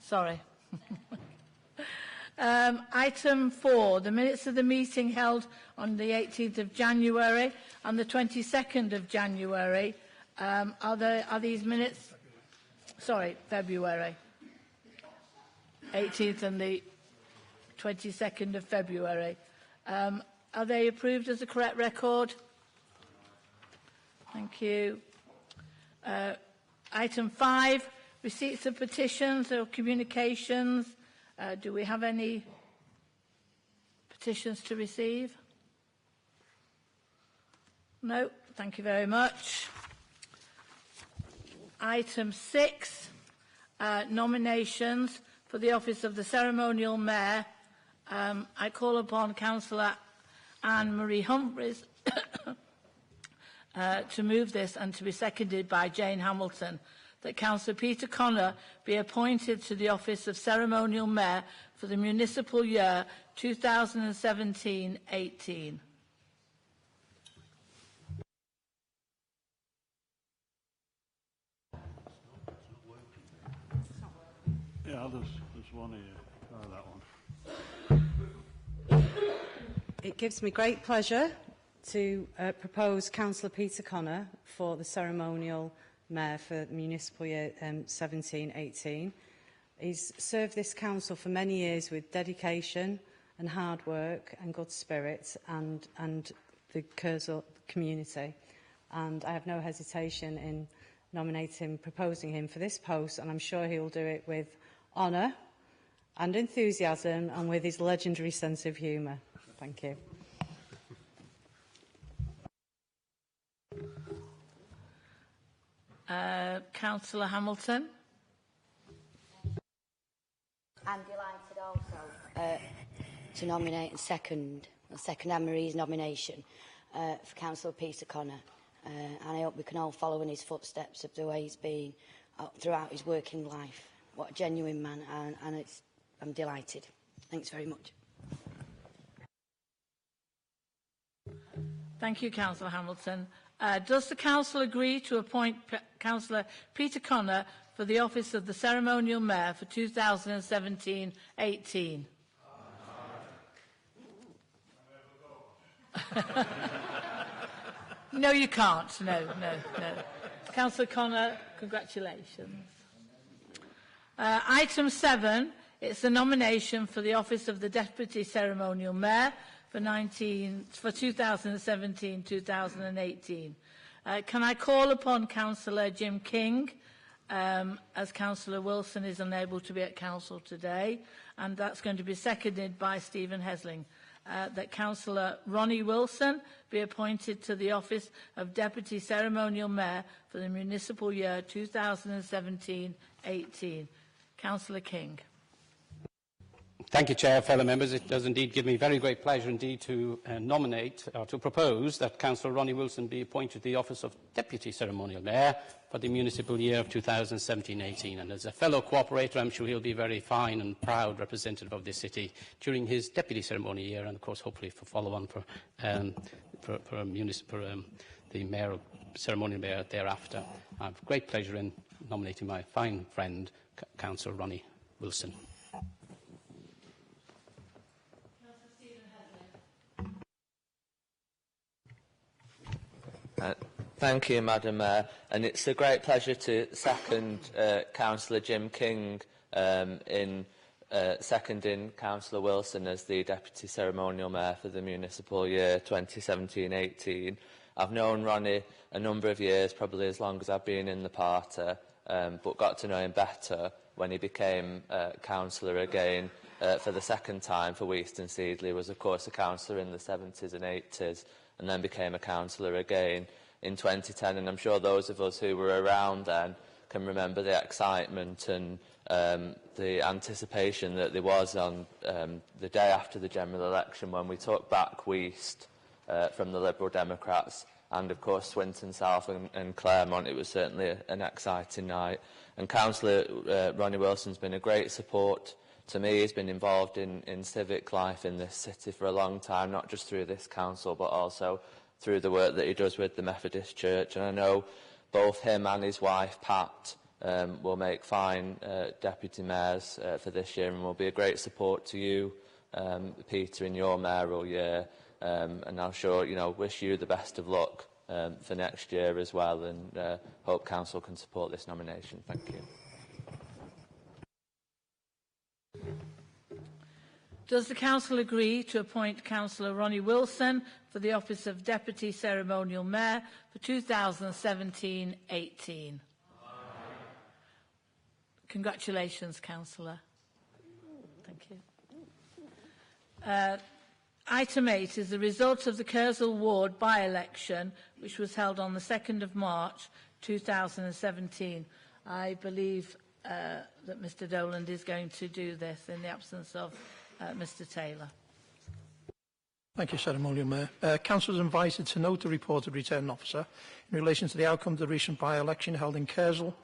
Sorry. Item 4, the minutes of the meeting held on the 18th of January and the 22nd of January. Are these minutes? Sorry, February. 18th and the 22nd of February. Are they approved as a correct record? Thank you. Item 5, receipts of petitions or communications. Do we have any petitions to receive? No, thank you very much. Item 6, nominations for the office of the Ceremonial Mayor. I call upon Councillor Anne-Marie Humphreys to move this and to be seconded by Jane Hamilton, that Councillor Peter Connor be appointed to the office of Ceremonial Mayor for the municipal year 2017-18. Yeah, there's one here. Try that one. It gives me great pleasure to propose Councillor Peter Connor for the Ceremonial Mayor for the municipal year 17-18. He's served this council for many years with dedication and hard work and good spirit and the Kersal community. And I have no hesitation in proposing him for this post, and I'm sure he'll do it with honour and enthusiasm and with his legendary sense of humour. Thank you. Councillor Hamilton. I'm delighted also to nominate and second Anne-Marie's nomination for Councillor Peter Connor. And I hope we can all follow in his footsteps of the way he's been throughout his working life. What a genuine man, and I'm delighted. Thanks very much. Thank you, Councillor Hamilton. Does the Council agree to appoint Councillor Peter Connor for the office of the Ceremonial Mayor for 2017-18? No, you can't. No. Councillor Connor, congratulations. Item 7, it's the nomination for the office of the Deputy Ceremonial Mayor for 2017-2018. Can I call upon Councillor Jim King, as Councillor Wilson is unable to be at Council today, and that's going to be seconded by Stephen Hesling, that Councillor Ronnie Wilson be appointed to the office of Deputy Ceremonial Mayor for the municipal year 2017-18. Councillor King. Thank you, Chair. Fellow members, it does indeed give me very great pleasure indeed to nominate or to propose that Councillor Ronnie Wilson be appointed to the office of Deputy Ceremonial Mayor for the municipal year of 2017-18. And as a fellow cooperator, I'm sure he'll be very fine and proud representative of this city during his Deputy Ceremonial year, and of course, hopefully, for follow-on for the Mayor, Ceremonial Mayor thereafter. I have great pleasure in nominating my fine friend, Councillor Ronnie Wilson. Thank you, Madam Mayor. And it's a great pleasure to second Councillor Jim King in seconding Councillor Wilson as the Deputy Ceremonial Mayor for the municipal year 2017-18. I've known Ronnie a number of years, probably as long as I've been in the party, but got to know him better when he became councillor again for the second time for Weaston Seedley. He was, of course, a councillor in the 70s and 80s, and then became a councillor again in 2010. And I'm sure those of us who were around then can remember the excitement and the anticipation that there was on the day after the general election when we took back Weast from the Liberal Democrats, and of course Swinton South and Claremont. It was certainly an exciting night. And Councillor Ronnie Wilson's been a great support to me. He's been involved in civic life in this city for a long time, not just through this council, but also through the work that he does with the Methodist Church. And I know both him and his wife, Pat, will make fine deputy mayors for this year, and will be a great support to you, Peter, in your mayoral year. And I'm sure, wish you the best of luck for next year as well, and hope Council can support this nomination. Thank you. Does the Council agree to appoint Councillor Ronnie Wilson for the office of Deputy Ceremonial Mayor for 2017-18? Congratulations, Councillor. Thank you. Item 8 is the result of the Kersal Ward by-election, which was held on the 2nd of March 2017. I believe that Mr Doland is going to do this in the absence of Mr Taylor. Thank you, Ceremonial Mayor. Council is invited to note the report of returning officer in relation to the outcome of the recent by-election held in Kersal,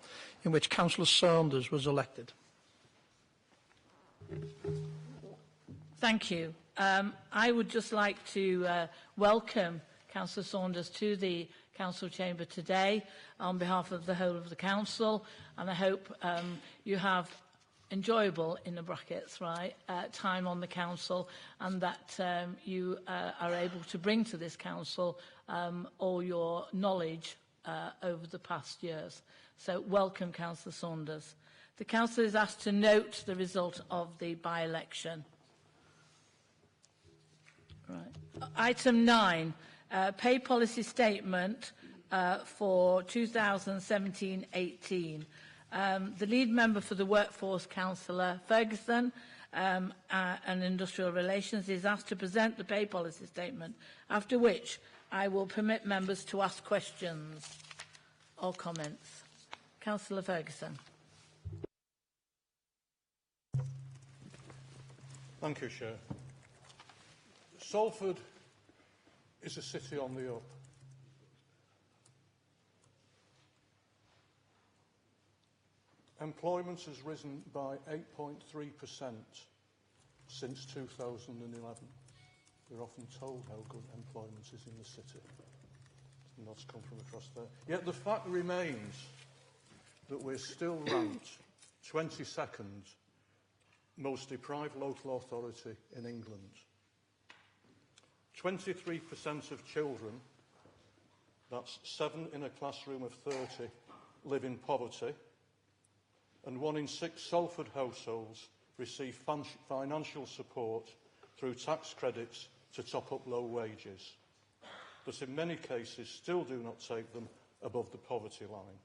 in which Councillor Saunders was elected. Thank you. I would just like to welcome Councillor Saunders to the Council chamber today on behalf of the whole of the Council, and I hope you have enjoyable, in the brackets, right, time on the Council, and that you are able to bring to this Council all your knowledge over the past years. So welcome, Councillor Saunders. The Council is asked to note the result of the by-election. Right. Item 9, pay policy statement for 2017-18. The lead member for the Workforce, Councillor Ferguson, and Industrial Relations, is asked to present the pay policy statement, after which I will permit members to ask questions or comments. Councillor Ferguson. Thank you, Chair. Salford is a city on the up. Employment has risen by 8.3% since 2011. We're often told how good employment is in the city. And that's come from across there. Yet the fact remains that we're still ranked 22nd most deprived local authority in England. 23% of children, that's 7 in a classroom of 30, live in poverty, and 1 in 6 Salford households receive financial support through tax credits to top up low wages, but in many cases still do not take them above the poverty line.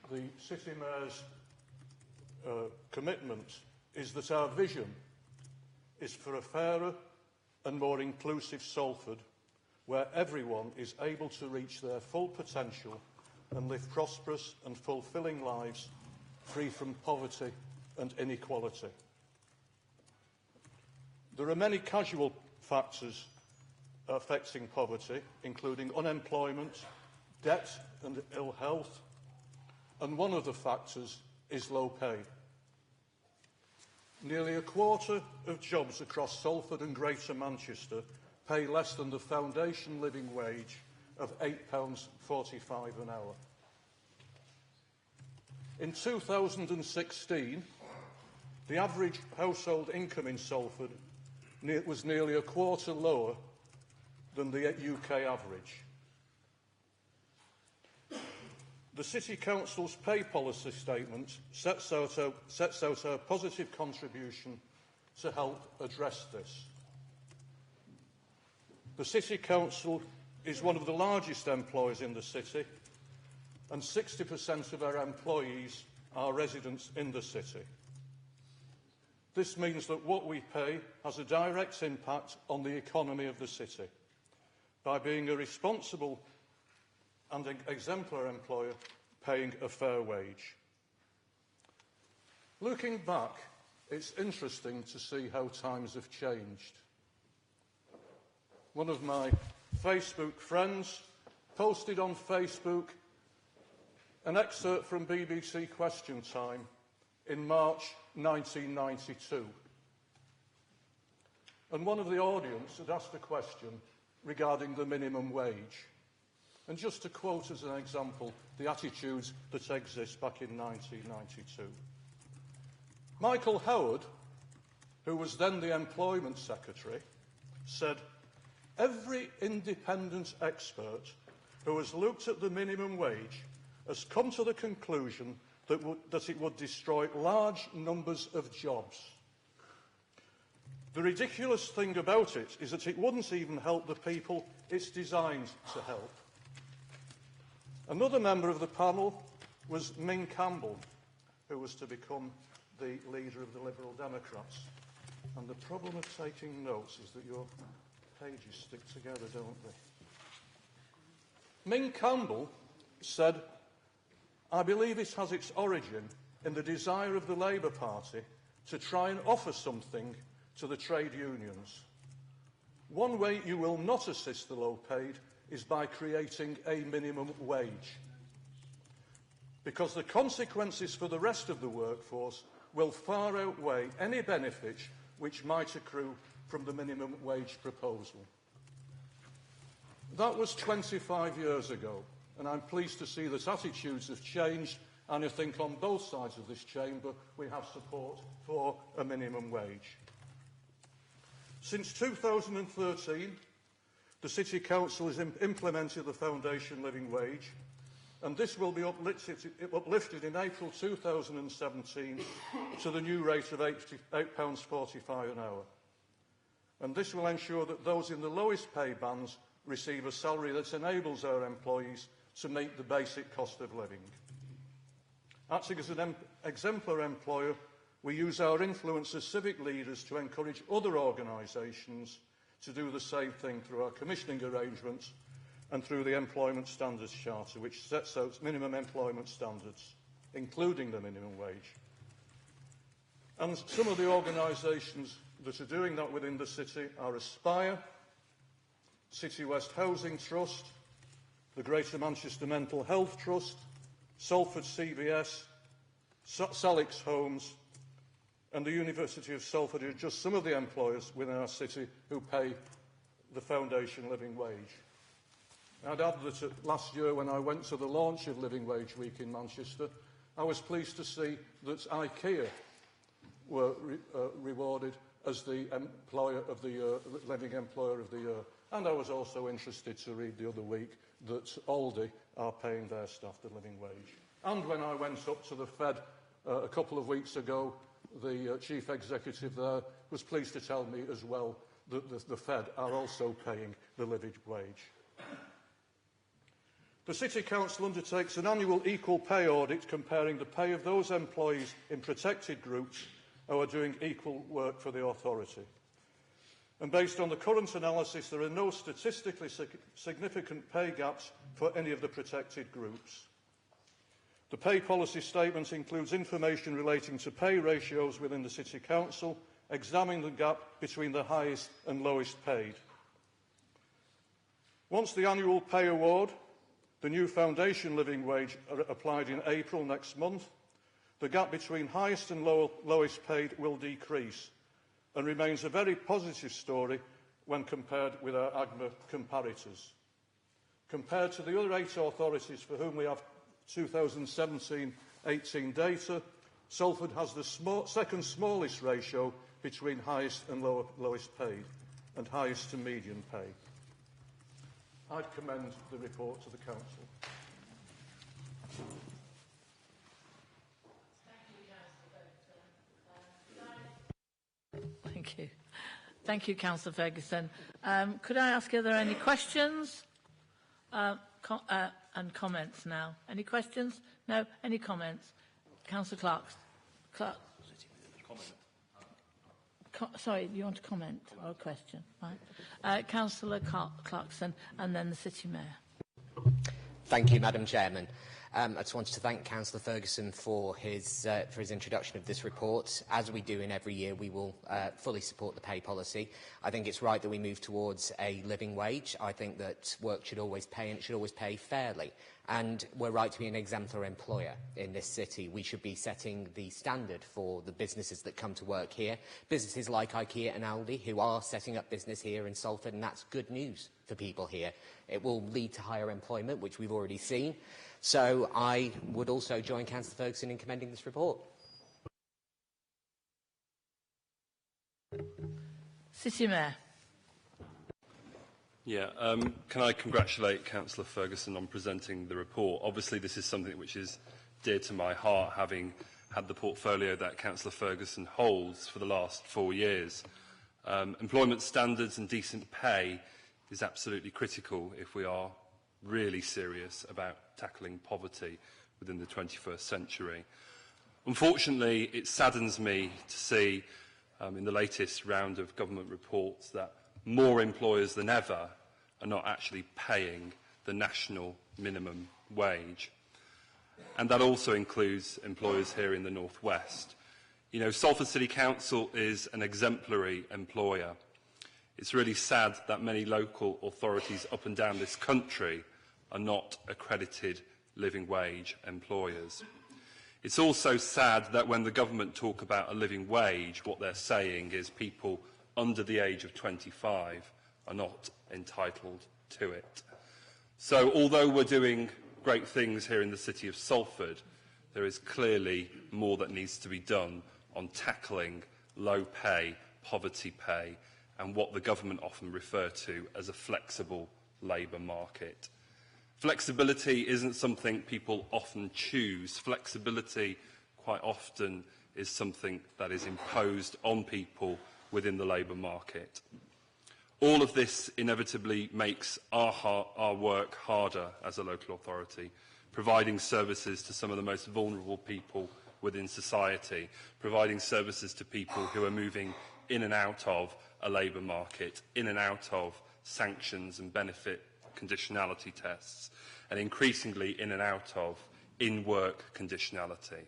The City Mayor's commitment is that our vision is for a fairer and more inclusive Salford, where everyone is able to reach their full potential and live prosperous and fulfilling lives free from poverty and inequality. There are many casual factors affecting poverty, including unemployment, debt and ill health, and one of the factors is low pay. Nearly a quarter of jobs across Salford and Greater Manchester pay less than the foundation living wage of £8.45 an hour. In 2016, the average household income in Salford was nearly a quarter lower than the UK average. The City Council's pay policy statement sets out a positive contribution to help address this. The City Council is one of the largest employers in the city, and 60% of our employees are residents in the city. This means that what we pay has a direct impact on the economy of the city by being a responsible and an exemplar employer paying a fair wage. Looking back, it's interesting to see how times have changed. One of my Facebook friends posted on Facebook an excerpt from BBC Question Time in March 1992. And one of the audience had asked a question regarding the minimum wage. And just to quote as an example the attitudes that exist back in 1992. Michael Howard, who was then the Employment Secretary, said, "Every independent expert who has looked at the minimum wage has come to the conclusion that it would destroy large numbers of jobs. The ridiculous thing about it is that it wouldn't even help the people it's designed to help." Another member of the panel was Ming Campbell, who was to become the leader of the Liberal Democrats. And the problem of taking notes is that your pages stick together, don't they? Ming Campbell said, "I believe it has its origin in the desire of the Labour Party to try and offer something to the trade unions. One way you will not assist the low-paid is by creating a minimum wage, because the consequences for the rest of the workforce will far outweigh any benefit which might accrue from the minimum wage proposal." That was 25 years ago, and I'm pleased to see that attitudes have changed, and I think on both sides of this chamber we have support for a minimum wage. Since 2013, the City Council has implemented the foundation living wage, and this will be uplifted in April 2017 to the new rate of £8.45 an hour. And this will ensure that those in the lowest pay bands receive a salary that enables our employees to meet the basic cost of living. Acting as an exemplar employer, we use our influence as civic leaders to encourage other organisations to do the same thing through our commissioning arrangements and through the Employment Standards Charter, which sets out minimum employment standards, including the minimum wage. And some of the organisations that are doing that within the city are Aspire, City West Housing Trust, the Greater Manchester Mental Health Trust, Salford CVS, Salix Homes, and the University of Salford are just some of the employers within our city who pay the foundation living wage. I'd add that last year, when I went to the launch of Living Wage Week in Manchester, I was pleased to see that IKEA were rewarded as the employer of the year, Living Employer of the Year. And I was also interested to read the other week that Aldi are paying their staff the living wage. And when I went up to the Fed a couple of weeks ago, the chief executive there was pleased to tell me as well that the Fed are also paying the living wage. The City Council undertakes an annual equal pay audit comparing the pay of those employees in protected groups who are doing equal work for the authority. And based on the current analysis, there are no statistically significant pay gaps for any of the protected groups. The pay policy statement includes information relating to pay ratios within the City Council, examining the gap between the highest and lowest paid. Once the annual pay award, the new foundation living wage, are applied in April next month, the gap between highest and lowest paid will decrease and remains a very positive story when compared with our AGMA comparators. Compared to the other 8 authorities for whom we have 2017-18 data, Salford has the second smallest ratio between highest and lowest paid and highest to median pay. I'd commend the report to the Council. Thank you. Thank you, Councillor Ferguson. Could I ask, are there any questions and comments now? Any questions? No? Any comments? Councillor Clark. Sorry, you want to comment or a question? Right. Councillor Clarkson and then the City Mayor. Thank you, Madam Chairman. I just wanted to thank Councillor Ferguson for his introduction of this report. As we do in every year, we will fully support the pay policy. I think it's right that we move towards a living wage. I think that work should always pay, and it should always pay fairly. And we're right to be an exemplar employer in this city. We should be setting the standard for the businesses that come to work here. Businesses like IKEA and Aldi, who are setting up business here in Salford, and that's good news for people here. It will lead to higher employment, which we've already seen. So I would also join Councillor Ferguson in commending this report. City Mayor. Yeah, can I congratulate Councillor Ferguson on presenting the report? Obviously, this is something which is dear to my heart, having had the portfolio that Councillor Ferguson holds for the last 4 years. Employment standards and decent pay is absolutely critical if we are really serious about tackling poverty within the 21st century. Unfortunately, it saddens me to see in the latest round of government reports that more employers than ever are not actually paying the national minimum wage. And that also includes employers here in the North West. You know, Salford City Council is an exemplary employer. It's really sad that many local authorities up and down this country are not accredited living wage employers. It's also sad that when the government talk about a living wage, what they're saying is people under the age of 25 are not entitled to it. So although we're doing great things here in the city of Salford, there is clearly more that needs to be done on tackling low pay, poverty pay, and what the government often refer to as a flexible labour market. Flexibility isn't something people often choose. Flexibility quite often is something that is imposed on people within the labour market. All of this inevitably makes our work harder as a local authority, providing services to some of the most vulnerable people within society, providing services to people who are moving in and out of a labour market, in and out of sanctions and benefit conditionality tests, and increasingly in and out of in-work conditionality.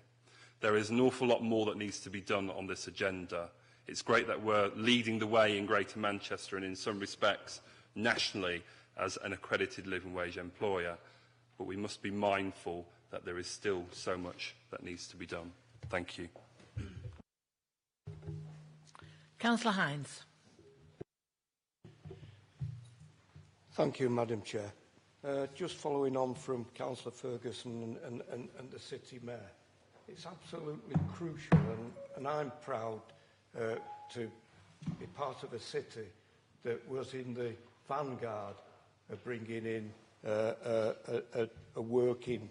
There is an awful lot more that needs to be done on this agenda. It's great that we're leading the way in Greater Manchester and in some respects nationally as an accredited living wage employer, but we must be mindful that there is still so much that needs to be done. Thank you. Councillor Hines. Thank you, Madam Chair. Just following on from Councillor Ferguson and the City Mayor, it's absolutely crucial, and I'm proud to be part of a city that was in the vanguard of bringing in a working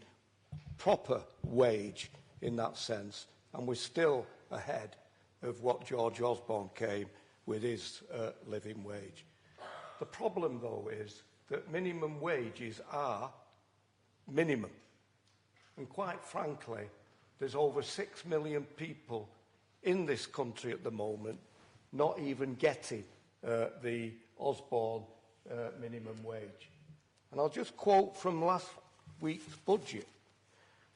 proper wage in that sense, and we're still ahead of what George Osborne came with his living wage. The problem, though, is that minimum wages are minimum. And quite frankly, there's over 6 million people in this country at the moment not even getting the Osborne minimum wage. And I'll just quote from last week's budget,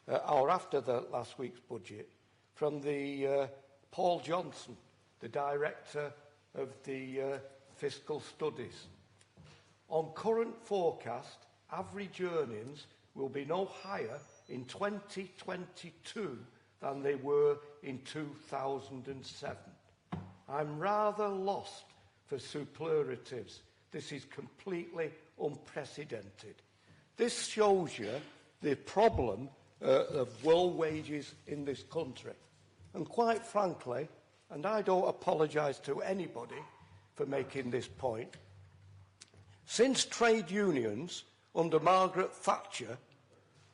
or after the last week's budget, from the Paul Johnson, the Director of the Fiscal Studies. On current forecast, average earnings will be no higher in 2022 than they were in 2007. I'm rather lost for superlatives. This is completely unprecedented. This shows you the problem of low wages in this country. And quite frankly, and I don't apologise to anybody for making this point, since trade unions under Margaret Thatcher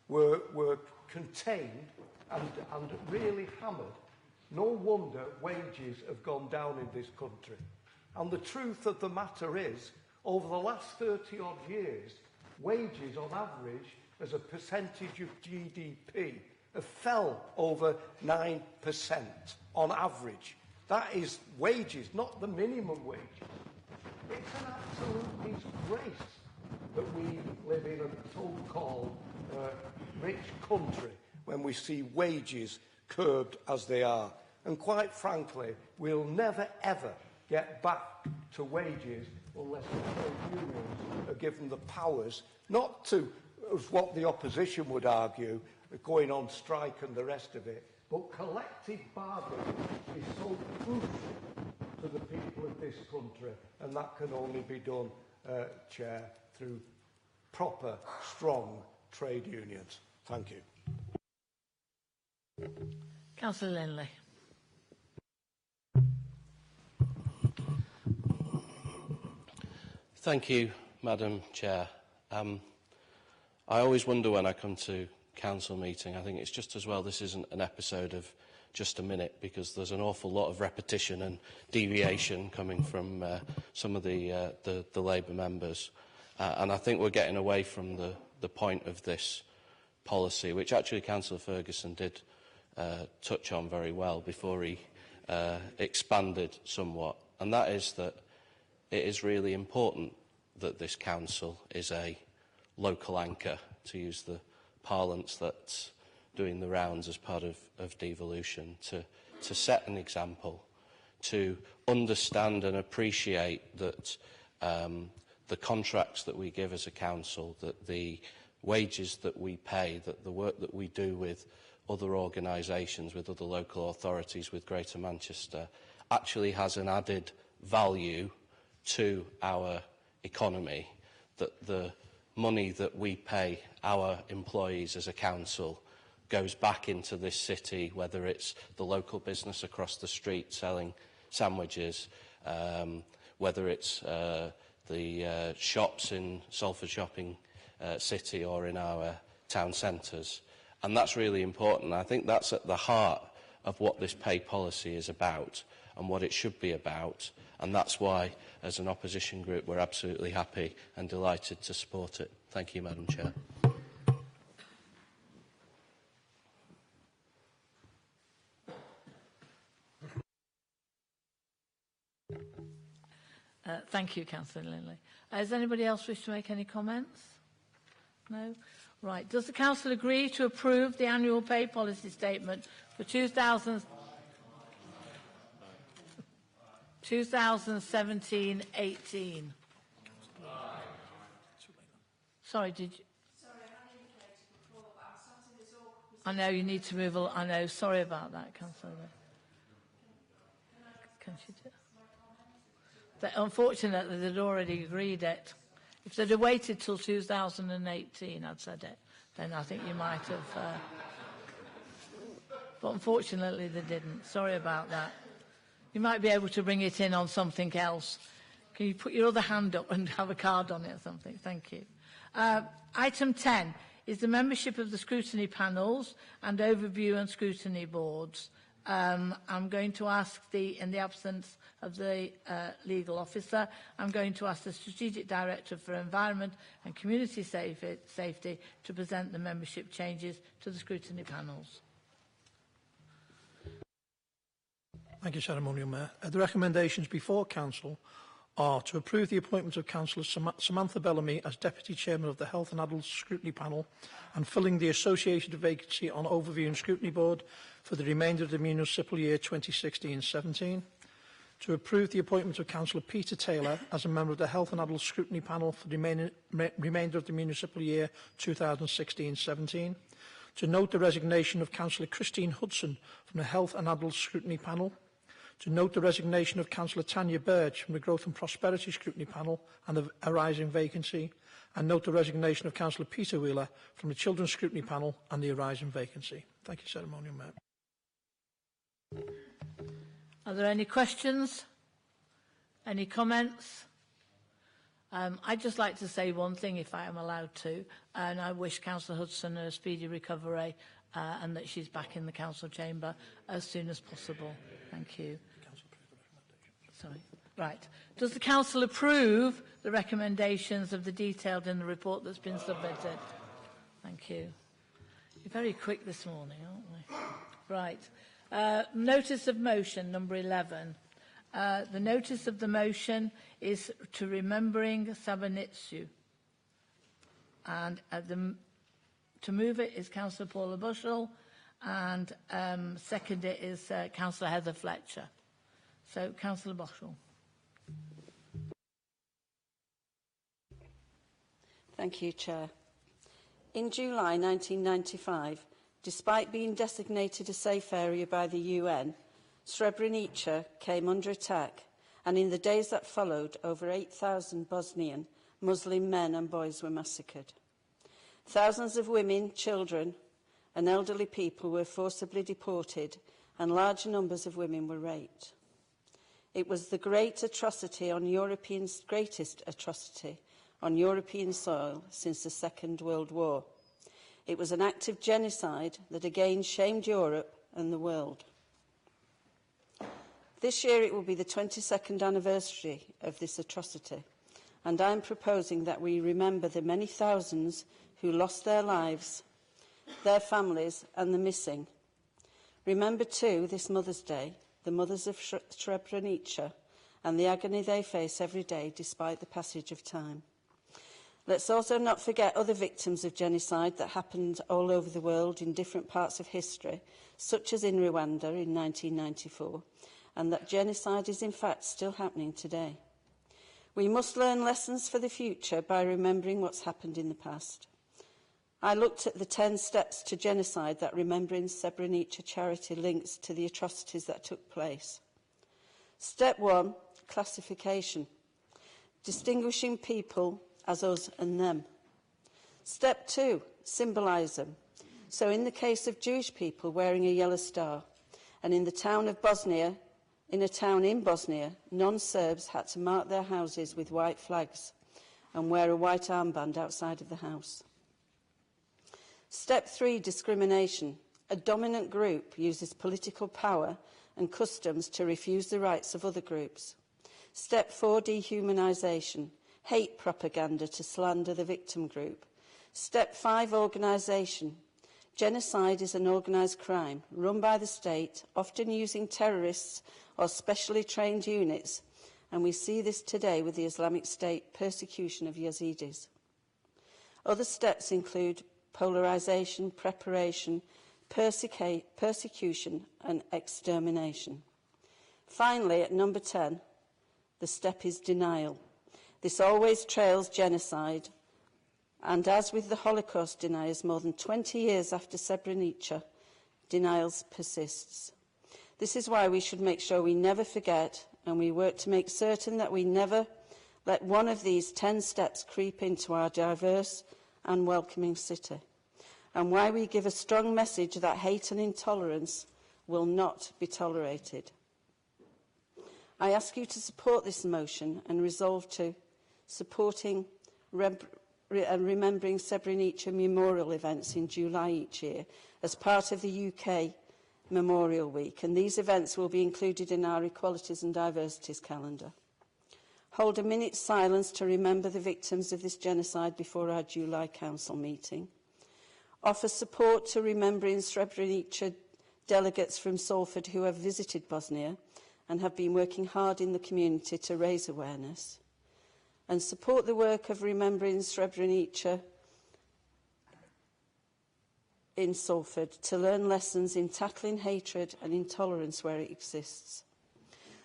were contained and really hammered, no wonder wages have gone down in this country. And the truth of the matter is, over the last 30-odd years, wages on average as a percentage of GDP have fell over 9% on average. That is wages, not the minimum wage. It's an absolute disgrace that we live in a so-called rich country when we see wages curbed as they are. And quite frankly, we'll never ever get back to wages unless the trade unions are given the powers not to as what the opposition would argue, going on strike and the rest of it. But collective bargaining is so crucial to the people of this country, and that can only be done, Chair, through proper, strong trade unions. Thank you. Councillor Lindley. Thank you, Madam Chair. I always wonder when I come to council meeting, I think it's just as well this isn't an episode of just a minute, because there's an awful lot of repetition and deviation coming from some of the Labour members. And I think we're getting away from the point of this policy, which actually Councillor Ferguson did touch on very well before he expanded somewhat. And that is that it is really important that this council is a local anchor, to use the parlance that's doing the rounds as part of devolution, to set an example, to understand and appreciate that the contracts that we give as a council, that the wages that we pay, that the work that we do with other organisations, with other local authorities, with Greater Manchester, actually has an added value to our economy, that the money that we pay our employees as a council goes back into this city, whether it's the local business across the street selling sandwiches, whether it's the shops in Salford Shopping City or in our town centres. And that's really important. I think that's at the heart of what this pay policy is about and what it should be about. And that's why, as an opposition group, we're absolutely happy and delighted to support it. Thank you, Madam Chair. Thank you, Councillor Lindley. Does anybody else wish to make any comments? No? Right. Does the Council agree to approve the annual pay policy statement for 2017-18? Sorry, did you? I know you need to move. I know. Sorry about that, Councillor. Can she do? Unfortunately, they'd already agreed it. If they'd have waited till 2018, I'd said it, then I think you might have. But unfortunately, they didn't. Sorry about that. You might be able to bring it in on something else. Can you put your other hand up and have a card on it or something? Thank you. Item 10 is the membership of the scrutiny panels and overview and scrutiny boards. I'm going to ask in the absence of the legal officer, I'm going to ask the Strategic Director for Environment and Community Safety to present the membership changes to the scrutiny panels. Thank you, Ceremonial Mayor. The recommendations before Council are to approve the appointment of Councillor Samantha Bellamy as Deputy Chairman of the Health and Adult Scrutiny Panel and filling the associated vacancy on Overview and Scrutiny Board for the remainder of the municipal year 2016-17. To approve the appointment of Councillor Peter Taylor as a member of the Health and Adult Scrutiny Panel for the remainder of the municipal year 2016-17. To note the resignation of Councillor Christine Hudson from the Health and Adult Scrutiny Panel. To note the resignation of Councillor Tanya Birch from the Growth and Prosperity Scrutiny Panel and the arising vacancy, and note the resignation of Councillor Peter Wheeler from the Children's Scrutiny Panel and the arising vacancy. Thank you, Ceremonial Mayor. Are there any questions? Any comments? I'd just like to say one thing, if I am allowed to, and I wish Councillor Hudson a speedy recovery and that she's back in the council chamber as soon as possible. Thank you. Sorry. Right. Does the council approve the recommendations of the detailed in the report that's been submitted? Thank you. You're very quick this morning, aren't we? Right. Notice of motion, number 11. The notice of the motion is to remembering Sabanitsu. And to move it is Councillor Paula Bushell, and second it is Councillor Heather Fletcher. So, Councillor Bushell. Thank you, Chair. In July 1995, despite being designated a safe area by the UN, Srebrenica came under attack, and in the days that followed, over 8,000 Bosnian Muslim men and boys were massacred. Thousands of women, children, and elderly people were forcibly deported, and large numbers of women were raped. It was the greatest atrocity on European soil since the Second World War. It was an act of genocide that again shamed Europe and the world. This year it will be the 22nd anniversary of this atrocity, and I am proposing that we remember the many thousands who lost their lives, their families and the missing. Remember too, this Mother's Day, the mothers of Srebrenica and the agony they face every day despite the passage of time. Let's also not forget other victims of genocide that happened all over the world in different parts of history, such as in Rwanda in 1994, and that genocide is in fact still happening today. We must learn lessons for the future by remembering what's happened in the past. I looked at the 10 steps to genocide that Remembering Srebrenica charity links to the atrocities that took place. Step 1, classification, distinguishing people as us and them. Step 2, symbolise them. So in the case of Jewish people wearing a yellow star, and in the town of Bosnia, in a town in Bosnia, non-Serbs had to mark their houses with white flags and wear a white armband outside of the house. Step 3, discrimination. A dominant group uses political power and customs to refuse the rights of other groups. Step 4, dehumanisation. Hate propaganda to slander the victim group. Step 5, organisation. Genocide is an organised crime run by the state, often using terrorists or specially trained units, and we see this today with the Islamic State persecution of Yazidis. Other steps include polarisation, preparation, persecution and extermination. Finally, at number 10, the step is denial. This always trails genocide, and as with the Holocaust deniers more than 20 years after Srebrenica, denials persists. This is why we should make sure we never forget, and we work to make certain that we never let one of these 10 steps creep into our diverse and welcoming city, and why we give a strong message that hate and intolerance will not be tolerated. I ask you to support this motion and resolve to supporting and remembering Srebrenica memorial events in July each year as part of the UK Memorial Week, and these events will be included in our Equalities and Diversities calendar. Hold a minute's silence to remember the victims of this genocide before our July Council meeting. Offer support to remembering Srebrenica delegates from Salford who have visited Bosnia and have been working hard in the community to raise awareness. And support the work of Remembering Srebrenica in Salford to learn lessons in tackling hatred and intolerance where it exists.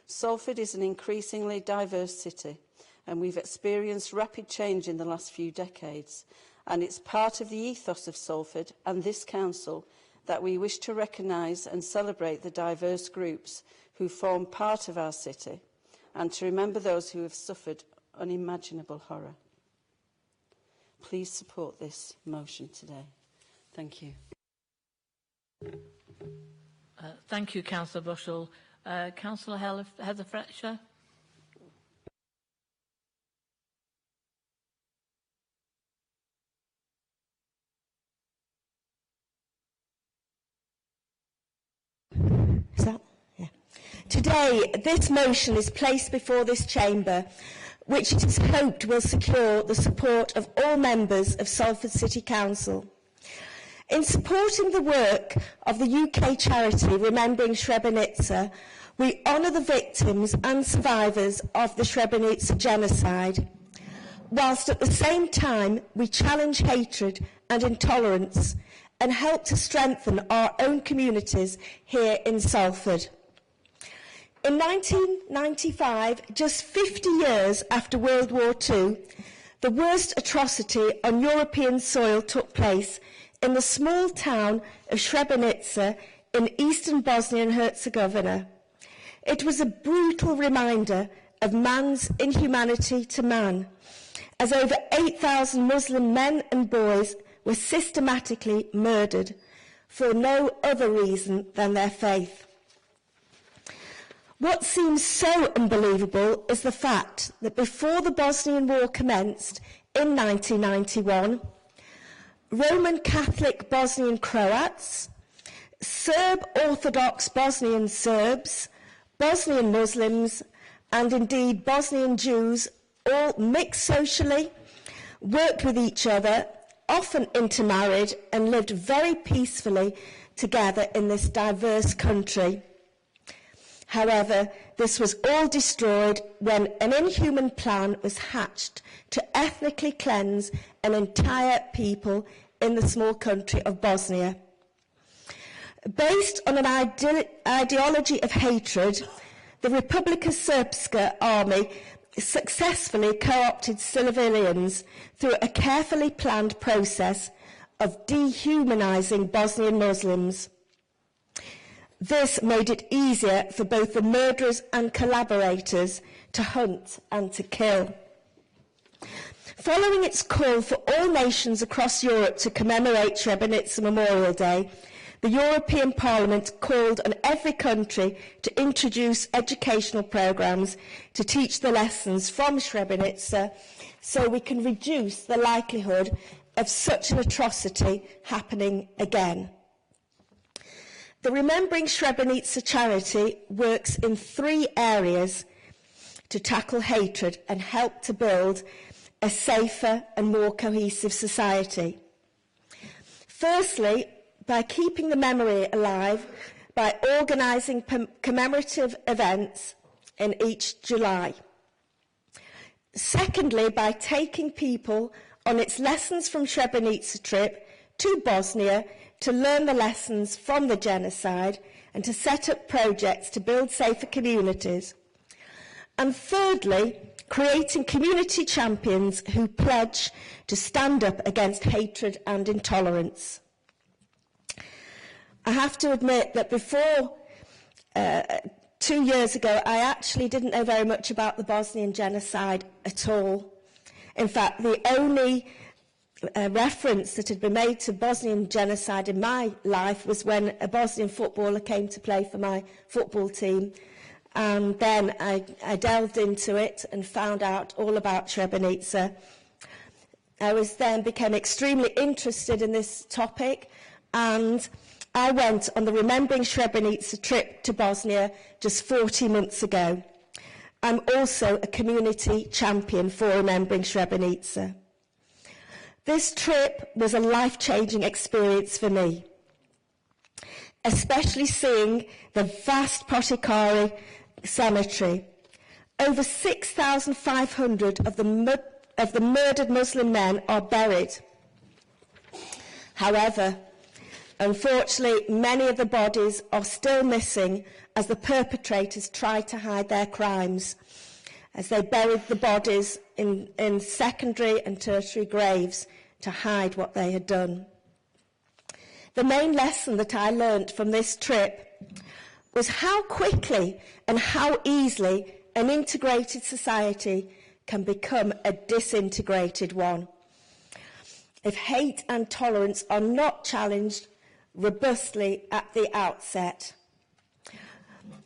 Salford is an increasingly diverse city, and we've experienced rapid change in the last few decades, and it's part of the ethos of Salford and this council that we wish to recognise and celebrate the diverse groups who form part of our city, and to remember those who have suffered unimaginable horror. Please support this motion today. Thank you. Thank you, Councillor Bushell. Councillor Heather Fletcher. Is that? Yeah. Today, this motion is placed before this chamber, which it is hoped will secure the support of all members of Salford City Council. In supporting the work of the UK charity Remembering Srebrenica, we honour the victims and survivors of the Srebrenica genocide, whilst at the same time we challenge hatred and intolerance and help to strengthen our own communities here in Salford. In 1995, just 50 years after World War II, The worst atrocity on European soil took place in the small town of Srebrenica in eastern Bosnia and Herzegovina. It was a brutal reminder of man's inhumanity to man, as over 8,000 Muslim men and boys were systematically murdered for no other reason than their faith. What seems so unbelievable is the fact that before the Bosnian War commenced in 1991, Roman Catholic Bosnian Croats, Serb Orthodox Bosnian Serbs, Bosnian Muslims, and indeed Bosnian Jews all mixed socially, worked with each other, often intermarried, and lived very peacefully together in this diverse country. However, this was all destroyed when an inhuman plan was hatched to ethnically cleanse an entire people in the small country of Bosnia. Based on an ideology of hatred, the Republika Srpska army successfully co-opted civilians through a carefully planned process of dehumanizing Bosnian Muslims. This made it easier for both the murderers and collaborators to hunt and to kill. Following its call for all nations across Europe to commemorate Srebrenica Memorial Day, the European Parliament called on every country to introduce educational programmes to teach the lessons from Srebrenica so we can reduce the likelihood of such an atrocity happening again. The Remembering Srebrenica charity works in 3 areas to tackle hatred and help to build a safer and more cohesive society. Firstly, by keeping the memory alive by organising commemorative events in each July. Secondly, by taking people on its Lessons from Srebrenica trip to Bosnia to learn the lessons from the genocide and to set up projects to build safer communities. And thirdly, creating community champions who pledge to stand up against hatred and intolerance. I have to admit that before 2 years ago, I actually didn't know very much about the Bosnian genocide at all. In fact, the only reference that had been made to Bosnian genocide in my life was when a Bosnian footballer came to play for my football team. And then I delved into it and found out all about Srebrenica. I became extremely interested in this topic, and I went on the Remembering Srebrenica trip to Bosnia just 40 months ago. I'm also a community champion for Remembering Srebrenica. This trip was a life-changing experience for me, especially seeing the vast Potikari cemetery. Over 6,500 of the murdered Muslim men are buried. However, unfortunately, many of the bodies are still missing as the perpetrators try to hide their crimes, as they buried the bodies in secondary and tertiary graves to hide what they had done. The main lesson that I learnt from this trip was how quickly and how easily an integrated society can become a disintegrated one if hate and tolerance are not challenged robustly at the outset.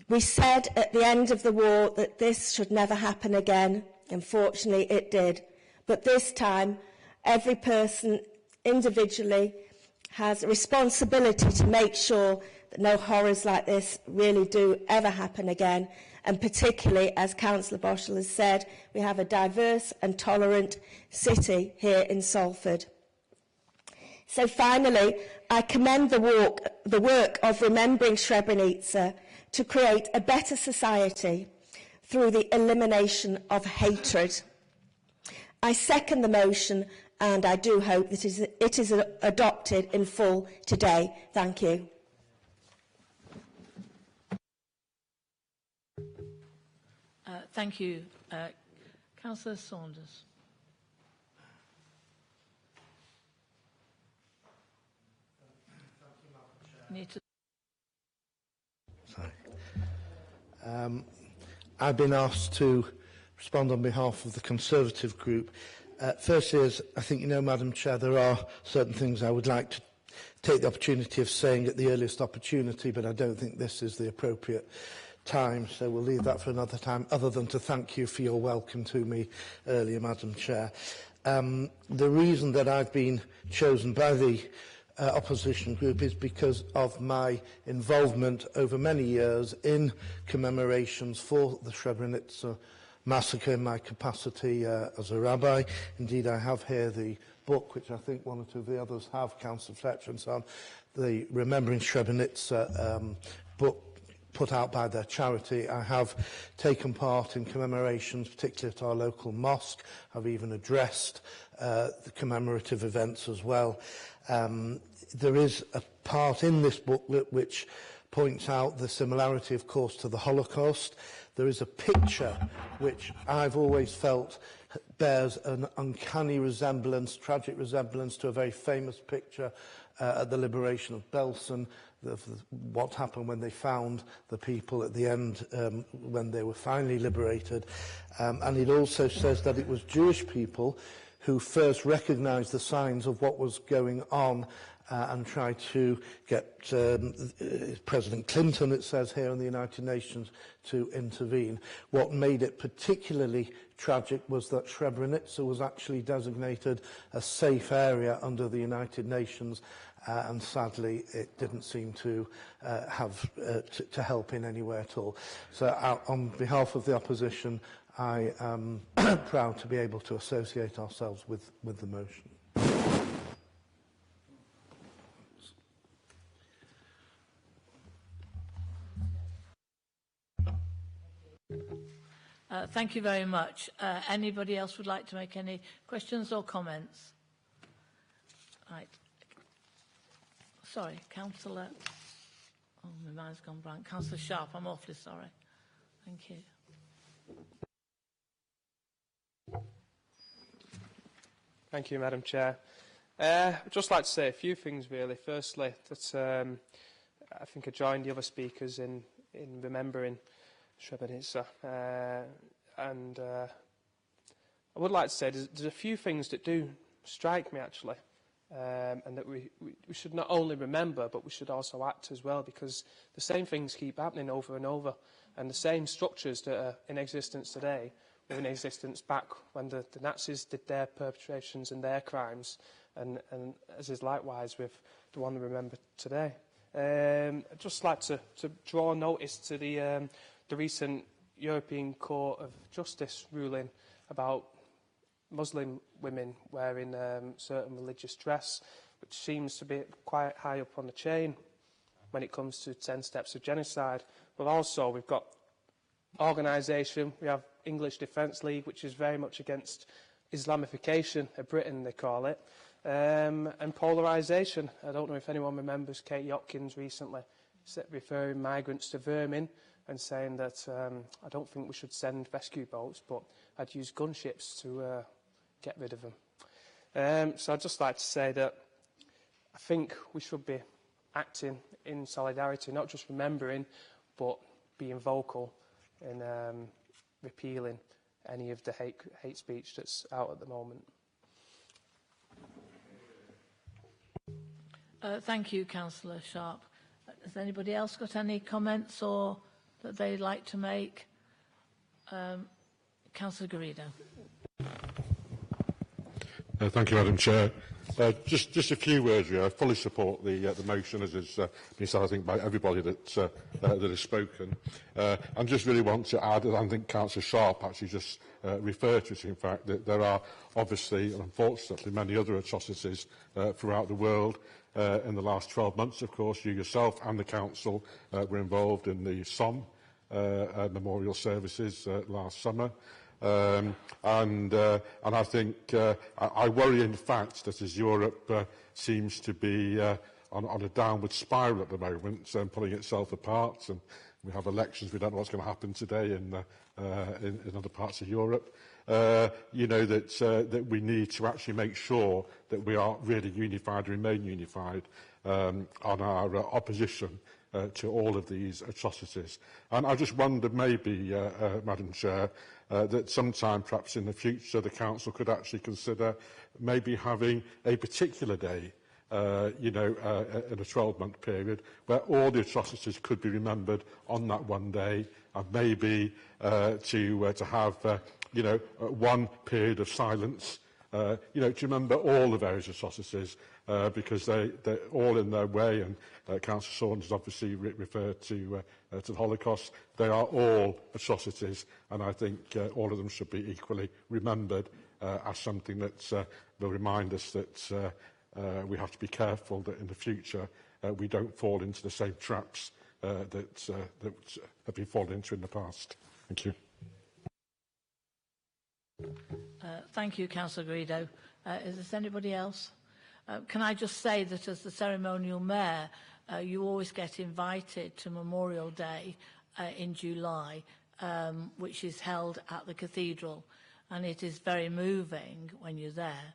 We said at the end of the war that this should never happen again. Unfortunately, it did. But this time, every person individually has a responsibility to make sure that no horrors like this really do ever happen again. And particularly, as Councillor Boschel has said, we have a diverse and tolerant city here in Salford. So finally, I commend the work of Remembering Srebrenica to create a better society through the elimination of hatred. I second the motion, and I do hope that it is adopted in full today. Thank you. Thank you. Councillor Saunders. need to... Sorry. I've been asked to respond on behalf of the Conservative group. Firstly, as I think you know, Madam Chair, there are certain things I would like to take the opportunity of saying at the earliest opportunity, but I don't think this is the appropriate time, so we'll leave that for another time, other than to thank you for your welcome to me earlier, Madam Chair. The reason that I've been chosen by the opposition group is because of my involvement over many years in commemorations for the Srebrenica massacre in my capacity as a rabbi. Indeed, I have here the book, which I think one or two of the others have, Councillor Fletcher and so on, the Remembering Srebrenica book put out by their charity. I have taken part in commemorations, particularly at our local mosque. I've even addressed the commemorative events as well. There is a part in this booklet which points out the similarity, of course, to the Holocaust. There is a picture which I've always felt bears an uncanny resemblance, tragic resemblance to a very famous picture at the liberation of Belsen, what happened when they found the people at the end when they were finally liberated. And it also says that it was Jewish people who first recognised the signs of what was going on and tried to get President Clinton, it says here, in the United Nations to intervene. What made it particularly tragic was that Srebrenica was actually designated a safe area under the United Nations, and sadly it didn't seem to to help in any way at all. So on behalf of the opposition, I am proud to be able to associate ourselves with the motion. Thank you very much. Anybody else would like to make any questions or comments? Right. Sorry, Councillor. Oh, my mind's gone blank. Councillor Sharp, I'm awfully sorry. Thank you. Thank you, Madam Chair. I'd just like to say a few things, really. Firstly, that I think I joined the other speakers in remembering Srebrenica. And I would like to say there's a few things that do strike me, actually, and that we should not only remember, but we should also act as well, because the same things keep happening over and over, and the same structures that are in existence today were in existence back when the Nazis did their perpetrations and their crimes, and as is likewise with the one we remember today. I'd just like to draw notice to the recent European Court of Justice ruling about Muslim women wearing certain religious dress, which seems to be quite high up on the chain when it comes to 10 steps of genocide. But also we've got organisation, we have English Defence League, which is very much against Islamification of Britain, they call it, and polarisation. I don't know if anyone remembers Kate Watkins recently referring migrants to vermin and saying that I don't think we should send rescue boats, but I'd use gunships to get rid of them. So I'd just like to say that I think we should be acting in solidarity, not just remembering, but being vocal in repealing any of the hate speech that's out at the moment. Thank you, Councillor Sharp. Has anybody else got any comments or that they'd like to make? Councillor Garrido. Thank you, Madam Chair. Just a few words here. I fully support the motion, as has been said, I think, by everybody that has spoken. I just really want to add, I think Councillor Sharp actually just referred to it, in fact, that there are obviously, and unfortunately, many other atrocities throughout the world. In the last 12 months, of course, you yourself and the Council were involved in the Somme memorial services last summer. And I think I worry, in fact, that as Europe seems to be on a downward spiral at the moment, pulling itself apart, and we have elections, we don't know what's going to happen today in other parts of Europe. You know, that we need to actually make sure that we are really unified, remain unified. on our opposition to all of these atrocities. And I just wondered maybe, Madam Chair, that sometime perhaps in the future the Council could actually consider maybe having a particular day, in a 12-month period, where all the atrocities could be remembered on that one day, and maybe to have, one period of silence, to remember all the various atrocities, because they're all in their way, and Councillor Saunders obviously referred to the Holocaust. They are all atrocities, and I think all of them should be equally remembered as something that will remind us that we have to be careful that in the future we don't fall into the same traps that have been fallen into in the past. Thank you. Thank you, Councillor Guido. Is there anybody else? Can I just say that as the ceremonial mayor, you always get invited to Memorial Day in July, which is held at the cathedral, and it is very moving when you're there.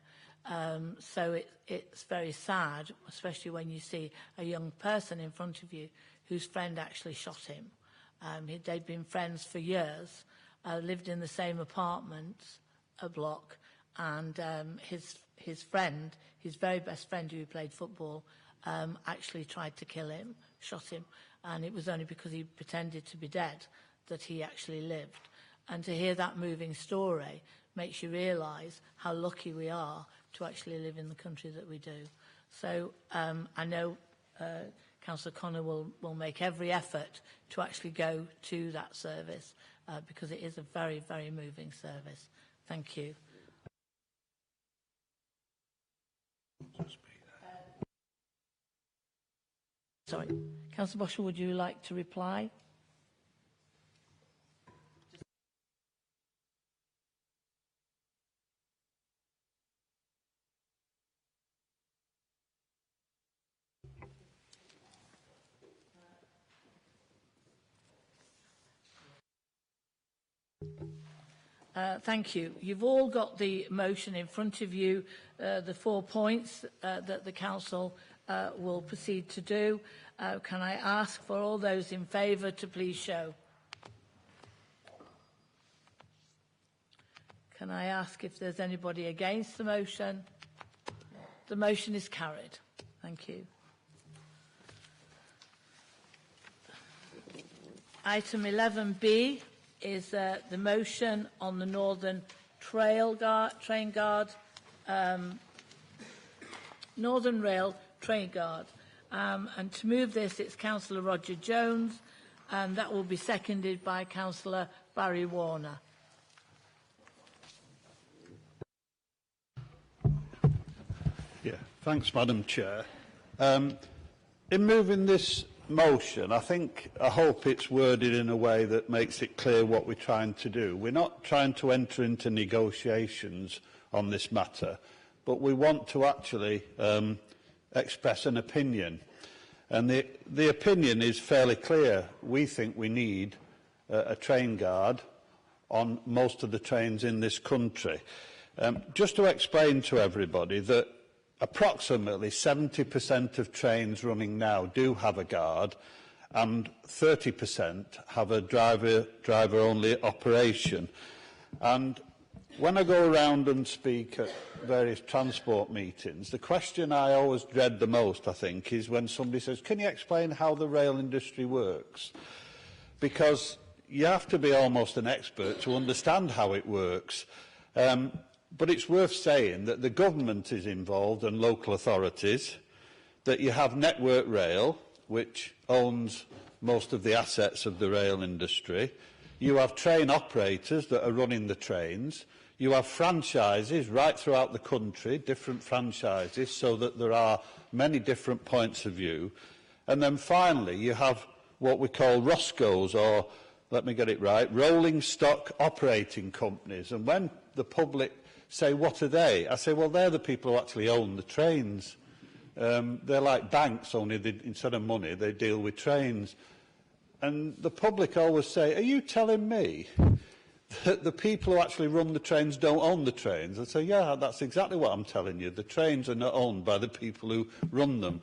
So it's very sad, especially when you see a young person in front of you whose friend actually shot him. They'd been friends for years, lived in the same apartment, a block, and his friend, his very best friend who played football, actually tried to kill him, shot him, and it was only because he pretended to be dead that he actually lived. And to hear that moving story makes you realise how lucky we are to actually live in the country that we do. So I know Councillor Connor will make every effort to actually go to that service because it is a very, very moving service. Thank you. Sorry. Councillor Boschel, would you like to reply? Thank you. You've all got the motion in front of you, the 4 points that the Council will proceed to do. Can I ask for all those in favour to please show? Can I ask if there's anybody against the motion? The motion is carried. Thank you. Item 11B is the motion on the Northern Train Guard, Northern Rail Train Guard. And to move this, it's Councillor Roger Jones, and that will be seconded by Councillor Barry Warner. Yeah, thanks, Madam Chair. In moving this motion, I hope it's worded in a way that makes it clear what we're trying to do. We're not trying to enter into negotiations on this matter, but we want to actually express an opinion. And the opinion is fairly clear. We think we need a train guard on most of the trains in this country. Just to explain to everybody that approximately 70% of trains running now do have a guard, and 30% have a driver-only operation. And when I go around and speak at various transport meetings, the question I always dread the most, I think, is when somebody says, "Can you explain how the rail industry works?" Because you have to be almost an expert to understand how it works. But it's worth saying that the government is involved and local authorities, that you have Network Rail, which owns most of the assets of the rail industry. You have train operators that are running the trains. You have franchises right throughout the country, different franchises, so that there are many different points of view. And then finally, you have what we call ROSCOs, or, let me get it right, rolling stock operating companies. And when the public say, what are they? I say, well, they're the people who actually own the trains. They're like banks, only instead of money, they deal with trains. And the public always say, are you telling me that the people who actually run the trains don't own the trains? I say, yeah, that's exactly what I'm telling you. The trains are not owned by the people who run them.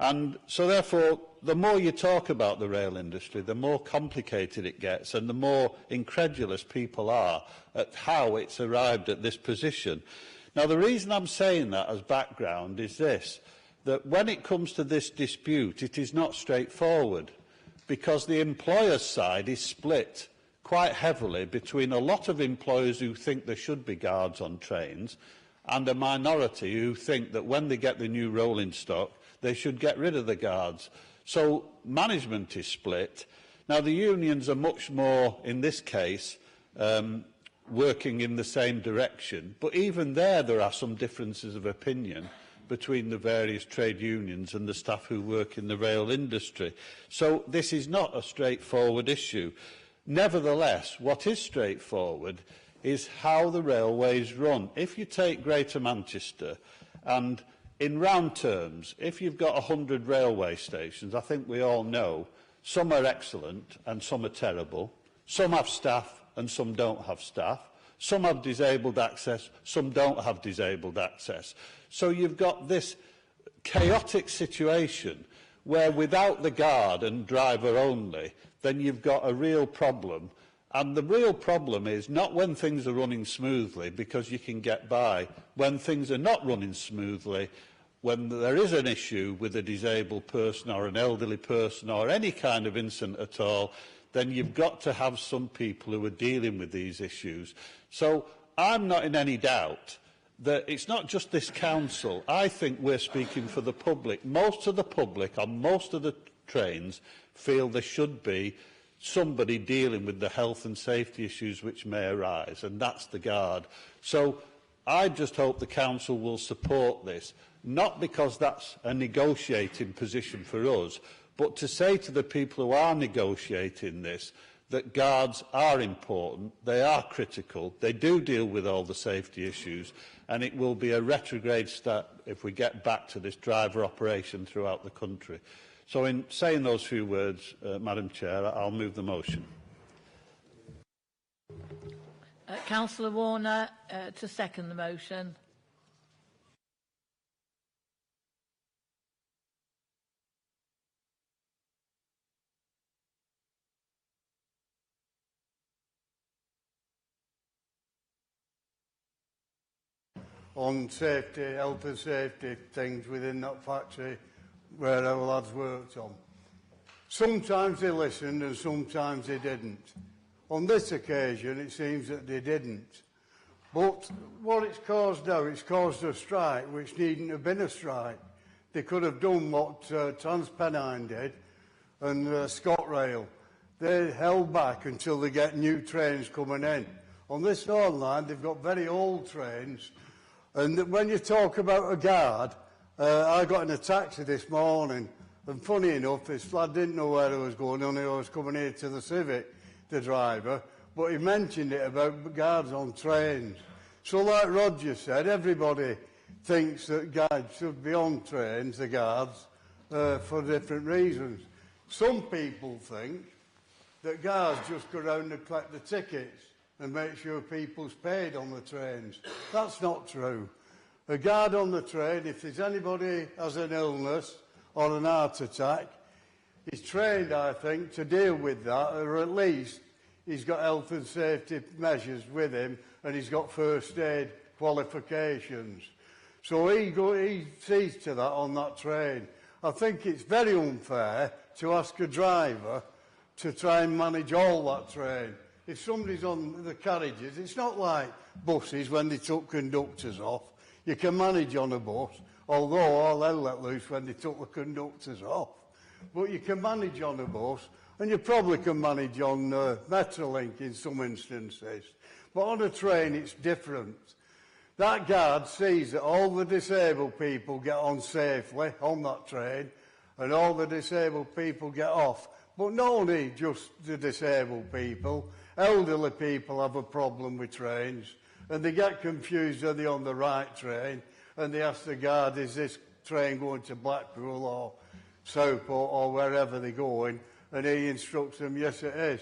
And so therefore, the more you talk about the rail industry, the more complicated it gets and the more incredulous people are at how it's arrived at this position. Now, the reason I'm saying that as background is this, that when it comes to this dispute, it is not straightforward, because the employer's side is split quite heavily between a lot of employers who think there should be guards on trains and a minority who think that when they get the new rolling stock, they should get rid of the guards. So management is split. Now, the unions are much more, in this case, working in the same direction. But even there are some differences of opinion between the various trade unions and the staff who work in the rail industry. So this is not a straightforward issue. Nevertheless, what is straightforward is how the railways run. If you take Greater Manchester, and in round terms, if you've got 100 railway stations, I think we all know some are excellent and some are terrible. Some have staff and some don't have staff. Some have disabled access, some don't have disabled access. So you've got this chaotic situation where without the guard and driver only, then you've got a real problem. And the real problem is not when things are running smoothly, because you can get by. When things are not running smoothly, when there is an issue with a disabled person or an elderly person or any kind of incident at all, then you've got to have some people who are dealing with these issues. So I'm not in any doubt that it's not just this council. I think we're speaking for the public. Most of the public on most of the trains feel there should be somebody dealing with the health and safety issues which may arise, and that's the guard. So I just hope the council will support this, not because that's a negotiating position for us, but to say to the people who are negotiating this that guards are important, they are critical, they do deal with all the safety issues, and it will be a retrograde step if we get back to this driver operation throughout the country. So in saying those few words, Madam Chair, I'll move the motion. Councillor Warner to second the motion. On safety, health and safety things within that factory where our lads worked on. Sometimes they listened and sometimes they didn't. On this occasion, it seems that they didn't. But what it's caused now, it's caused a strike which needn't have been a strike. They could have done what TransPennine did and ScotRail. They held back until they get new trains coming in. On this Northern Line, they've got very old trains. And when you talk about a guard, I got in a taxi this morning, and funny enough, this lad didn't know where I was going, only I was coming here to the Civic, the driver, but he mentioned it about guards on trains. So like Roger said, everybody thinks that guards should be on trains, the guards, for different reasons. Some people think that guards just go around and collect the tickets and make sure people's paid on the trains. That's not true. A guard on the train, if there's anybody has an illness or an heart attack, he's trained, I think, to deal with that, or at least he's got health and safety measures with him and he's got first aid qualifications. So he sees to that on that train. I think it's very unfair to ask a driver to try and manage all that train. If somebody's on the carriages, it's not like buses when they took conductors off. You can manage on a bus, although all hell let loose when they took the conductors off. But you can manage on a bus, and you probably can manage on Metrolink in some instances. But on a train, it's different. That guard sees that all the disabled people get on safely on that train, and all the disabled people get off. But not only just the disabled people, elderly people have a problem with trains, and they get confused, are they on the right train? And they ask the guard, is this train going to Blackpool or Southport or wherever they're going? And he instructs them, yes it is.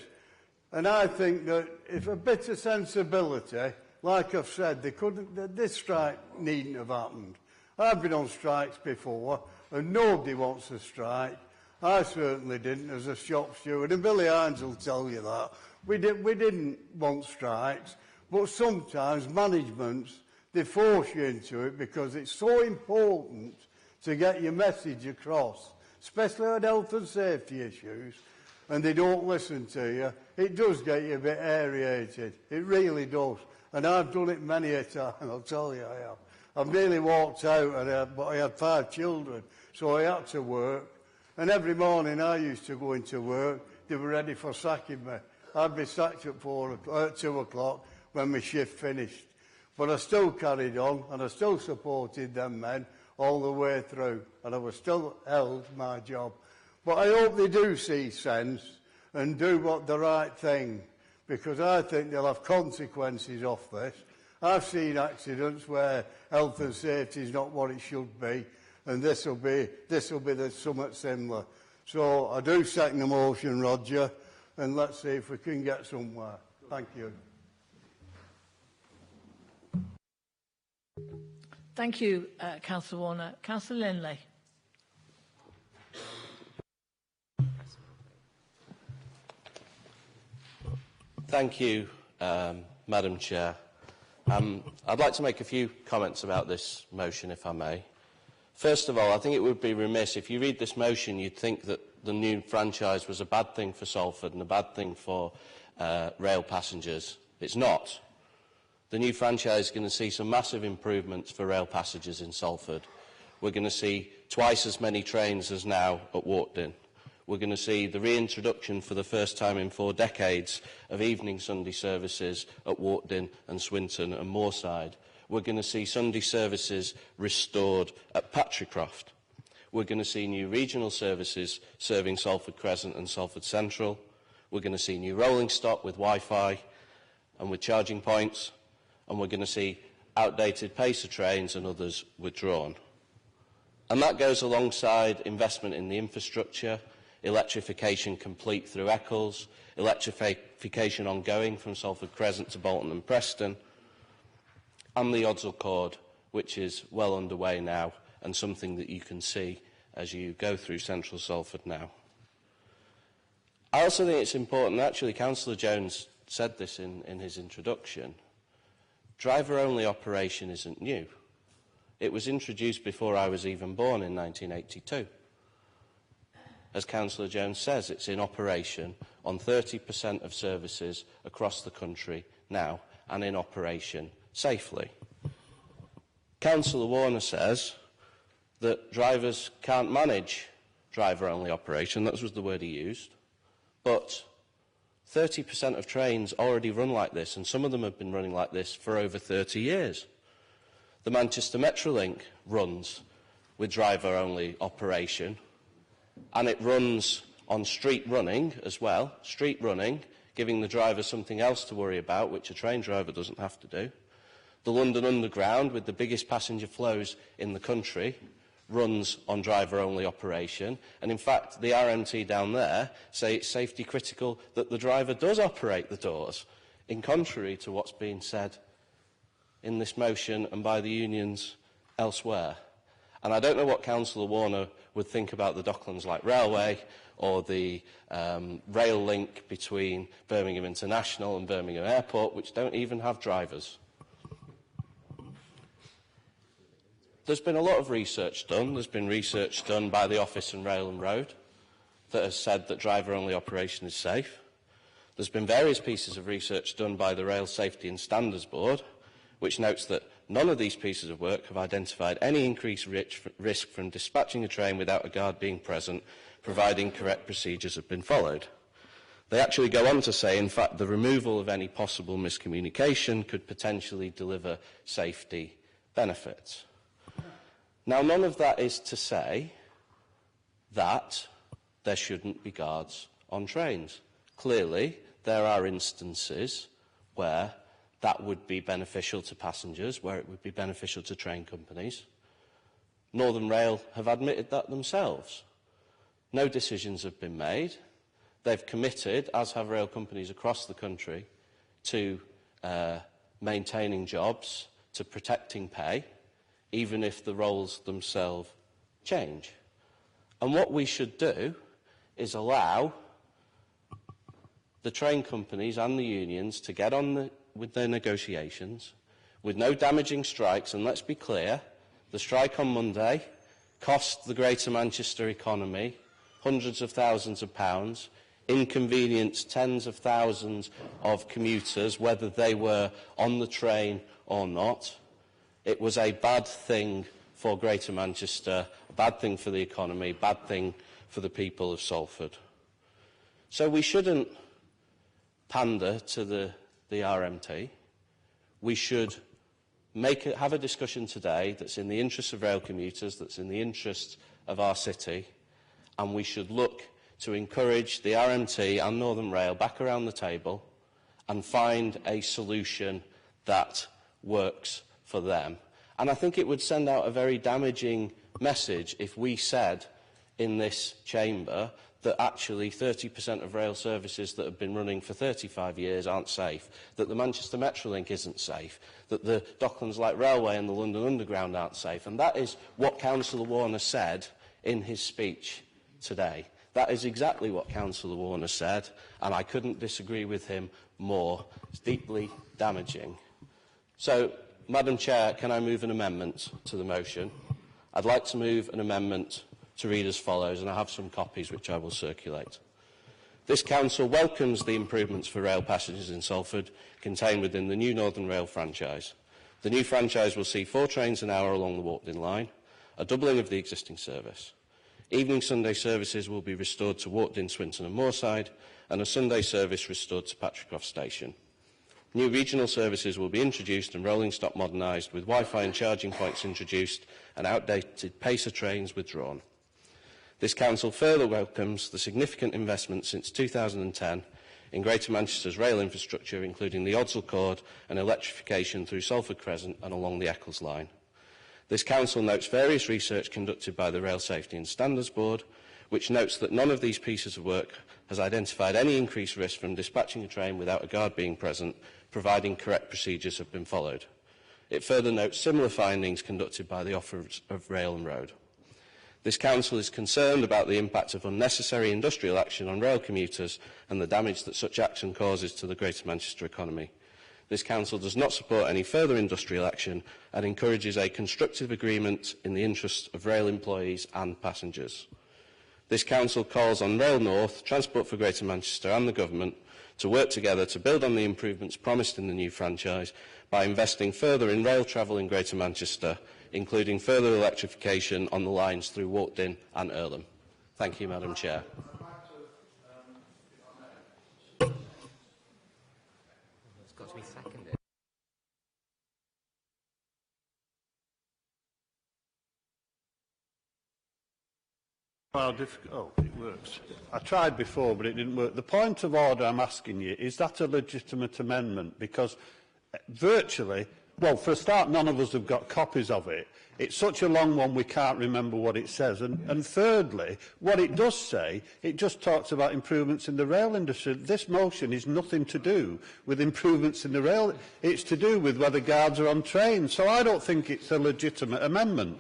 And I think that if a bit of sensibility, like I've said, this strike needn't have happened. I've been on strikes before, and nobody wants to strike. I certainly didn't as a shop steward, and Billy Hines will tell you that. We didn't want strikes, but sometimes managements, they force you into it because it's so important to get your message across, especially on health and safety issues, and they don't listen to you. It does get you a bit aerated. It really does. And I've done it many a time, I'll tell you I have. I've nearly walked out, but I had 5 children, so I had to work. And every morning I used to go into work, they were ready for sacking me. I'd be sacked at 2 o'clock when my shift finished. But I still carried on, and I still supported them men all the way through, and I was still held my job. But I hope they do see sense and do what the right thing, because I think they'll have consequences off this. I've seen accidents where health and safety is not what it should be, and this will be somewhat similar. So I do second the motion, Roger, and let's see if we can get somewhere. Thank you. Thank you, Councillor Warner. Councillor Lindley. Thank you, Madam Chair. I'd like to make a few comments about this motion, if I may. First of all, I think it would be remiss if you read this motion, you'd think that the new franchise was a bad thing for Salford and a bad thing for rail passengers. It's not. The new franchise is going to see some massive improvements for rail passengers in Salford. We're going to see twice as many trains as now at Walkden. We're going to see the reintroduction for the first time in 4 decades of evening Sunday services at Walkden and Swinton and Moorside. We're going to see Sunday services restored at Patrickcroft. We're going to see new regional services serving Salford Crescent and Salford Central. We're going to see new rolling stock with Wi-Fi and with charging points. And we're going to see outdated pacer trains and others withdrawn. And that goes alongside investment in the infrastructure, electrification complete through Eccles, electrification ongoing from Salford Crescent to Bolton and Preston, and the Odsal Cord, which is well underway now and something that you can see as you go through central Salford now. I also think it's important, actually Councillor Jones said this in his introduction, driver-only operation isn't new. It was introduced before I was even born in 1982. As Councillor Jones says, it's in operation on 30% of services across the country now and in operation safely. Councillor Warner says that drivers can't manage driver-only operation. That was the word he used. But 30% of trains already run like this, and some of them have been running like this for over 30 years. The Manchester Metrolink runs with driver-only operation, and it runs on street running as well, street running, giving the driver something else to worry about, which a train driver doesn't have to do. The London Underground, with the biggest passenger flows in the country, runs on driver-only operation. And in fact, the RMT down there say it's safety critical that the driver does operate the doors, in contrary to what's being said in this motion and by the unions elsewhere. And I don't know what Councillor Warner would think about the Docklands Light Railway or the rail link between Birmingham International and Birmingham Airport, which don't even have drivers. There's been a lot of research done. There's been research done by the Office and Rail and Road that has said that driver-only operation is safe. There's been various pieces of research done by the Rail Safety and Standards Board, which notes that none of these pieces of work have identified any increased risk from dispatching a train without a guard being present, providing correct procedures have been followed. They actually go on to say, in fact, the removal of any possible miscommunication could potentially deliver safety benefits. Now, none of that is to say that there shouldn't be guards on trains. Clearly, there are instances where that would be beneficial to passengers, where it would be beneficial to train companies. Northern Rail have admitted that themselves. No decisions have been made. They've committed, as have rail companies across the country, to maintaining jobs, to protecting pay, even if the roles themselves change. And what we should do is allow the train companies and the unions to get on with their negotiations with no damaging strikes. And let's be clear, the strike on Monday cost the Greater Manchester economy hundreds of thousands of pounds, inconvenienced tens of thousands of commuters, whether they were on the train or not. It was a bad thing for Greater Manchester, a bad thing for the economy, a bad thing for the people of Salford. So we shouldn't pander to the RMT. We should have a discussion today that's in the interests of rail commuters, that's in the interests of our city, and we should look to encourage the RMT and Northern Rail back around the table and find a solution that works for them. And I think it would send out a very damaging message if we said in this chamber that actually 30% of rail services that have been running for 35 years aren't safe, that the Manchester Metrolink isn't safe, that the Docklands Light Railway and the London Underground aren't safe. And that is what Councillor Warner said in his speech today. That is exactly what Councillor Warner said, and I couldn't disagree with him more. It's deeply damaging. So, Madam Chair, can I move an amendment to the motion? I'd like to move an amendment to read as follows, and I have some copies which I will circulate. This Council welcomes the improvements for rail passengers in Salford contained within the new Northern Rail franchise. The new franchise will see 4 trains an hour along the walked-in line, a doubling of the existing service. Evening Sunday services will be restored to walked-in Swinton and Moorside, and a Sunday service restored to Patrickcroft Station. New regional services will be introduced and rolling stock modernised, with Wi-Fi and charging points introduced and outdated pacer trains withdrawn. This Council further welcomes the significant investment since 2010 in Greater Manchester's rail infrastructure, including the Odsal Cord and electrification through Salford Crescent and along the Eccles Line. This Council notes various research conducted by the Rail Safety and Standards Board, which notes that none of these pieces of work has identified any increased risk from dispatching a train without a guard being present, providing correct procedures have been followed. It further notes similar findings conducted by the Office of Rail and Road. This Council is concerned about the impact of unnecessary industrial action on rail commuters and the damage that such action causes to the Greater Manchester economy. This Council does not support any further industrial action and encourages a constructive agreement in the interests of rail employees and passengers. This Council calls on Rail North, Transport for Greater Manchester and the Government to work together to build on the improvements promised in the new franchise by investing further in rail travel in Greater Manchester, including further electrification on the lines through Walkden and Earlham. Thank you, Madam Chair. It's got to be seconded. How difficult? Oh, it works. I tried before, but it didn't work. The point of order I'm asking you, is that a legitimate amendment? Because virtually, well, for a start, none of us have got copies of it. It's such a long one, we can't remember what it says. And thirdly, what it does say, it just talks about improvements in the rail industry. This motion is nothing to do with improvements in the rail. It's to do with whether guards are on trains. So I don't think it's a legitimate amendment.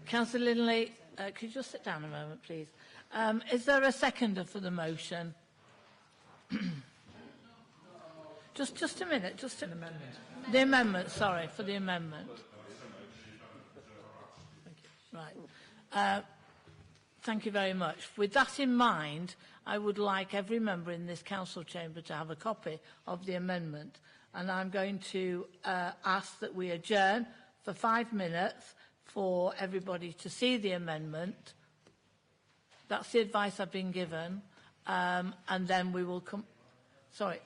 Councillor Linley, could you just sit down a moment, please? Is there a seconder for the motion? just a minute. Just an amendment. The amendment, sorry, for the amendment. Thank you. Right. Thank you very much. With that in mind, I would like every member in this council chamber to have a copy of the amendment. And I'm going to ask that we adjourn for 5 minutes for everybody to see the amendment. That's the advice I've been given. And then we will come... Sorry.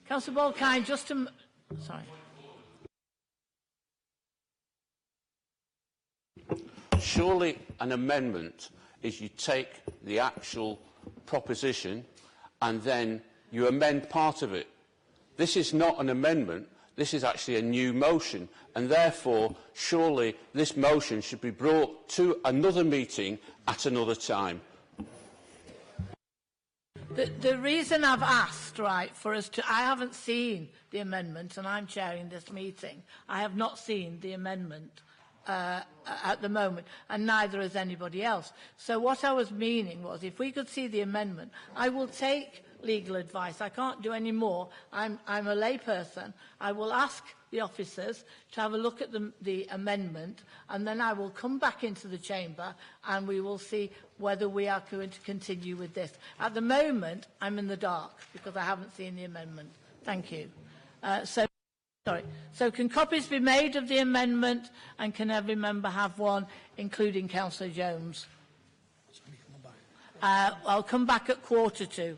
Councillor Balkine, just to... Sorry. Surely an amendment is you take the actual proposition and then you amend part of it. This is not an amendment, this is actually a new motion, and therefore surely this motion should be brought to another meeting at another time. The reason I've asked, right, for us to... I haven't seen the amendment, and I'm chairing this meeting. I have not seen the amendment at the moment, and neither has anybody else. So what I was meaning was, if we could see the amendment, I will take legal advice. I can't do any more. I'm a layperson. I will ask the officers to have a look at the amendment, and then I will come back into the chamber and we will see whether we are going to continue with this. At the moment, I'm in the dark because I haven't seen the amendment. Thank you. So can copies be made of the amendment, and can every member have one, including Councillor Jones? I'll come back at 1:45.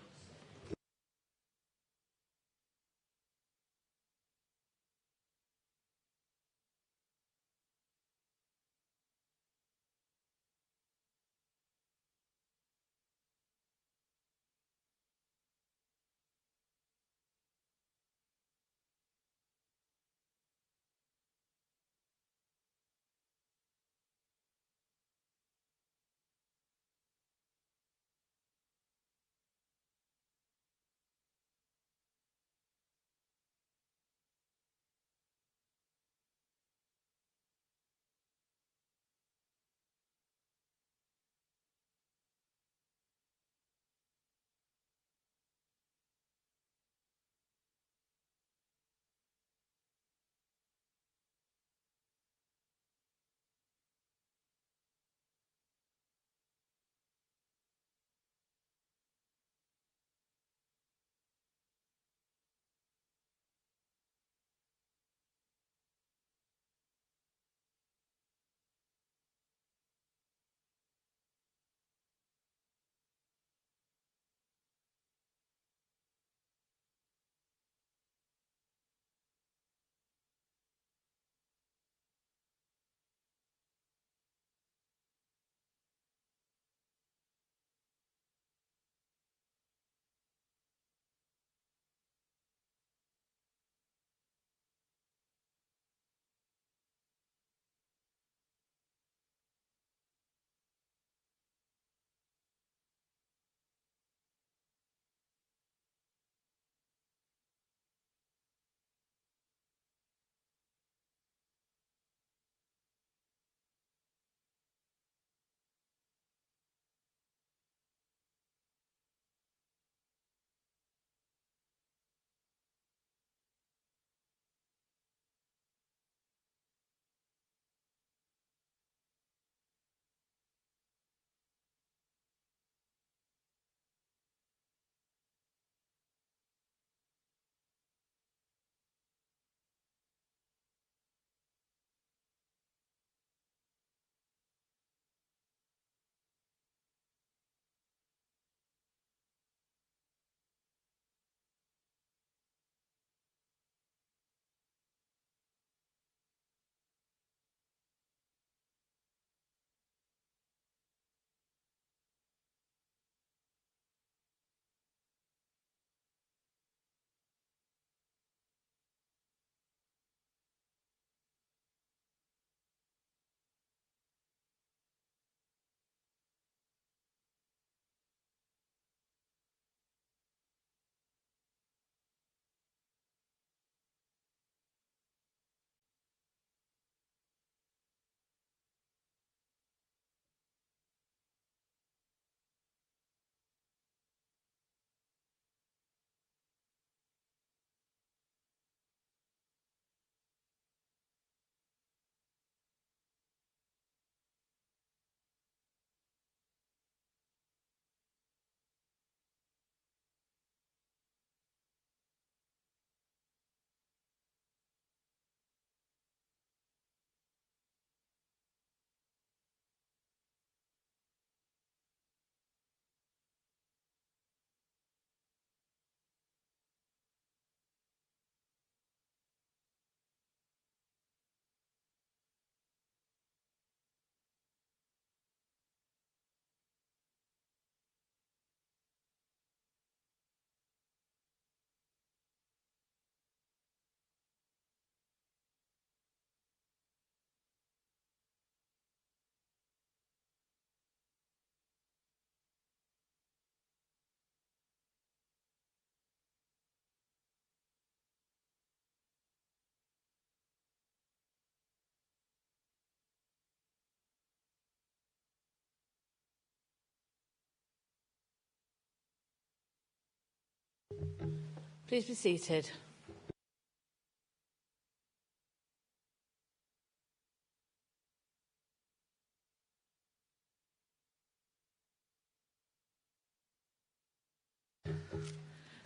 Please be seated.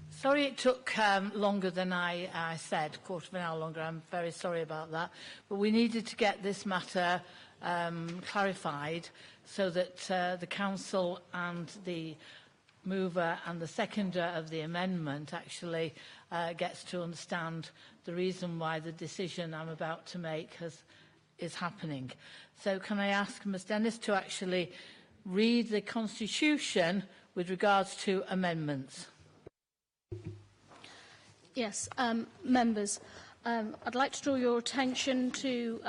Sorry it took longer than I said, quarter of an hour longer. I'm very sorry about that. But we needed to get this matter clarified so that the Council and the mover and the seconder of the amendment actually gets to understand the reason why the decision I'm about to make is happening. So can I ask Ms Dennis to actually read the Constitution with regards to amendments? Yes, members, I'd like to draw your attention to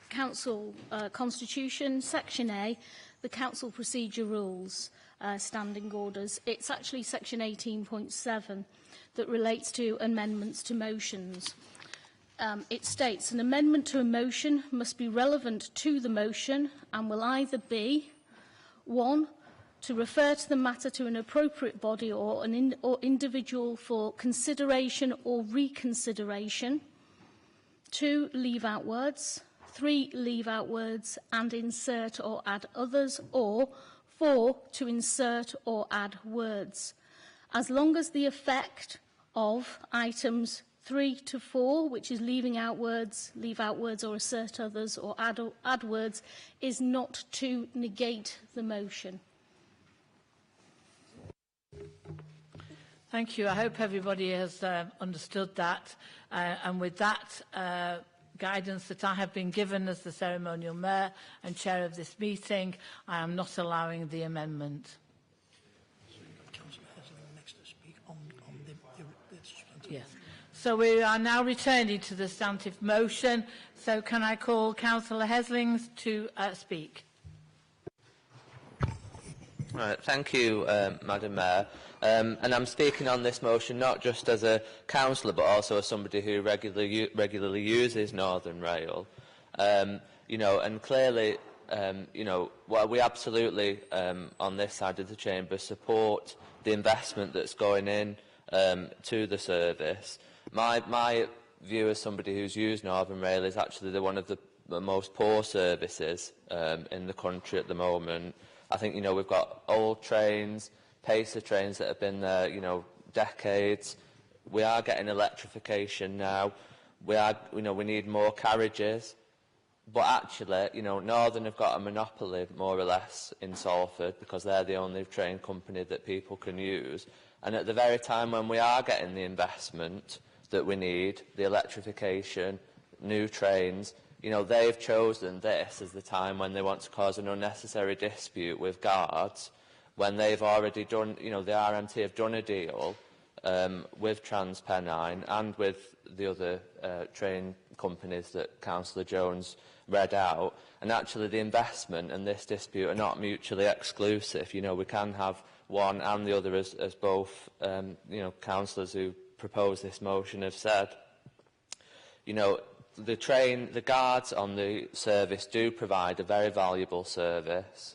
Council Constitution, Section A, the Council Procedure Rules, Standing Orders. It's actually Section 18.7 that relates to amendments to motions. It states, an amendment to a motion must be relevant to the motion and will either be, 1, to refer to the matter to an appropriate body or an individual for consideration or reconsideration. 2, leave out words. 3, leave out words and insert or add others. Or 4, to insert or add words. As long as the effect of items 3 to 4, which is leaving out words, leave out words or assert others or add words, is not to negate the motion. Thank you. I hope everybody has understood that. And with that guidance that I have been given as the ceremonial mayor and chair of this meeting, I am not allowing the amendment. Yes. So we are now returning to the substantive motion. So can I call Councillor Heslings to speak? Right, thank you, Madam Mayor. And I'm speaking on this motion not just as a councillor, but also as somebody who regularly uses Northern Rail. You know, and clearly, you know, well, we absolutely, on this side of the chamber, support the investment that's going in to the service. My view as somebody who's used Northern Rail is actually one of the most poor services in the country at the moment. I think, you know, we've got old trains, pacer trains that have been there, you know, decades. We are getting electrification now. You know, we need more carriages. But actually, you know, Northern have got a monopoly, more or less, in Salford because they're the only train company that people can use. And at the very time when we are getting the investment that we need, the electrification, new trains, you know, they've chosen this as the time when they want to cause an unnecessary dispute with guards, when they've already done, you know, the RMT have done a deal with TransPennine and with the other train companies that Councillor Jones read out. And actually the investment and this dispute are not mutually exclusive. You know, we can have one and the other, as both, you know, councillors who propose this motion have said. You know, the guards on the service do provide a very valuable service.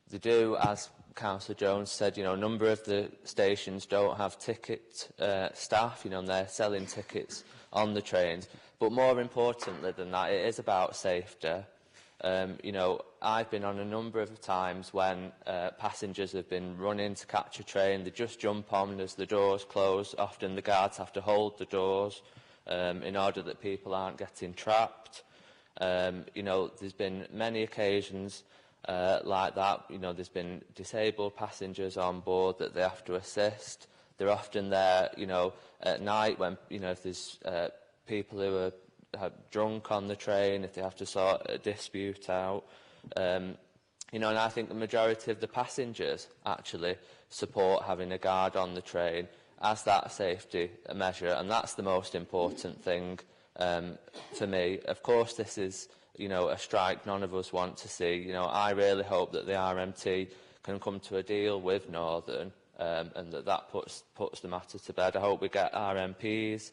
They do, as Councillor Jones said, you know, a number of the stations don't have ticket staff, you know, and they're selling tickets on the trains. But more importantly than that, it is about safety. You know, I've been on a number of times when passengers have been running to catch a train. They just jump on as the doors close. Often the guards have to hold the doors in order that people aren't getting trapped. You know, there's been many occasions like that. You know, there's been disabled passengers on board that they have to assist. They're often there, you know, at night when, you know, if there's people who are drunk on the train, if they have to sort a dispute out. You know, and I think the majority of the passengers actually support having a guard on the train as that safety measure, and that's the most important thing to me. Of course, this is, you know, a strike none of us want to see. You know, I really hope that the RMT can come to a deal with Northern and that puts the matter to bed. I hope we get RMPs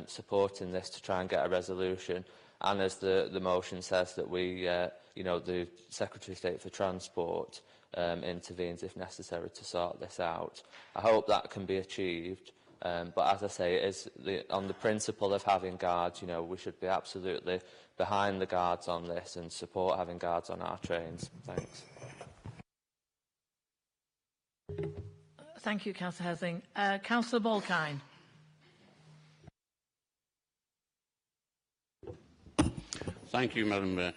supporting this to try and get a resolution, and as the motion says, that we, you know, the Secretary of State for Transport intervenes if necessary to sort this out. I hope that can be achieved, But as I say, it is on the principle of having guards, you know, we should be absolutely behind the guards on this and support having guards on our trains. Thanks. Thank you, Councillor Hesing. Councillor Balkine. Thank you, Madam Mayor.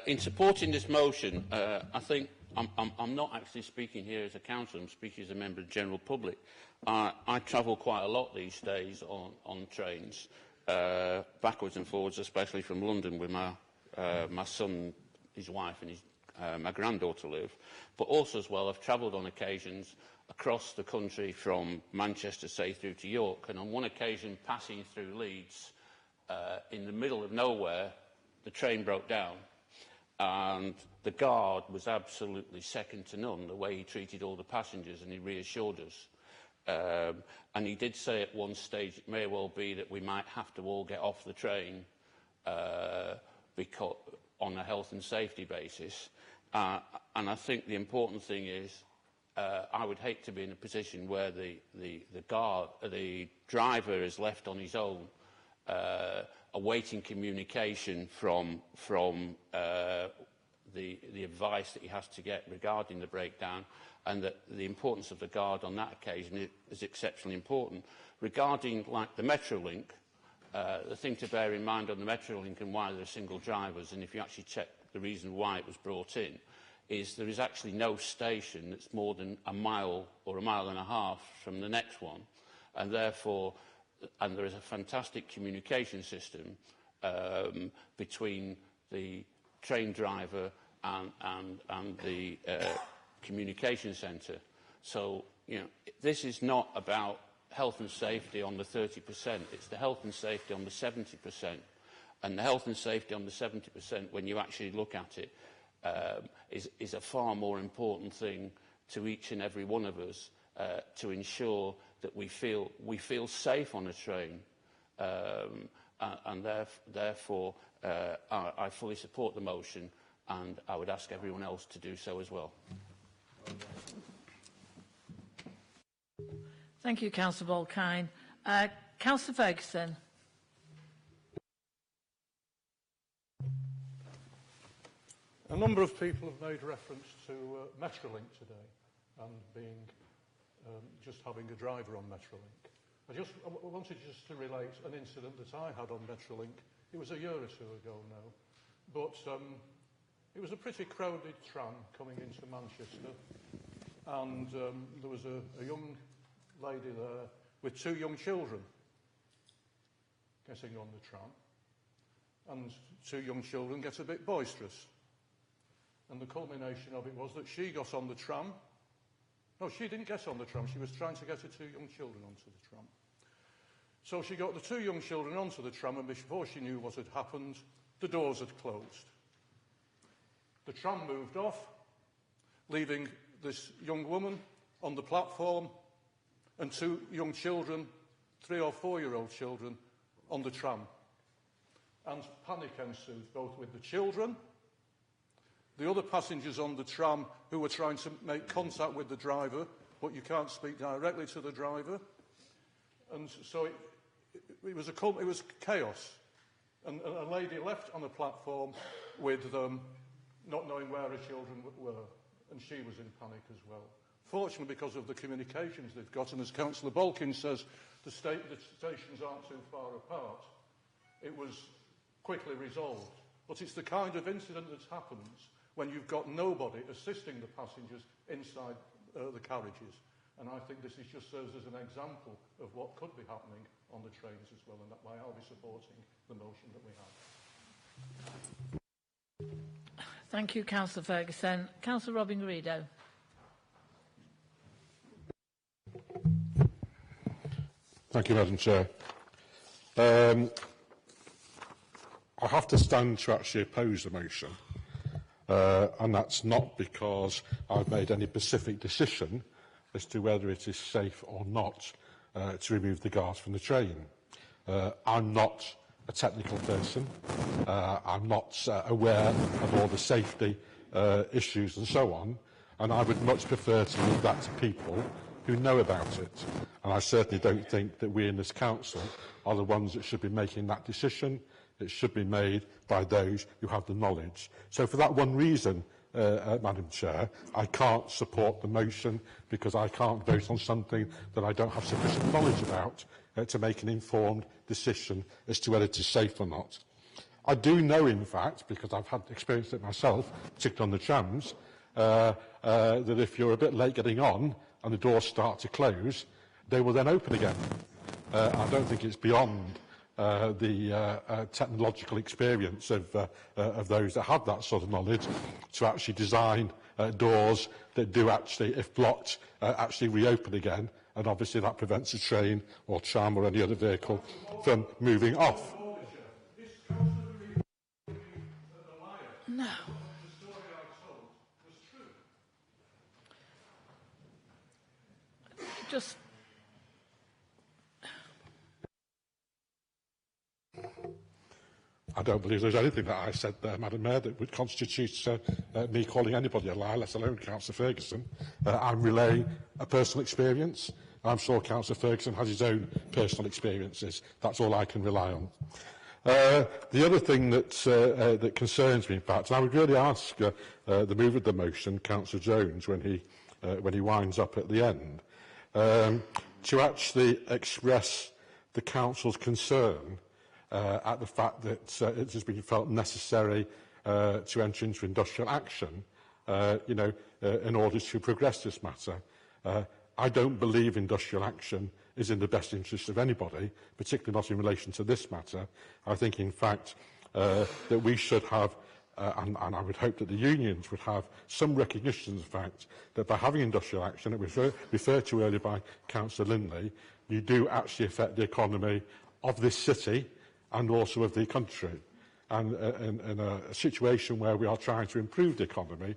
In supporting this motion, I think I'm not actually speaking here as a councillor, I'm speaking as a member of the general public. I travel quite a lot these days on trains, backwards and forwards, especially from London, where my son, his wife and my granddaughter live. But also as well, I've travelled on occasions across the country from Manchester, say, through to York. And on one occasion, passing through Leeds, in the middle of nowhere, the train broke down. And the guard was absolutely second to none, the way he treated all the passengers, and he reassured us. And he did say at one stage it may well be that we might have to all get off the train because, on a health and safety basis. And I think the important thing is I would hate to be in a position where the driver is left on his own, awaiting communication from the advice that he has to get regarding the breakdown, and that the importance of the guard on that occasion is exceptionally important. Regarding, like, the Metrolink, the thing to bear in mind on the Metrolink and why there are single drivers, and if you actually check the reason why it was brought in, is there is actually no station that's more than a mile or a mile and a half from the next one, and therefore, and there is a fantastic communication system between the train driver and the communication centre. So, you know, this is not about health and safety on the 30%, it's the health and safety on the 70%. And the health and safety on the 70%, when you actually look at it, is a far more important thing to each and every one of us, to ensure that we feel safe on a train, and therefore I fully support the motion, and I would ask everyone else to do so as well. Thank you, Councillor Balkine. Councillor Ferguson. A number of people have made reference to Metrolink today and being just having a driver on Metrolink. I wanted just to relate an incident that I had on Metrolink. It was a year or two ago now, but it was a pretty crowded tram coming into Manchester, and there was a young lady there with two young children getting on the tram, and two young children get a bit boisterous. And the culmination of it was that she got on the tram. No, she didn't get on the tram. She was trying to get her two young children onto the tram. So she got the two young children onto the tram, and before she knew what had happened, the doors had closed. The tram moved off, leaving this young woman on the platform and two young children, 3- or 4-year-old children, on the tram. And panic ensued, both with the children, the other passengers on the tram who were trying to make contact with the driver, but you can't speak directly to the driver. And so it was chaos. And a lady left on the platform with not knowing where her children were, and she was in panic as well. Fortunately, because of the communications they've got, and as Councillor Balkin says, the stations aren't too far apart, it was quickly resolved. But it's the kind of incident that happens when you've got nobody assisting the passengers inside the carriages. And I think this just serves as an example of what could be happening on the trains as well, and that's why I'll be supporting the motion that we have. Thank you, Councillor Ferguson. Councillor Robin Garrido. Thank you, Madam Chair. I have to stand to actually oppose the motion, and that's not because I've made any specific decision as to whether it is safe or not to remove the guards from the train. I'm not a technical person. I'm not aware of all the safety issues and so on, and I would much prefer to leave that to people who know about it. And I certainly don't think that we in this council are the ones that should be making that decision. It should be made by those who have the knowledge. So for that one reason, Madam Chair, I can't support the motion because I can't vote on something that I don't have sufficient knowledge about to make an informed decision as to whether it is safe or not. I do know, in fact, because I've had experienced it myself, particularly on the trams, that if you're a bit late getting on and the doors start to close, they will then open again. I don't think it's beyond the technological experience of those that have that sort of knowledge to actually design doors that do actually, if blocked, actually reopen again, and obviously that prevents a train or tram or any other vehicle from moving off. No. Just... I don't believe there's anything that I said there, Madam Mayor, that would constitute me calling anybody a liar, let alone Councillor Ferguson. I'm relaying a personal experience. I'm sure Councillor Ferguson has his own personal experiences. That's all I can rely on. The other thing that concerns me, in fact, and I would really ask the mover of the motion, Councillor Jones, when he winds up at the end, to actually express the Council's concern at the fact that it has been felt necessary to enter into industrial action, in order to progress this matter. I don't believe industrial action is in the best interest of anybody, particularly not in relation to this matter. I think, in fact, that we should have, and I would hope that the unions would have, some recognition of the fact that by having industrial action, it was referred to earlier by Councillor Lindley, you do actually affect the economy of this city and also of the country. And in a situation where we are trying to improve the economy,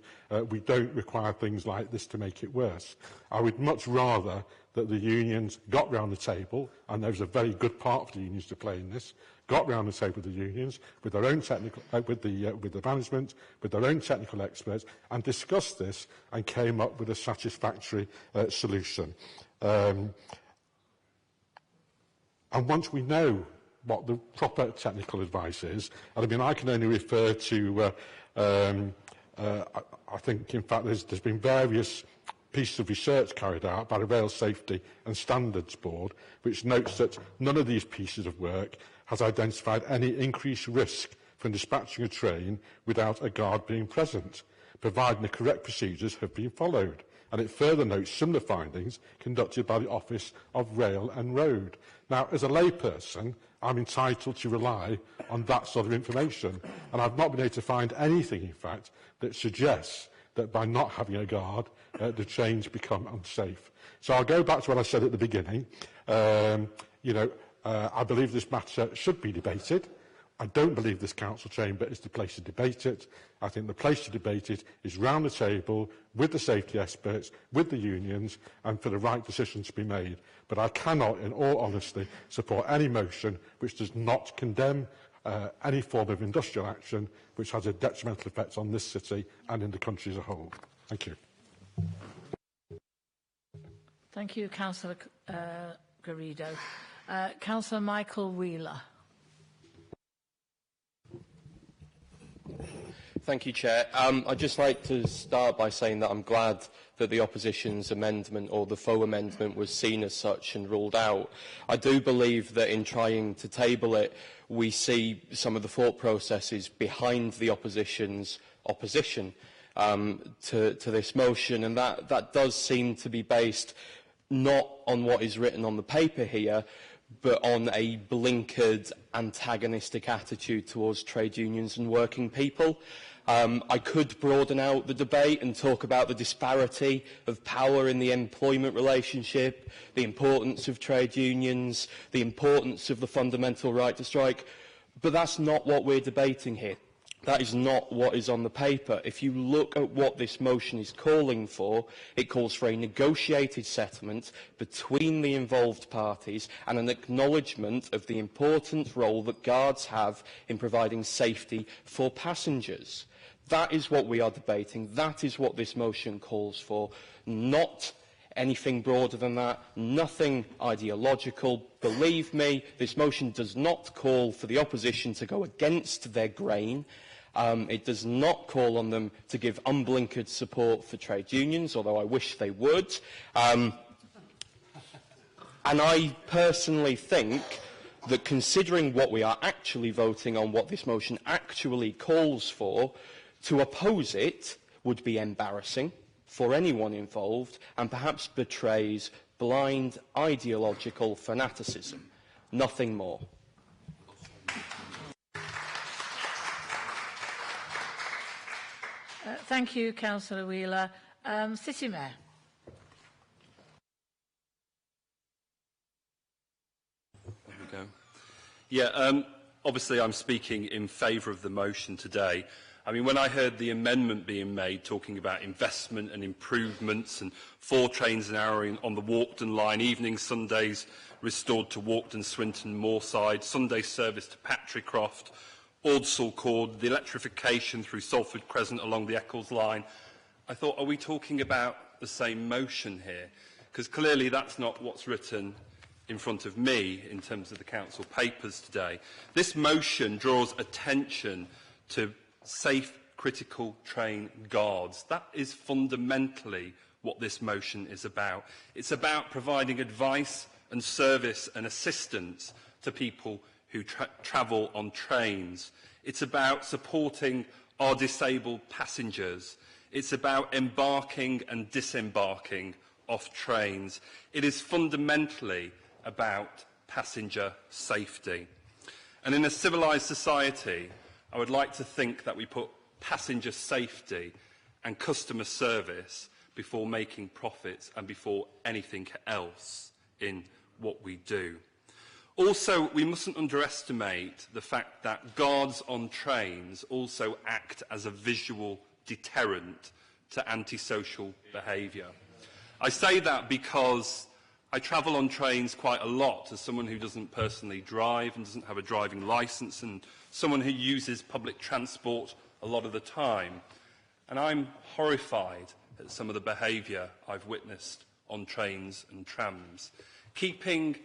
we don't require things like this to make it worse. I would much rather that the unions got round the table, and there was a very good part for the unions to play in this, got round the table with the unions, with their own technical, with the management, with their own technical experts, and discussed this and came up with a satisfactory solution. And once we know what the proper technical advice is, and I mean, I can only refer to, I think, in fact, there's been various pieces of research carried out by the Rail Safety and Standards Board, which notes that none of these pieces of work has identified any increased risk from dispatching a train without a guard being present, providing the correct procedures have been followed. And it further notes similar findings conducted by the Office of Rail and Road. Now, as a layperson, I'm entitled to rely on that sort of information, and I've not been able to find anything, in fact, that suggests that by not having a guard, the trains become unsafe. So I'll go back to what I said at the beginning. I believe this matter should be debated. I don't believe this council chamber is the place to debate it. I think the place to debate it is round the table with the safety experts, with the unions, and for the right decision to be made. But I cannot, in all honesty, support any motion which does not condemn any form of industrial action which has a detrimental effect on this city and in the country as a whole. Thank you. Thank you, Councillor Garrido. Councillor Michael Wheeler. Thank you, Chair. I'd just like to start by saying that I'm glad that the opposition's amendment or the faux amendment was seen as such and ruled out. I do believe that in trying to table it, we see some of the thought processes behind the opposition's opposition to this motion, and that does seem to be based not on what is written on the paper here, but on a blinkered, antagonistic attitude towards trade unions and working people. I could broaden out the debate and talk about the disparity of power in the employment relationship, the importance of trade unions, the importance of the fundamental right to strike, but that's not what we're debating here. That is not what is on the paper. If you look at what this motion is calling for, it calls for a negotiated settlement between the involved parties and an acknowledgement of the important role that guards have in providing safety for passengers. That is what we are debating. That is what this motion calls for, not anything broader than that, nothing ideological. Believe me, this motion does not call for the opposition to go against their grain. It does not call on them to give unblinkered support for trade unions, although I wish they would. And I personally think that considering what we are actually voting on, what this motion actually calls for, to oppose it would be embarrassing for anyone involved and perhaps betrays blind ideological fanaticism. Nothing more. Thank you, Councillor Wheeler. City Mayor. There we go. Yeah, obviously I'm speaking in favour of the motion today. I mean, when I heard the amendment being made talking about investment and improvements and 4 trains an hour on the Walkden line, evening Sundays restored to Walkden, Swinton, Moorside, Sunday service to Patrickcroft, Ordsall Cord, the electrification through Salford Crescent along the Eccles line, I thought, are we talking about the same motion here? Because clearly that's not what's written in front of me in terms of the council papers today. This motion draws attention to safe critical train guards. That is fundamentally what this motion is about. It's about providing advice and service and assistance to people who travel on trains. It's about supporting our disabled passengers. It's about embarking and disembarking off trains. It is fundamentally about passenger safety. And in a civilised society, I would like to think that we put passenger safety and customer service before making profits and before anything else in what we do. Also, we mustn't underestimate the fact that guards on trains also act as a visual deterrent to antisocial behaviour. I say that because I travel on trains quite a lot as someone who doesn't personally drive and doesn't have a driving licence and someone who uses public transport a lot of the time. And I'm horrified at some of the behaviour I've witnessed on trains and trams. Keeping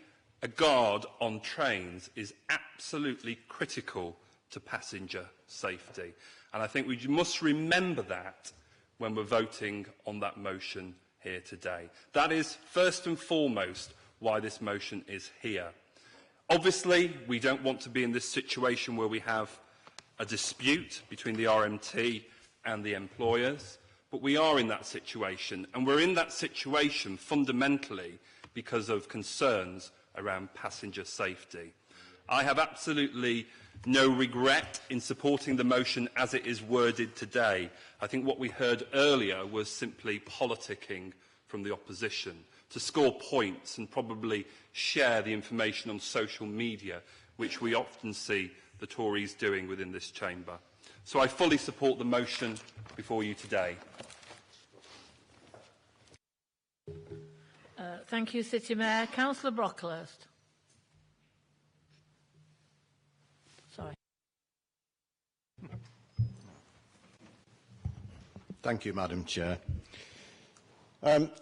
a guard on trains is absolutely critical to passenger safety. And I think we must remember that when we're voting on that motion here today. That is first and foremost why this motion is here. Obviously, we don't want to be in this situation where we have a dispute between the RMT and the employers, but we are in that situation. And we're in that situation fundamentally because of concerns around passenger safety. I have absolutely no regret in supporting the motion as it is worded today. I think what we heard earlier was simply politicking from the opposition to score points and probably share the information on social media, which we often see the Tories doing within this chamber. So I fully support the motion before you today. Thank you, City Mayor. Councillor Brocklehurst. Sorry. Thank you, Madam Chair.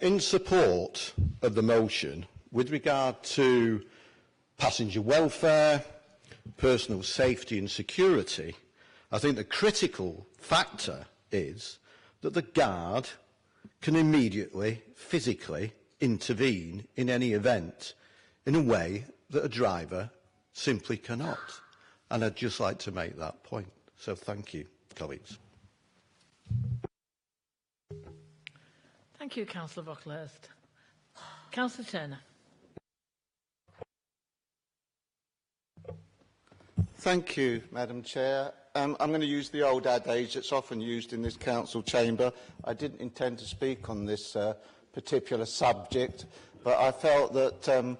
In support of the motion, with regard to passenger welfare, personal safety and security, I think the critical factor is that the guard can immediately, physically intervene in any event in a way that a driver simply cannot. And I'd just like to make that point. So thank you, colleagues. Thank you, Councillor Brocklehurst. Councillor Turner. Thank you, Madam Chair. I'm going to use the old adage that's often used in this council chamber. I didn't intend to speak on this particular subject, but I felt that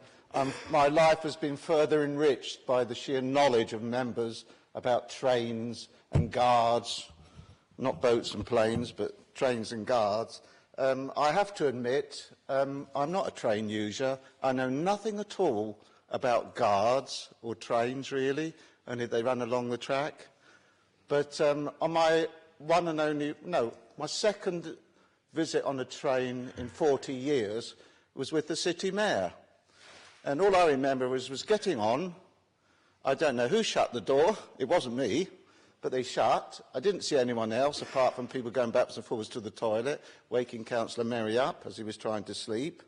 my life has been further enriched by the sheer knowledge of members about trains and guards, not boats and planes, but trains and guards. I have to admit, I'm not a train user. I know nothing at all about guards or trains, really, only they run along the track. But on my my second visit on a train in 40 years was with the city mayor. And all I remember was getting on. I don't know who shut the door. It wasn't me, but they shut. I didn't see anyone else apart from people going backwards and forwards to the toilet, waking Councillor Merry up as he was trying to sleep.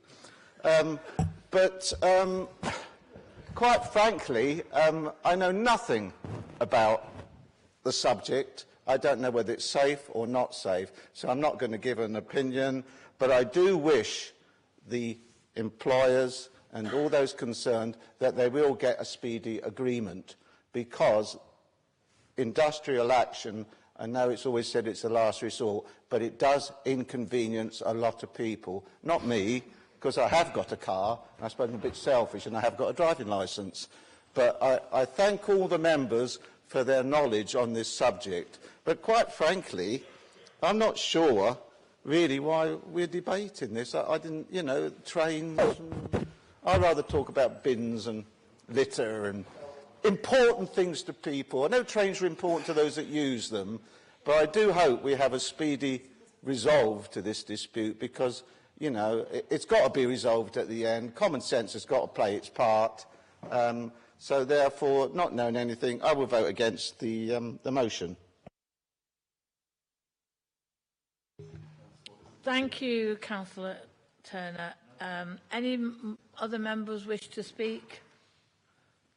Quite frankly, I know nothing about the subject. I don't know whether it's safe or not safe, so I'm not going to give an opinion, but I do wish the employers and all those concerned that they will get a speedy agreement, because industrial action, I know it's always said it's the last resort, but it does inconvenience a lot of people. Not me, because I have got a car, and I suppose I'm a bit selfish, and I have got a driving licence. But I thank all the members for their knowledge on this subject. But quite frankly, I'm not sure really why we're debating this. I didn't, you know, trains. I'd rather talk about bins and litter and important things to people. I know trains are important to those that use them, but I do hope we have a speedy resolve to this dispute, because, you know, it's got to be resolved at the end. Common sense has got to play its part. So therefore, not knowing anything, I will vote against the motion. Thank you, Councillor Turner. Any other members wish to speak?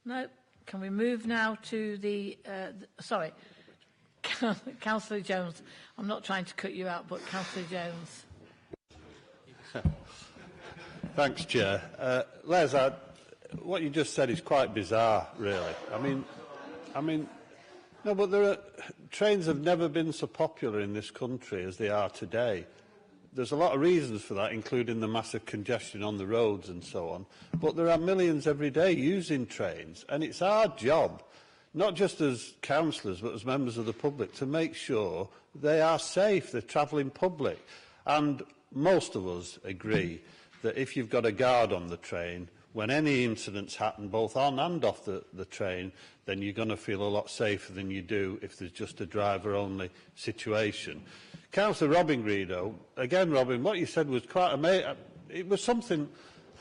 No. Can we move now to the... sorry, Councillor Jones. I'm not trying to cut you out, but Councillor Jones. Thanks, Chair. Les, what you just said is quite bizarre, really. I mean, no, but trains have never been so popular in this country as they are today. There's a lot of reasons for that, including the massive congestion on the roads and so on. But there are millions every day using trains, and it's our job, not just as councillors, but as members of the public, to make sure they are safe, they're travelling public. And most of us agree that if you've got a guard on the train, when any incidents happen, both on and off the train, then you're going to feel a lot safer than you do if there's just a driver-only situation. Councillor Robin Greedo, again, Robin, what you said was quite amazing. It was something,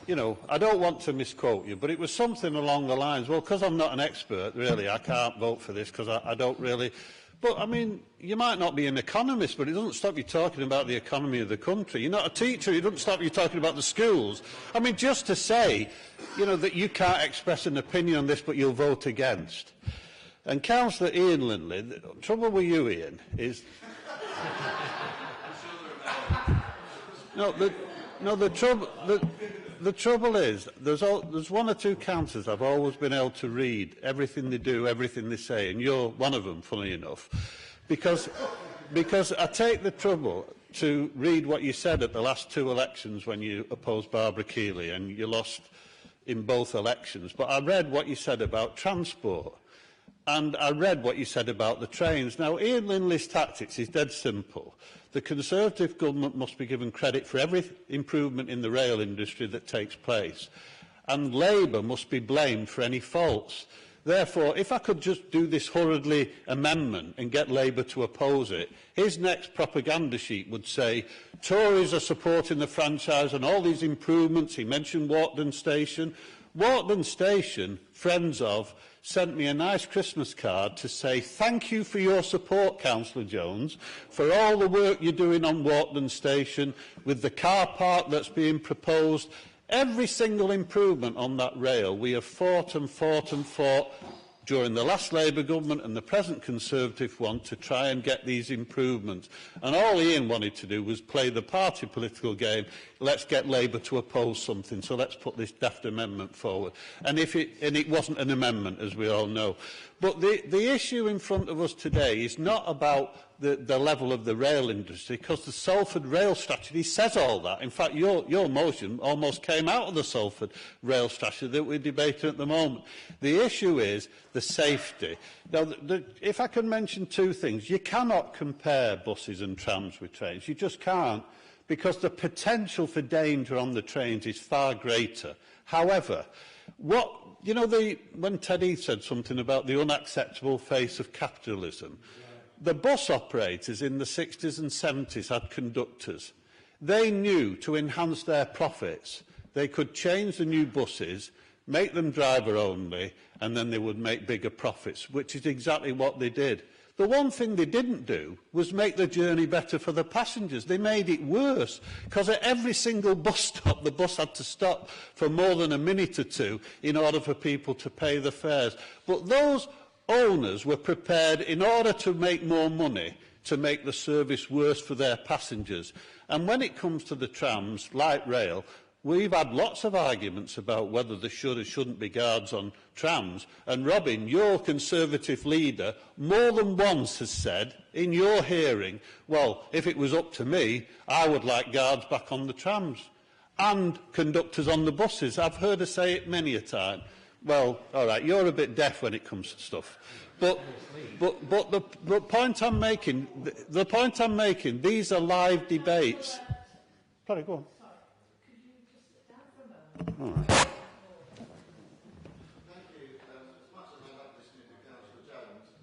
you know, I don't want to misquote you, but it was something along the lines, well, because I'm not an expert, really, I can't vote for this because I don't really... But, I mean, you might not be an economist, but it doesn't stop you talking about the economy of the country. You're not a teacher, it doesn't stop you talking about the schools. I mean, just to say, you know, that you can't express an opinion on this, but you'll vote against. And Councillor Ian Lindley, the trouble with you, Ian, is... The trouble is, there's one or two councillors I've always been able to read everything they do, everything they say, and you're one of them, funnily enough, because I take the trouble to read what you said at the last two elections when you opposed Barbara Keeley, and you lost in both elections. But I read what you said about transport, and I read what you said about the trains. Now, Ian Lindley's tactics is dead simple. The Conservative government must be given credit for every improvement in the rail industry that takes place, and Labour must be blamed for any faults. Therefore, if I could just do this hurriedly amendment and get Labour to oppose it, his next propaganda sheet would say, Tories are supporting the franchise and all these improvements. He mentioned Walkden Station. Walkden Station, friends of, sent me a nice Christmas card to say thank you for your support, Councillor Jones, for all the work you're doing on Walkden Station, with the car park that's being proposed. Every single improvement on that rail, we have fought and fought and fought during the last Labour government and the present Conservative one to try and get these improvements. And all Ian wanted to do was play the party political game. Let's get Labour to oppose something, so let's put this daft amendment forward. And it wasn't an amendment, as we all know. But the issue in front of us today is not about the level of the rail industry, because the Salford rail strategy says all that. In fact, your motion almost came out of the Salford rail strategy that we're debating at the moment. The issue is the safety. Now, if I can mention two things, you cannot compare buses and trams with trains. You just can't, because the potential for danger on the trains is far greater. However, when Ted Heath said something about the unacceptable face of capitalism, the bus operators in the 60s and 70s had conductors. They knew to enhance their profits, they could change the new buses, make them driver only, and then they would make bigger profits, which is exactly what they did. The one thing they didn't do was make the journey better for the passengers. They made it worse, because at every single bus stop, the bus had to stop for more than a minute or two in order for people to pay the fares. But those owners were prepared, in order to make more money, to make the service worse for their passengers. And when it comes to the trams, light rail, we've had lots of arguments about whether there should or shouldn't be guards on trams. And Robin, your Conservative leader, more than once has said in your hearing, well, if it was up to me, I would like guards back on the trams and conductors on the buses. I've heard her say it many a time. Well, all right, you're a bit deaf when it comes to stuff. But the point I'm making, these are live debates. Sorry, go on. All right. Thank you. As much as I love listening to Councillor Jones,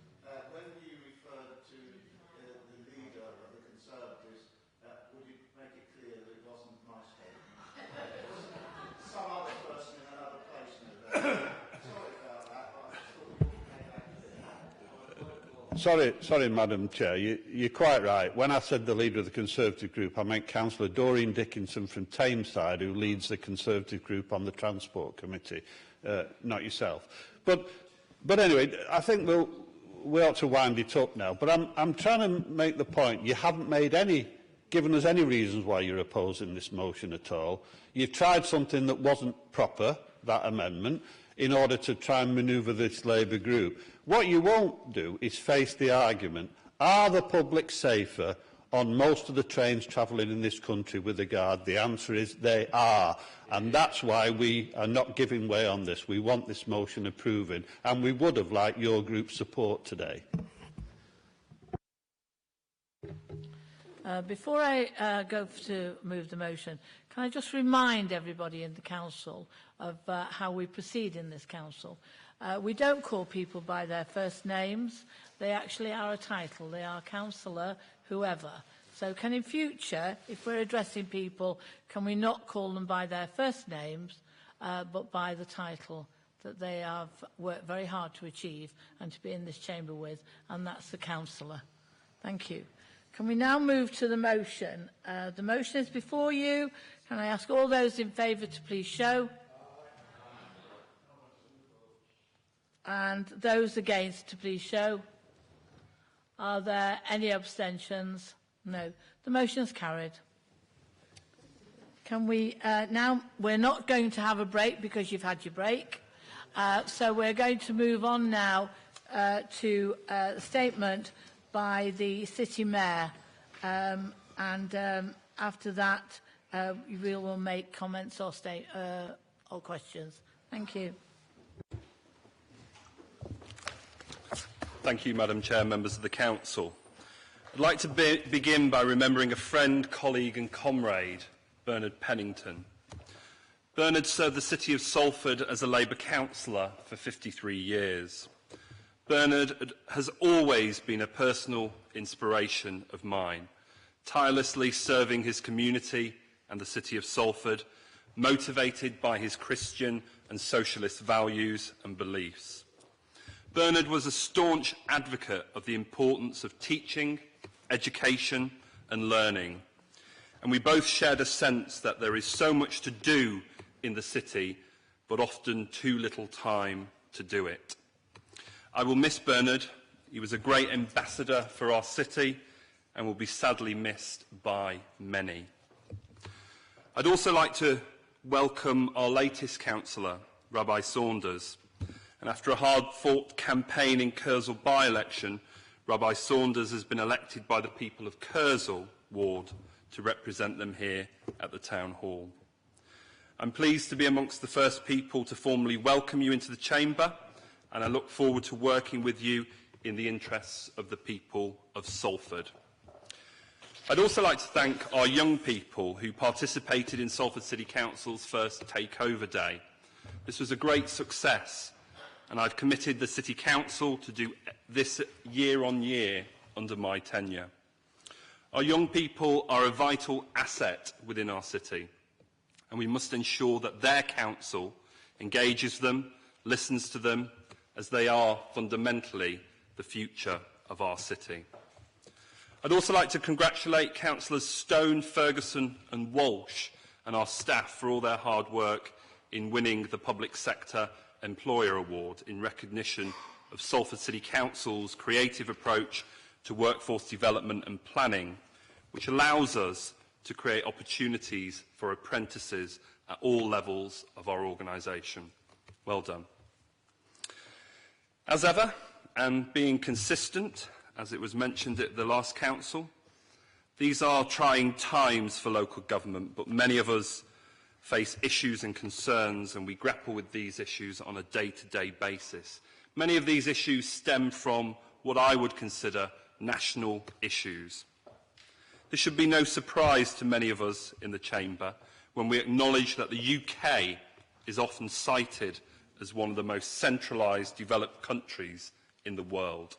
when you referred to the leader of the Conservatives, would you make it clear that it wasn't my statement? It was some other person in another place knew that. Sorry about that, but I thought you would make that clear. Sorry, Madam Chair, you're quite right. When I said the leader of the Conservative group, I meant Councillor Doreen Dickinson from Tameside, who leads the Conservative group on the Transport Committee, not yourself. But anyway, I think we ought to wind it up now. But I'm trying to make the point, you haven't given us any reasons why you're opposing this motion at all. You've tried something that wasn't proper, that amendment, in order to try and manoeuvre this Labour group. What you won't do is face the argument, are the public safer on most of the trains travelling in this country with a guard? The answer is they are. And that's why we are not giving way on this. We want this motion approving, and we would have liked your group's support today. Before I go to move the motion, can I just remind everybody in the Council of how we proceed in this Council? We don't call people by their first names. They actually are a title. They are Councillor, whoever. So can in future, if we're addressing people, can we not call them by their first names, but by the title that they have worked very hard to achieve and to be in this chamber with, and that's the Councillor. Thank you. Can we now move to the motion? The motion is before you. Can I ask all those in favour to please show? And those against to please show. Are there any abstentions? No. The motion is carried. Can we now, we're not going to have a break because you've had your break. So we're going to move on now to a statement by the City Mayor. After that, we will make comments or questions. Thank you. Thank you, Madam Chair, members of the Council. I'd like to begin by remembering a friend, colleague and comrade, Bernard Pennington. Bernard served the City of Salford as a Labour councillor for 53 years. Bernard has always been a personal inspiration of mine, tirelessly serving his community and the City of Salford, motivated by his Christian and socialist values and beliefs. Bernard was a staunch advocate of the importance of teaching, education and learning, and we both shared a sense that there is so much to do in the city, but often too little time to do it. I will miss Bernard. He was a great ambassador for our city and will be sadly missed by many. I'd also like to welcome our latest councillor, Rabbi Saunders. And after a hard-fought campaign in Kersal by-election, Rabbi Saunders has been elected by the people of Kersal ward to represent them here at the Town Hall. I'm pleased to be amongst the first people to formally welcome you into the chamber, and I look forward to working with you in the interests of the people of Salford. I'd also like to thank our young people who participated in Salford City Council's first takeover day. This was a great success, and I've committed the City Council to do this year on year under my tenure. Our young people are a vital asset within our city, and we must ensure that their council engages them, listens to them, as they are fundamentally the future of our city. I'd also like to congratulate Councillors Stone, Ferguson and Walsh and our staff for all their hard work in winning the Public Sector Employer Award in recognition of Salford City Council's creative approach to workforce development and planning, which allows us to create opportunities for apprentices at all levels of our organisation. Well done. As ever, and being consistent, as it was mentioned at the last council, these are trying times for local government, but many of us face issues and concerns, and we grapple with these issues on a day-to-day basis. Many of these issues stem from what I would consider national issues. This should be no surprise to many of us in the Chamber when we acknowledge that the UK is often cited as one of the most centralised developed countries in the world.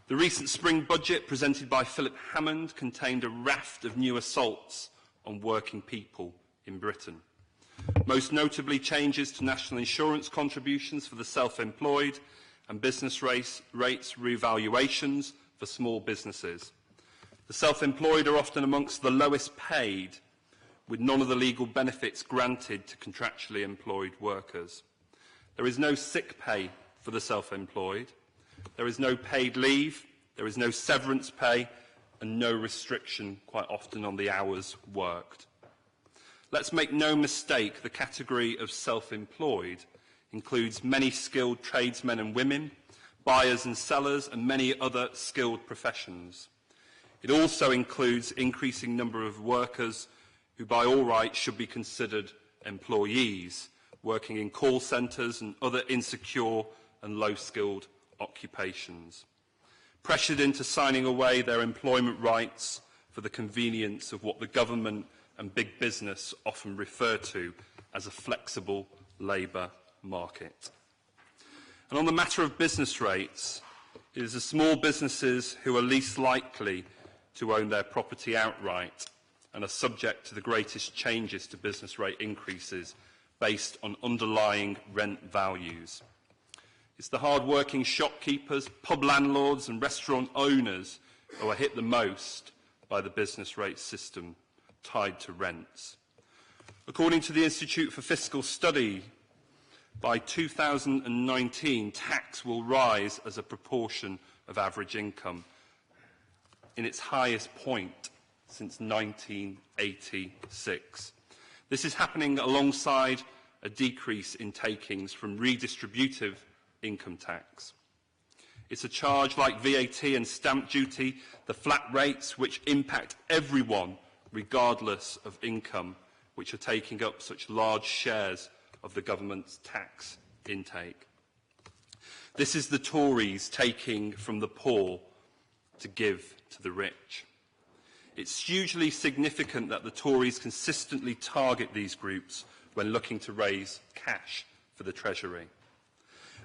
The recent spring budget presented by Philip Hammond contained a raft of new assaults on working people in Britain. Most notably, changes to national insurance contributions for the self-employed and business rates revaluations for small businesses. The self-employed are often amongst the lowest paid, with none of the legal benefits granted to contractually employed workers. There is no sick pay for the self-employed. There is no paid leave, there is no severance pay, and no restriction, quite often, on the hours worked. Let's make no mistake, the category of self-employed includes many skilled tradesmen and women, buyers and sellers, and many other skilled professions. It also includes increasing number of workers who by all rights should be considered employees, working in call centres and other insecure and low-skilled occupations, pressured into signing away their employment rights for the convenience of what the government and big business often refer to as a flexible labour market. And on the matter of business rates, it is the small businesses who are least likely to own their property outright and are subject to the greatest changes to business rate increases based on underlying rent values. It's the hard-working shopkeepers, pub landlords and restaurant owners who are hit the most by the business rate system tied to rents. According to the Institute for Fiscal Study, by 2019, tax will rise as a proportion of average income in its highest point since 1986. This is happening alongside a decrease in takings from redistributive income tax. It's a charge like VAT and stamp duty, the flat rates which impact everyone regardless of income, which are taking up such large shares of the government's tax intake. This is the Tories taking from the poor to give to the rich. It's hugely significant that the Tories consistently target these groups when looking to raise cash for the Treasury.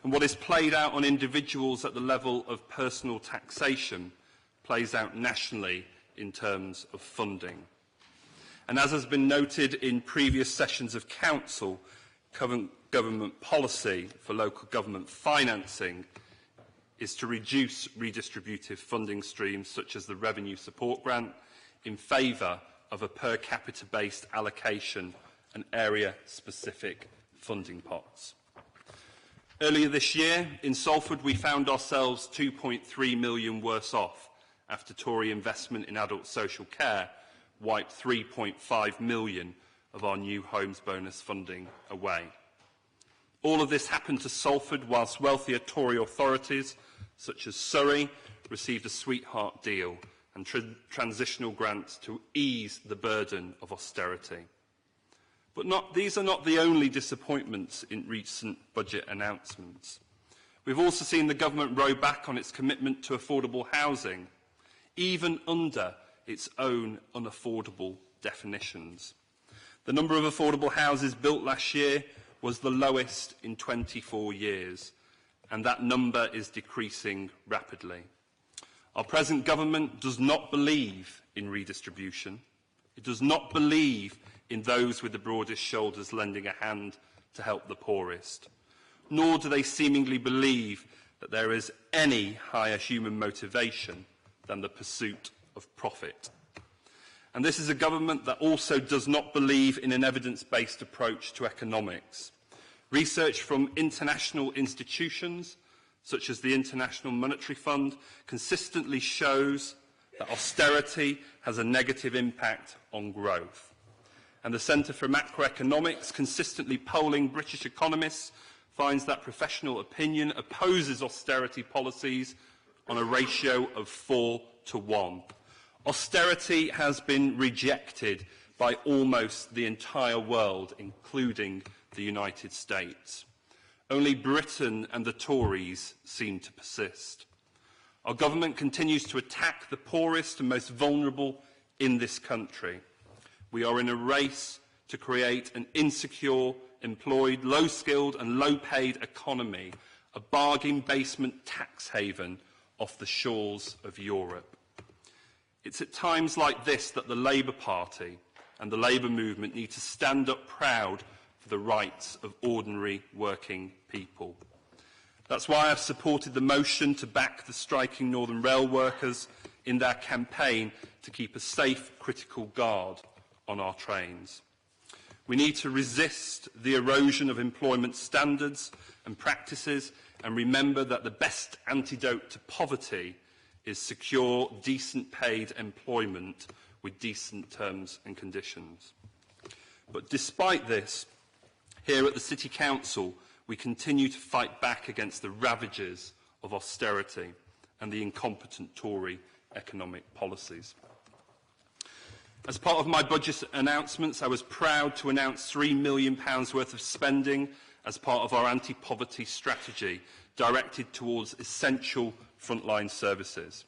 And what is played out on individuals at the level of personal taxation plays out nationally in terms of funding. And as has been noted in previous sessions of Council, government policy for local government financing is to reduce redistributive funding streams such as the Revenue Support Grant in favour of a per capita based allocation and area-specific funding pots. Earlier this year, in Salford, we found ourselves 2.3 million worse off after Tory investment in adult social care wiped 3.5 million of our new homes bonus funding away. All of this happened to Salford whilst wealthier Tory authorities, such as Surrey, received a sweetheart deal and transitional grants to ease the burden of austerity. But these are not the only disappointments in recent budget announcements. We've also seen the government row back on its commitment to affordable housing, even under its own unaffordable definitions. The number of affordable houses built last year was the lowest in 24 years, and that number is decreasing rapidly. Our present government does not believe in redistribution. It does not believe in those with the broadest shoulders lending a hand to help the poorest. Nor do they seemingly believe that there is any higher human motivation than the pursuit of profit. And this is a government that also does not believe in an evidence-based approach to economics. Research from international institutions, such as the International Monetary Fund, consistently shows that austerity has a negative impact on growth. And the Centre for Macroeconomics, consistently polling British economists, finds that professional opinion opposes austerity policies on a ratio of 4 to 1. Austerity has been rejected by almost the entire world, including the United States. Only Britain and the Tories seem to persist. Our government continues to attack the poorest and most vulnerable in this country. We are in a race to create an insecure, employed, low-skilled and low-paid economy, a bargain basement tax haven off the shores of Europe. It's at times like this that the Labour Party and the Labour movement need to stand up proud for the rights of ordinary working people. That's why I've supported the motion to back the striking Northern Rail workers in their campaign to keep a safe, critical guard on our trains. We need to resist the erosion of employment standards and practices and remember that the best antidote to poverty is secure, decent paid employment with decent terms and conditions. But despite this, here at the City Council, we continue to fight back against the ravages of austerity and the incompetent Tory economic policies. As part of my budget announcements, I was proud to announce £3 million worth of spending as part of our anti-poverty strategy, directed towards essential frontline services.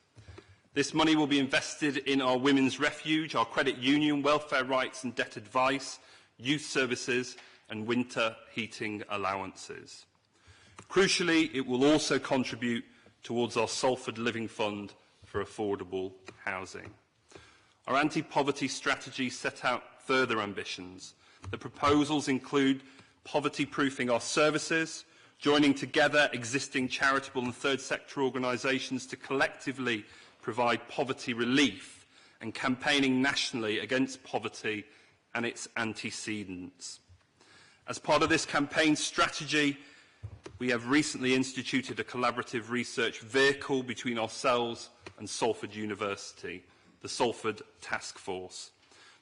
This money will be invested in our Women's Refuge, our credit union, welfare rights and debt advice, youth services and winter heating allowances. Crucially, it will also contribute towards our Salford Living Fund for affordable housing. Our anti-poverty strategy set out further ambitions. The proposals include poverty-proofing our services, joining together existing charitable and third sector organisations to collectively provide poverty relief, and campaigning nationally against poverty and its antecedents. As part of this campaign strategy, we have recently instituted a collaborative research vehicle between ourselves and Salford University, the Salford Task Force.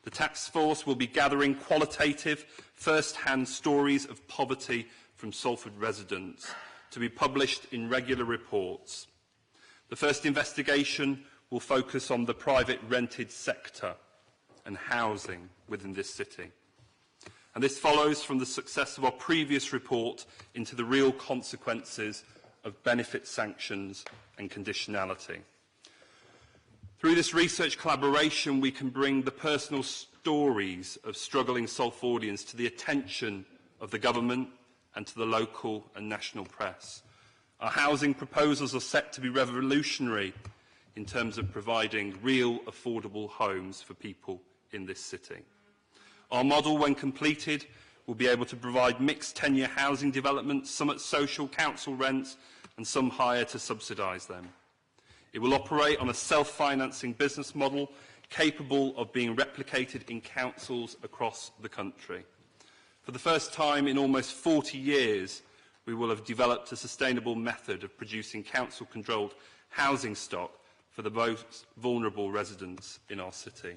The task force will be gathering qualitative, first-hand stories of poverty from Salford residents to be published in regular reports. The first investigation will focus on the private rented sector and housing within this city. And this follows from the success of our previous report into the real consequences of benefit sanctions and conditionality. Through this research collaboration, we can bring the personal stories of struggling Salfordians to the attention of the government and to the local and national press. Our housing proposals are set to be revolutionary in terms of providing real affordable homes for people in this city. Our model, when completed, will be able to provide mixed tenure housing developments, some at social council rents and some higher to subsidise them. It will operate on a self-financing business model capable of being replicated in councils across the country. For the first time in almost 40 years, we will have developed a sustainable method of producing council-controlled housing stock for the most vulnerable residents in our city.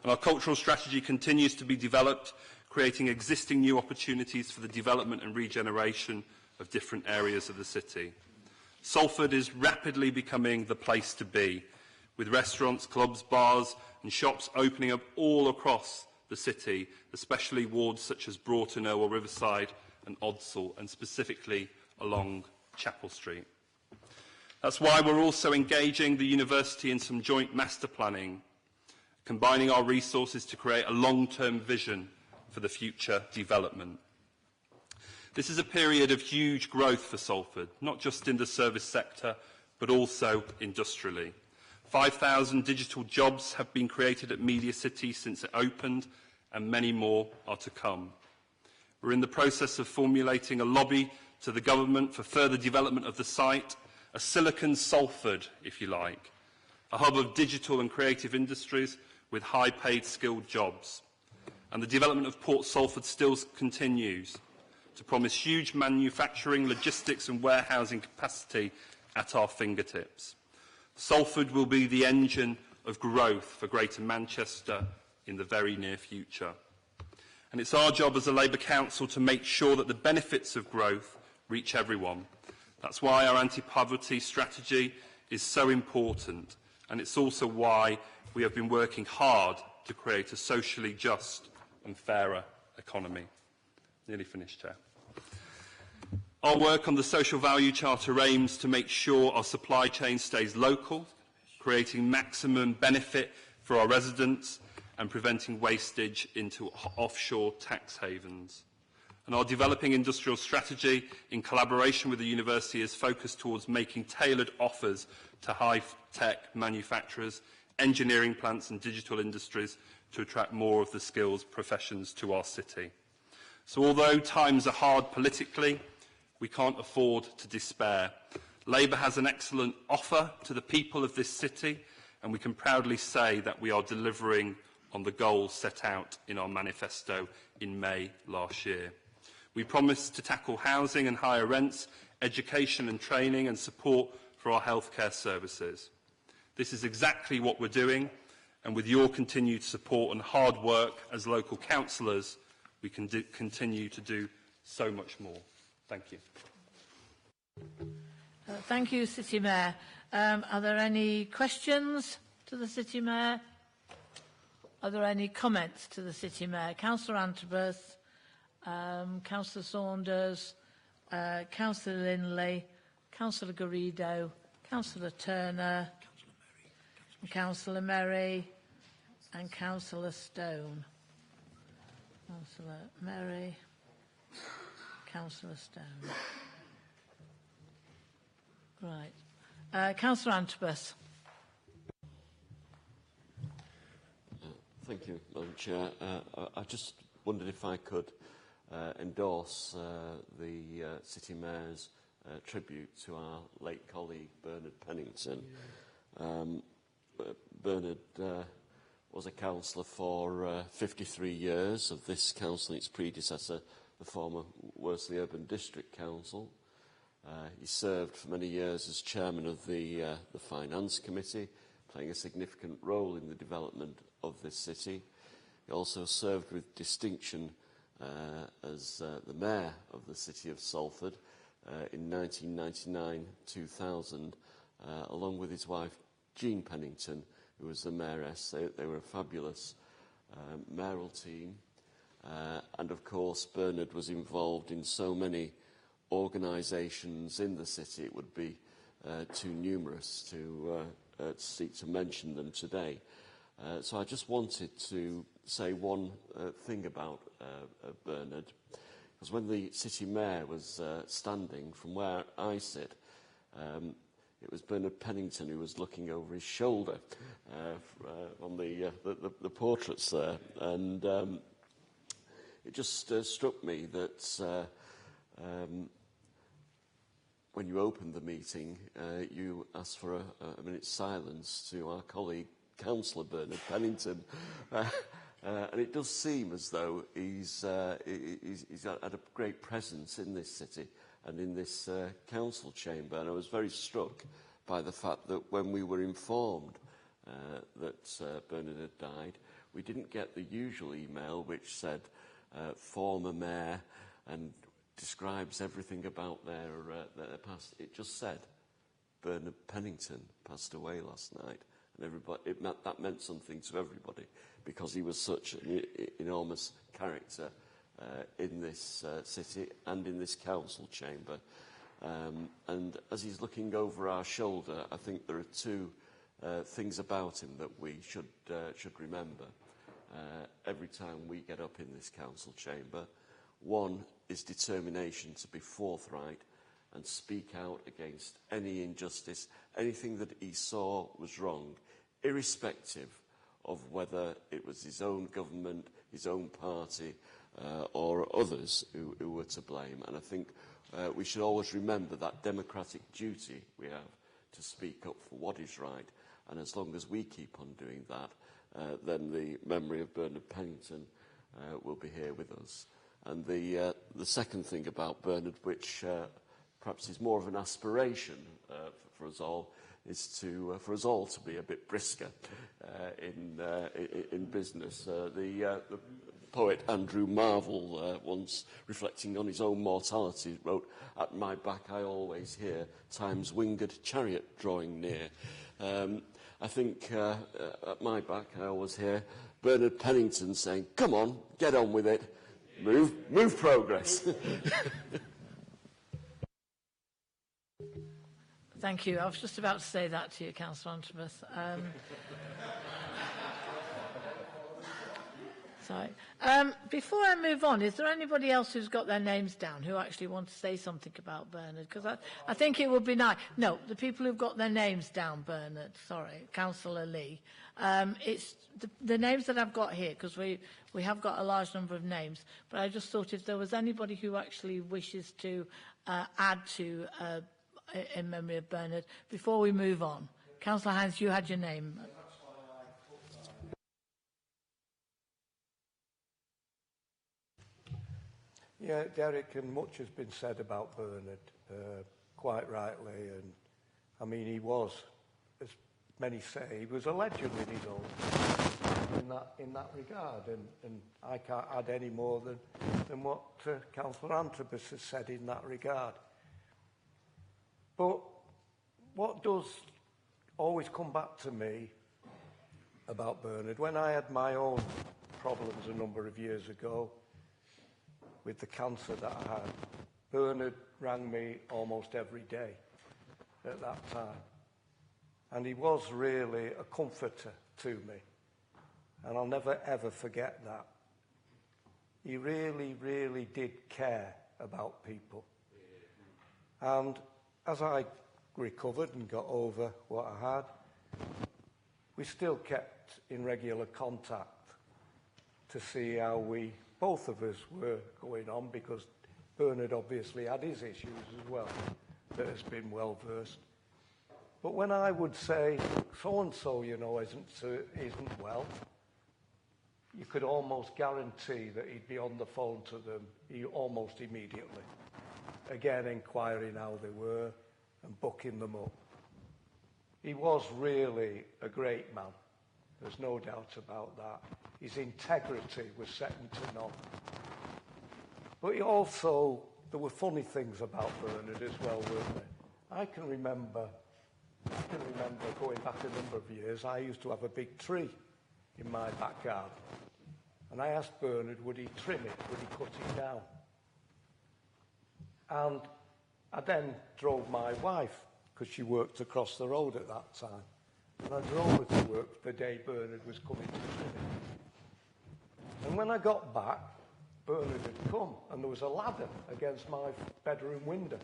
And our cultural strategy continues to be developed, creating existing new opportunities for the development and regeneration of different areas of the city. Salford is rapidly becoming the place to be, with restaurants, clubs, bars and shops opening up all across the city, especially wards such as Broughton, Owl, Riverside and Odsall, and specifically along Chapel Street. That's why we're also engaging the university in some joint master planning, combining our resources to create a long-term vision for the future development. This is a period of huge growth for Salford, not just in the service sector, but also industrially. 5,000 digital jobs have been created at Media City since it opened, and many more are to come. We're in the process of formulating a lobby to the government for further development of the site, a Silicon Salford, if you like, a hub of digital and creative industries with high-paid skilled jobs. And the development of Port Salford still continues to promise huge manufacturing, logistics and warehousing capacity at our fingertips. Salford will be the engine of growth for Greater Manchester in the very near future. And it's our job as a Labour Council to make sure that the benefits of growth reach everyone. That's why our anti-poverty strategy is so important, and it's also why we have been working hard to create a socially just and fairer economy. Nearly finished, Chair. Our work on the Social Value Charter aims to make sure our supply chain stays local, creating maximum benefit for our residents and preventing wastage into offshore tax havens. And our developing industrial strategy, in collaboration with the university, is focused towards making tailored offers to high-tech manufacturers, engineering plants and digital industries to attract more of the skills professions to our city. So although times are hard politically, we can't afford to despair. Labour has an excellent offer to the people of this city, and we can proudly say that we are delivering on the goals set out in our manifesto in May last year. We promised to tackle housing and higher rents, education and training and support for our healthcare services. This is exactly what we're doing, and with your continued support and hard work as local councillors, we can continue to do so much more. Thank you. Thank you, City Mayor. Are there any questions to the City Mayor? Are there any comments to the City Mayor? Councillor Antrobus, Councillor Saunders, Councillor Linley, Councillor Garrido, Councillor Turner, Councillor Merry, and Councillor Stone. Councillor Merry, Councillor Stone. Right. Councillor Antrobus. Thank you, Madam Chair. I just wondered if I could endorse the City Mayor's tribute to our late colleague Bernard Pennington. Bernard was a councillor for 53 years of this council and its predecessor, the former Worsley Urban District Council. He served for many years as chairman of the Finance Committee, playing a significant role in the development of this city. He also served with distinction as the mayor of the city of Salford in 1999-2000, along with his wife Jean Pennington, who was the mayoress. They were a fabulous mayoral team. And of course, Bernard was involved in so many organisations in the city, it would be too numerous to seek to mention them today. So I just wanted to say one thing about Bernard, because when the City Mayor was standing from where I sit, it was Bernard Pennington who was looking over his shoulder on the portraits there, and it just struck me that when you opened the meeting, you asked for a minute's silence to our colleague, Councillor Bernard Pennington. And it does seem as though he's had a great presence in this city and in this council chamber. And I was very struck by the fact that when we were informed that Bernard had died, we didn't get the usual email which said former mayor and describes everything about their past. It just said Bernard Pennington passed away last night, and everybody that meant something to everybody, because he was such an enormous character in this city and in this council chamber. And as he's looking over our shoulder, I think there are two things about him that we should remember every time we get up in this council chamber. One is determination to be forthright and speak out against any injustice, anything that he saw was wrong, irrespective of whether it was his own government, his own party, or others who were to blame. And I think we should always remember that democratic duty we have to speak up for what is right. And as long as we keep on doing that, then the memory of Bernard Pennington will be here with us. And the second thing about Bernard, which perhaps is more of an aspiration for us all, is for us all to be a bit brisker in business. The poet Andrew Marvell, once reflecting on his own mortality, wrote, "At my back I always hear time's winged chariot drawing near." I think at my back I always hear Bernard Pennington saying, "Come on, get on with it, move progress." Thank you. I was just about to say that to you, Councillor Antibus. Sorry. Before I move on, is there anybody else who's got their names down who actually want to say something about Bernard? Because I think it would be nice. No, the people who've got their names down, Bernard. Sorry, Councillor Lee. It's the names that I've got here, because we have got a large number of names. But I just thought if there was anybody who actually wishes to add to in memory of Bernard before we move on. Councillor Hines, you had your name. Yeah, Derek, and much has been said about Bernard, quite rightly. And I mean, he was, as many say, he was a legend in his own in that regard. And I can't add any more than what Councillor Antibus has said in that regard. But what does always come back to me about Bernard, when I had my own problems a number of years ago with the cancer that I had, Bernard rang me almost every day at that time. And he was really a comforter to me. And I'll never, ever forget that. He really, really did care about people. And as I recovered and got over what I had, we still kept in regular contact to see how both of us were going on, because Bernard obviously had his issues as well that has been well versed. But when I would say, so-and-so, you know, isn't well, you could almost guarantee that he'd be on the phone to them almost immediately. Again, inquiring how they were and booking them up. He was really a great man. There's no doubt about that. His integrity was second to none. But there were funny things about Bernard as well, weren't there? I can remember going back a number of years, I used to have a big tree in my back garden. And I asked Bernard, would he trim it? Would he cut it down? And I then drove my wife, because she worked across the road at that time. And I drove her to work the day Bernard was coming to trim it. And when I got back, Bernard had come, and there was a ladder against my bedroom window.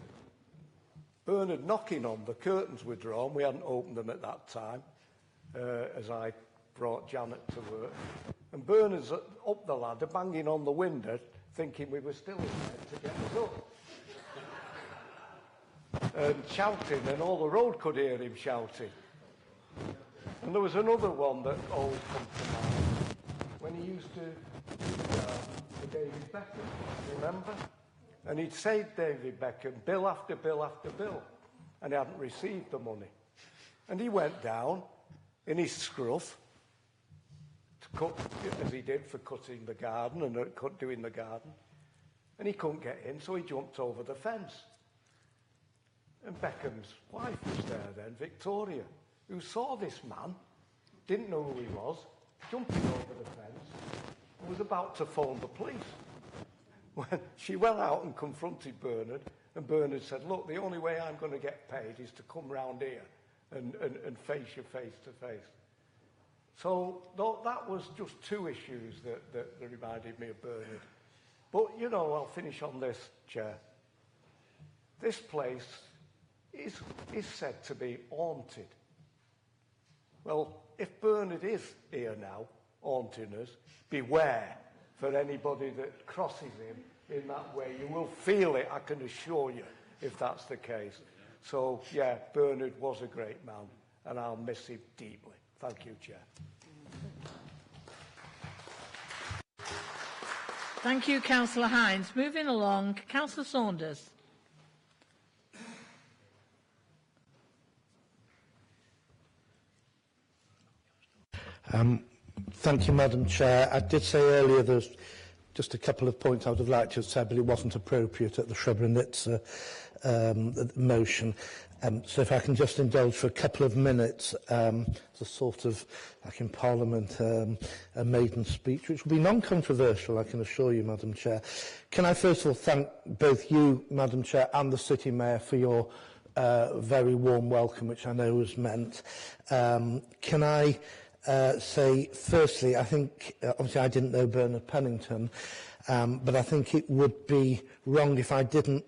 Bernard knocking on, the curtains were drawn, we hadn't opened them at that time, as I brought Janet to work. And Bernard's up the ladder, banging on the window, thinking we were still in there to get us up. And shouting, and all the road could hear him shouting. And there was another one that always comes to mind, when he used to David Beckham, remember? And he'd saved David Beckham bill after bill after bill, and he hadn't received the money. And he went down in his scruff to cut, as he did for cutting the garden and doing the garden, and he couldn't get in, so he jumped over the fence. And Beckham's wife was there then, Victoria, who saw this man, didn't know who he was, jumping over the fence, and was about to phone the police. When she went out and confronted Bernard, and Bernard said, look, the only way I'm going to get paid is to come round here and face you face to face. So that was just two issues that reminded me of Bernard. But, you know, I'll finish on this, Chair. this place is said to be haunted. Well, if Bernard is here now, haunting us, beware for anybody that crosses him in that way. You will feel it, I can assure you, if that's the case. So, yeah, Bernard was a great man, and I'll miss him deeply. Thank you, Chair. Thank you, Councillor Hines. Moving along, Councillor Saunders. Thank you, Madam Chair. I did say earlier there's just a couple of points I would have liked to have said, but it wasn't appropriate at the Srebrenica motion. So if I can just indulge for a couple of minutes, it's a sort of, like in Parliament, a maiden speech, which will be non-controversial, I can assure you, Madam Chair. Can I first of all thank both you, Madam Chair, and the City Mayor for your very warm welcome, which I know was meant. Can I say, firstly, I think, obviously I didn't know Bernard Pennington, but I think it would be wrong if I didn't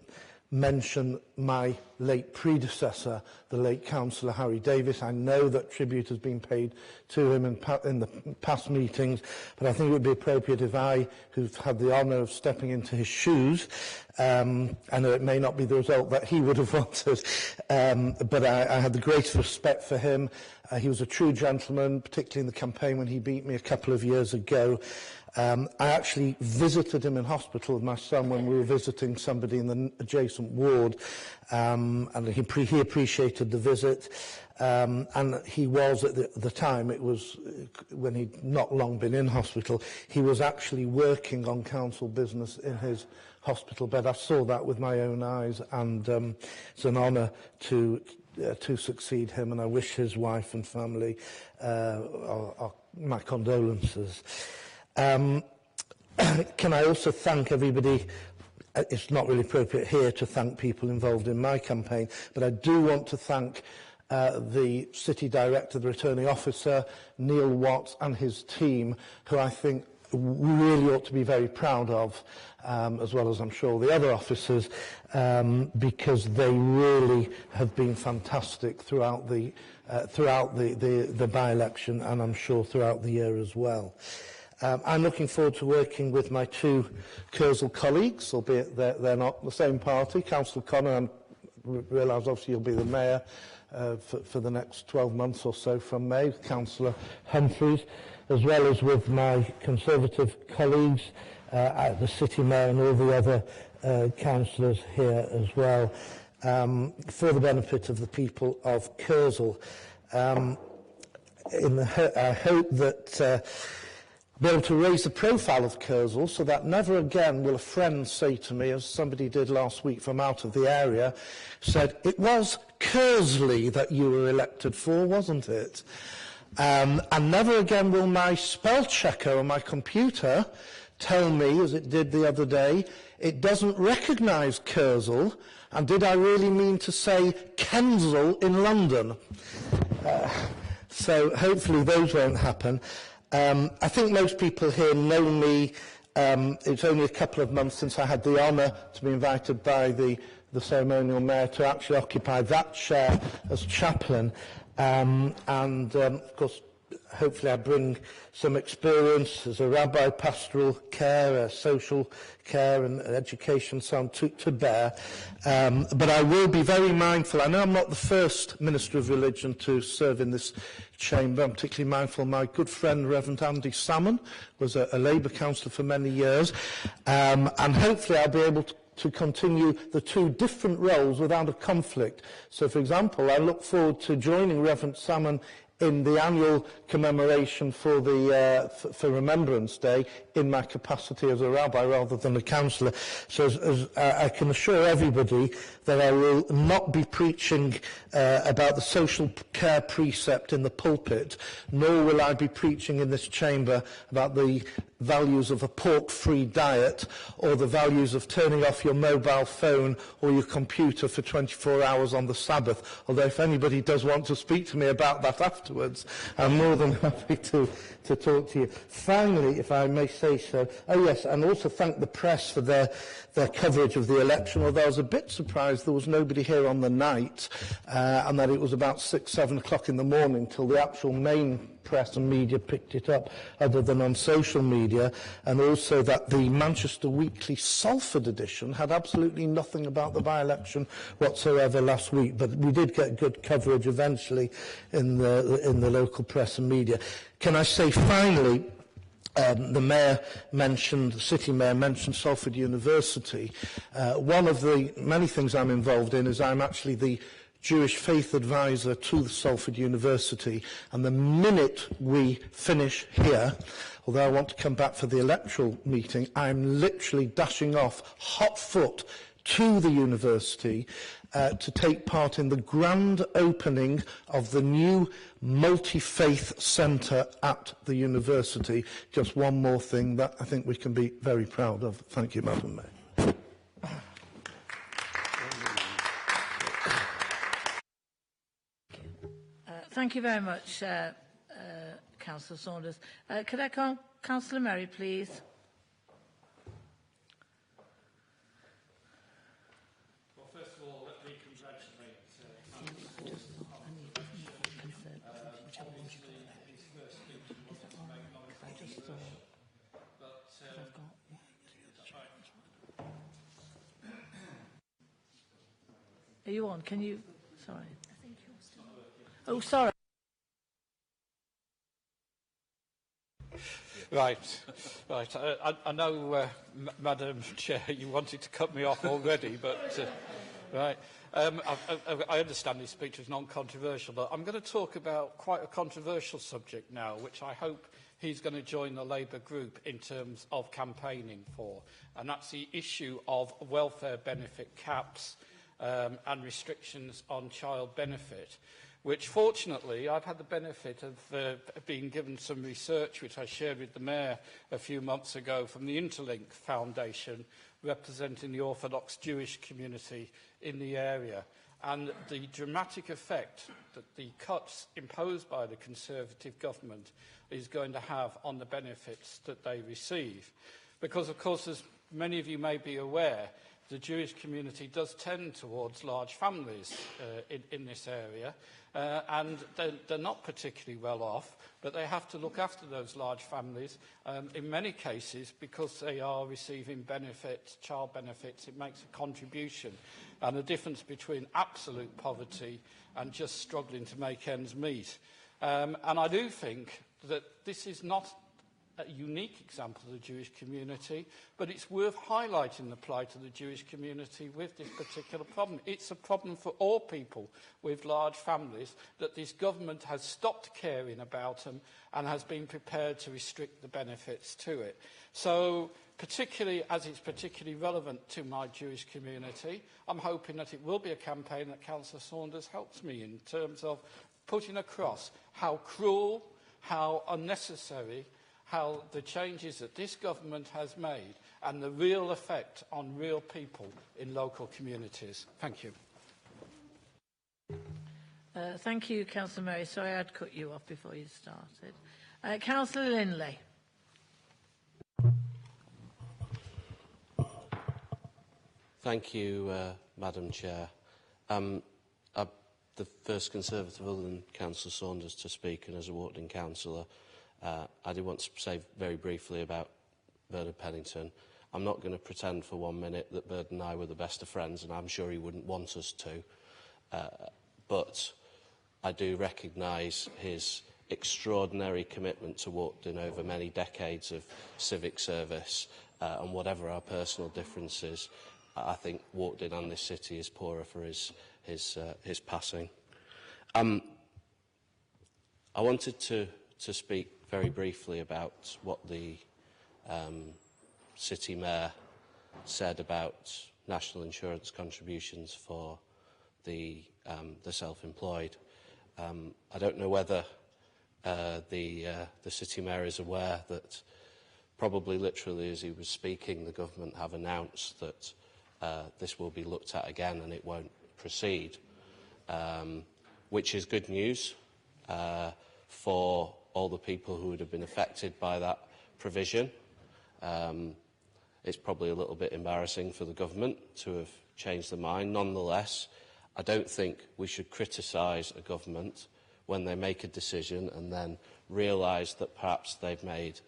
mention my late predecessor, the late Councillor Harry Davis. I know that tribute has been paid to him in the past meetings, but I think it would be appropriate if I, who've had the honour of stepping into his shoes, I know it may not be the result that he would have wanted, but I had the greatest respect for him. He was a true gentleman, particularly in the campaign when he beat me a couple of years ago. I actually visited him in hospital with my son when we were visiting somebody in the adjacent ward, and he appreciated the visit. And he was, at the time, it was when he'd not long been in hospital, he was actually working on council business in his hospital bed. I saw that with my own eyes, and it's an honour to succeed him, and I wish his wife and family my condolences. Can I also thank everybody? It's not really appropriate here to thank people involved in my campaign, but I do want to thank the City Director, the Returning Officer, Neil Watts, and his team, who I think we really ought to be very proud of, as well as I'm sure the other officers, because they really have been fantastic throughout the by-election, and I'm sure throughout the year as well. I'm looking forward to working with my two Kersal colleagues, albeit they're not the same party. Councillor Connor, I realise obviously you'll be the Mayor for the next 12 months or so from May, Councillor Humphreys, as well as with my Conservative colleagues, the City Mayor and all the other councillors here as well, for the benefit of the people of Kersal. I hope that be able to raise the profile of Kersal so that never again will a friend say to me, as somebody did last week from out of the area, said, "It was Kersley that you were elected for, wasn't it?" And never again will my spell checker on my computer tell me, as it did the other day, it doesn't recognise Kersal, and did I really mean to say Kensal in London? So hopefully those won't happen. I think most people here know me. It's only a couple of months since I had the honour to be invited by the ceremonial mayor to actually occupy that chair as chaplain. Of course, hopefully I bring some experience as a rabbi, pastoral care, social care and education so on to bear. But I will be very mindful. I know I'm not the first Minister of Religion to serve in this chamber. I'm particularly mindful my good friend Reverend Andy Salmon was a Labour councillor for many years. And hopefully I'll be able to continue the two different roles without a conflict. So, for example, I look forward to joining Reverend Salmon in the annual commemoration for Remembrance Day in my capacity as a rabbi rather than a councillor. So as I can assure everybody that I will not be preaching about the social care precept in the pulpit, nor will I be preaching in this chamber about the values of a pork-free diet or the values of turning off your mobile phone or your computer for 24 hours on the Sabbath. Although if anybody does want to speak to me about that afterwards, I'm more than happy to talk to you. Finally, if I may say so, oh yes, and also thank the press for their coverage of the election, although I was a bit surprised there was nobody here on the night, and that it was about 6, 7 o'clock in the morning till the actual main press and media picked it up, other than on social media, and also that the Manchester Weekly Salford edition had absolutely nothing about the by-election whatsoever last week, but we did get good coverage eventually in the local press and media. Can I say finally, the city mayor mentioned Salford University. One of the many things I'm involved in is I'm actually the Jewish faith advisor to the Salford University, and the minute we finish here, although I want to come back for the electoral meeting, I'm literally dashing off hot foot to the university to take part in the grand opening of the new multi-faith centre at the university. Just one more thing that I think we can be very proud of. Thank you, Madam Mayor. Thank you very much, Councillor Saunders. Could I call Councillor Murray, please? Well, first of all, let me congratulate obviously his first speech wasn't to make non-controversial, but Are you on? Can you? Sorry. I think you're still on. Oh, sorry. Right. I know, Madam Chair, you wanted to cut me off already, but right. I understand his speech was non-controversial, but I'm going to talk about quite a controversial subject now, which I hope he's going to join the Labour group in terms of campaigning for, and that's the issue of welfare benefit caps and restrictions on child benefit, which fortunately I've had the benefit of being given some research which I shared with the Mayor a few months ago from the Interlink Foundation, representing the Orthodox Jewish community in the area, and the dramatic effect that the cuts imposed by the Conservative government is going to have on the benefits that they receive. Because, of course, as many of you may be aware, the Jewish community does tend towards large families in this area, and they're not particularly well off, but they have to look after those large families. In many cases, because they are receiving benefits, child benefits, it makes a contribution. And the difference between absolute poverty and just struggling to make ends meet. And I do think that this is not a unique example of the Jewish community, but it's worth highlighting the plight of the Jewish community with this particular problem. It's a problem for all people with large families, that this government has stopped caring about them and has been prepared to restrict the benefits to it. So, particularly as it's particularly relevant to my Jewish community, I'm hoping that it will be a campaign that Councillor Saunders helps me in terms of putting across how cruel, how unnecessary, how the changes that this government has made and the real effect on real people in local communities. Thank you. Thank you, Councillor Murray. Sorry I'd cut you off before you started. Councillor Lindley. Thank you, Madam Chair. I'm the first Conservative other than Councillor Saunders to speak, and as a walked-in councillor, I do want to say very briefly about Bernard Pennington. I'm not going to pretend for 1 minute that Bernard and I were the best of friends, and I'm sure he wouldn't want us to. But I do recognise his extraordinary commitment to Walkden over many decades of civic service, and whatever our personal differences, I think Walkden and this city is poorer for his passing. I wanted to speak very briefly about what the City Mayor said about national insurance contributions for the self-employed. I don't know whether the City Mayor is aware that probably literally as he was speaking, the government have announced that this will be looked at again and it won't proceed, which is good news for all the people who would have been affected by that provision. It's probably a little bit embarrassing for the government to have changed their mind. Nonetheless, I don't think we should criticise a government when they make a decision and then realise that perhaps they've made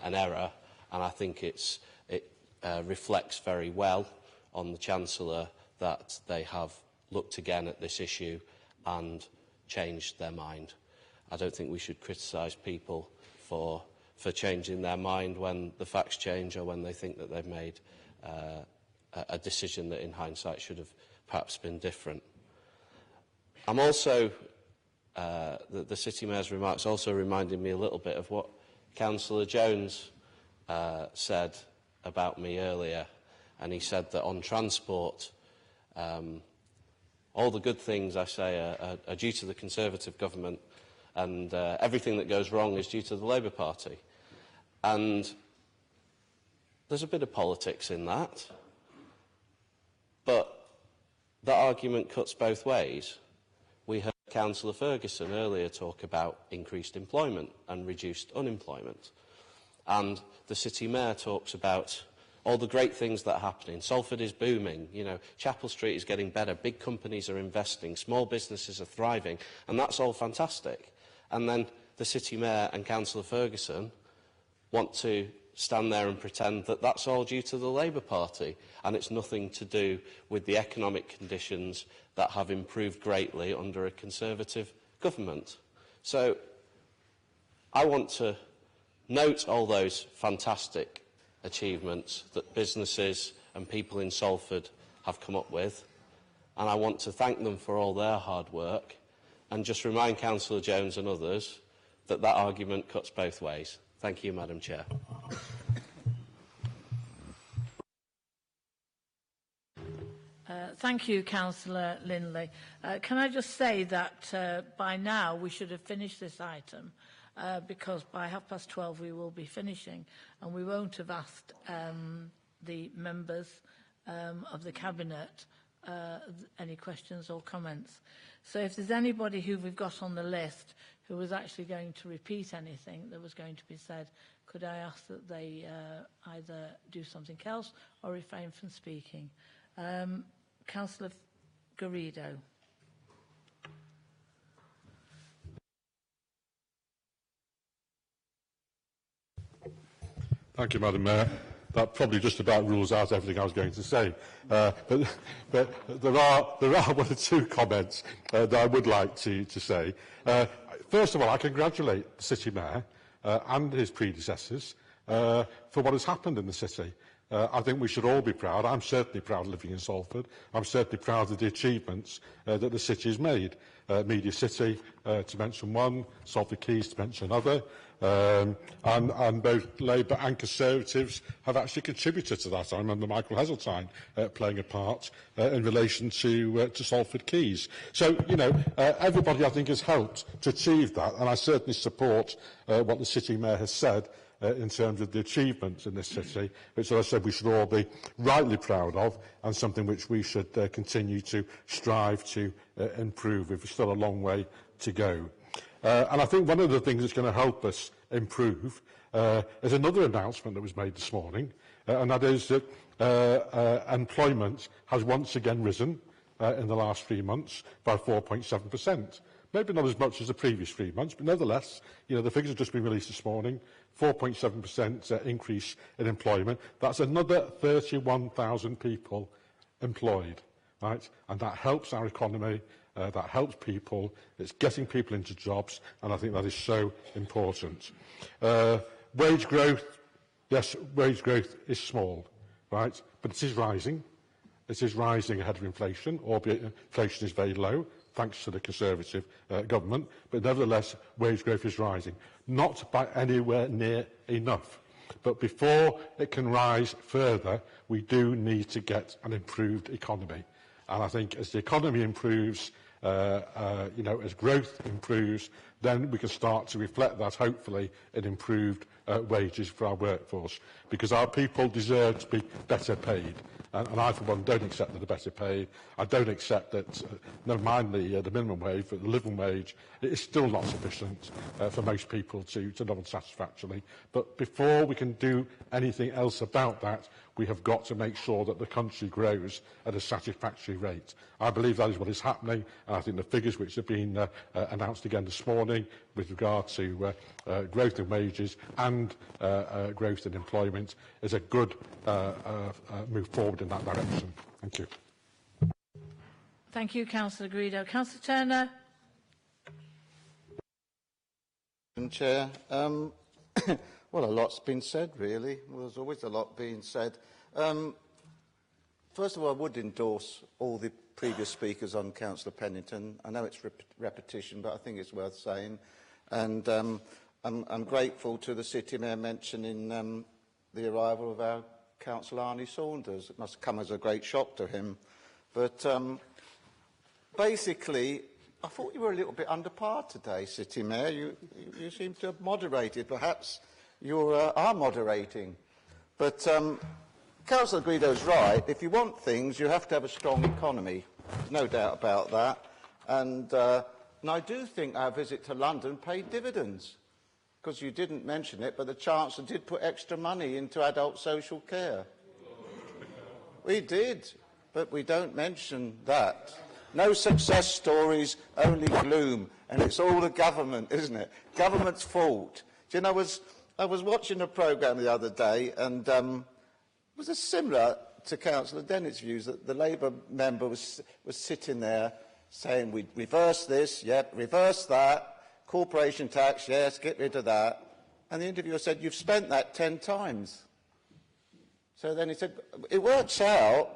an error. And I think it reflects very well on the Chancellor that they have looked again at this issue and changed their mind. I don't think we should criticise people for changing their mind when the facts change or when they think that they've made a decision that in hindsight should have perhaps been different. I'm also, the City Mayor's remarks also reminded me a little bit of what Councillor Jones said about me earlier, and he said that on transport, all the good things I say are due to the Conservative government, and everything that goes wrong is due to the Labour Party. And there's a bit of politics in that, but that argument cuts both ways. We heard Councillor Ferguson earlier talk about increased employment and reduced unemployment. And the City Mayor talks about all the great things that are happening. Salford is booming, you know, Chapel Street is getting better, big companies are investing, small businesses are thriving, and that's all fantastic. And then the City Mayor and Councillor Ferguson want to stand there and pretend that that's all due to the Labour Party and it's nothing to do with the economic conditions that have improved greatly under a Conservative government. So I want to note all those fantastic achievements that businesses and people in Salford have come up with, and I want to thank them for all their hard work and just remind Councillor Jones and others that that argument cuts both ways. Thank you, Madam Chair. Thank you, Councillor Lindley. Can I just say that by now we should have finished this item because by 12:30 we will be finishing, and we won't have asked the members of the Cabinet any questions or comments. So if there's anybody who we've got on the list who was actually going to repeat anything that was going to be said, could I ask that they either do something else or refrain from speaking? Councillor Garrido. Thank you, Madam Mayor. That probably just about rules out everything I was going to say. But there are one or two comments that I would like to say. First of all, I congratulate the City Mayor and his predecessors for what has happened in the city. I think we should all be proud. I'm certainly proud of living in Salford. I'm certainly proud of the achievements that the city has made. Media City, to mention one, Salford Quays, to mention another. And both Labour and Conservatives have actually contributed to that. I remember Michael Heseltine playing a part in relation to Salford Quays. So, you know, everybody, I think, has helped to achieve that, and I certainly support what the City Mayor has said in terms of the achievements in this city, which, as I said, we should all be rightly proud of, and something which we should continue to strive to improve. We've still a long way to go. And I think one of the things that's going to help us improve is another announcement that was made this morning, and that is that employment has once again risen in the last 3 months by 4.7%. Maybe not as much as the previous 3 months, but nevertheless, you know, the figures have just been released this morning, 4.7% increase in employment. That's another 31,000 people employed, right? And that helps our economy, that helps people, it's getting people into jobs, and I think that is so important. Wage growth, yes, wage growth is small, right? But it is rising. It is rising ahead of inflation, albeit inflation is very low, thanks to the Conservative government, but nevertheless, wage growth is rising. Not by anywhere near enough. But before it can rise further, we do need to get an improved economy. And I think as the economy improves, you know, as growth improves, then we can start to reflect that, hopefully, in improved wages for our workforce, because our people deserve to be better paid. And I, for one, don't accept that they're better paid. I don't accept that, never mind the minimum wage, but the living wage, it is still not sufficient for most people to live on satisfactorily. But before we can do anything else about that, we have got to make sure that the country grows at a satisfactory rate. I believe that is what is happening, and I think the figures which have been announced again this morning with regard to growth in wages and growth in employment is a good move forward in that direction. Thank you. Thank you, Councillor Gredo. Councillor Turner. Madam Chair, well, a lot's been said, really. Well, there's always a lot being said. First of all, I would endorse all the previous speakers on Councillor Pennington. I know it's repetition, but I think it's worth saying. And I'm grateful to the City Mayor mentioning the arrival of our Councillor Arnie Saunders. It must come as a great shock to him. But basically, I thought you were a little bit under par today, City Mayor. You seem to have moderated. Perhaps you are moderating. But Councillor Guido's right. If you want things, you have to have a strong economy. There's no doubt about that. And I do think our visit to London paid dividends, because you didn't mention it, but the Chancellor did put extra money into adult social care. We did, but we don't mention that. No success stories, only gloom. And it's all the government, isn't it? Government's fault. Do you know, I was watching a programme the other day, and it was similar to Councillor Dennett's views, that the Labour member was sitting there saying, we'd reverse this, yep, reverse that, corporation tax, yes, get rid of that. And the interviewer said, you've spent that 10 times. So then he said, it works out,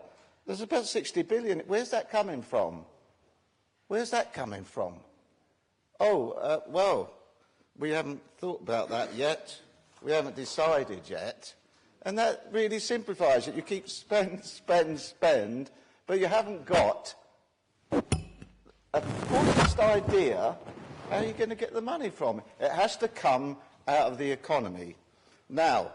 there's about 60 billion. Where's that coming from? Where's that coming from? Oh, well, we haven't thought about that yet. We haven't decided yet. And that really simplifies it. You keep spend, but you haven't got a honest idea how you're going to get the money from. It has to come out of the economy. Now,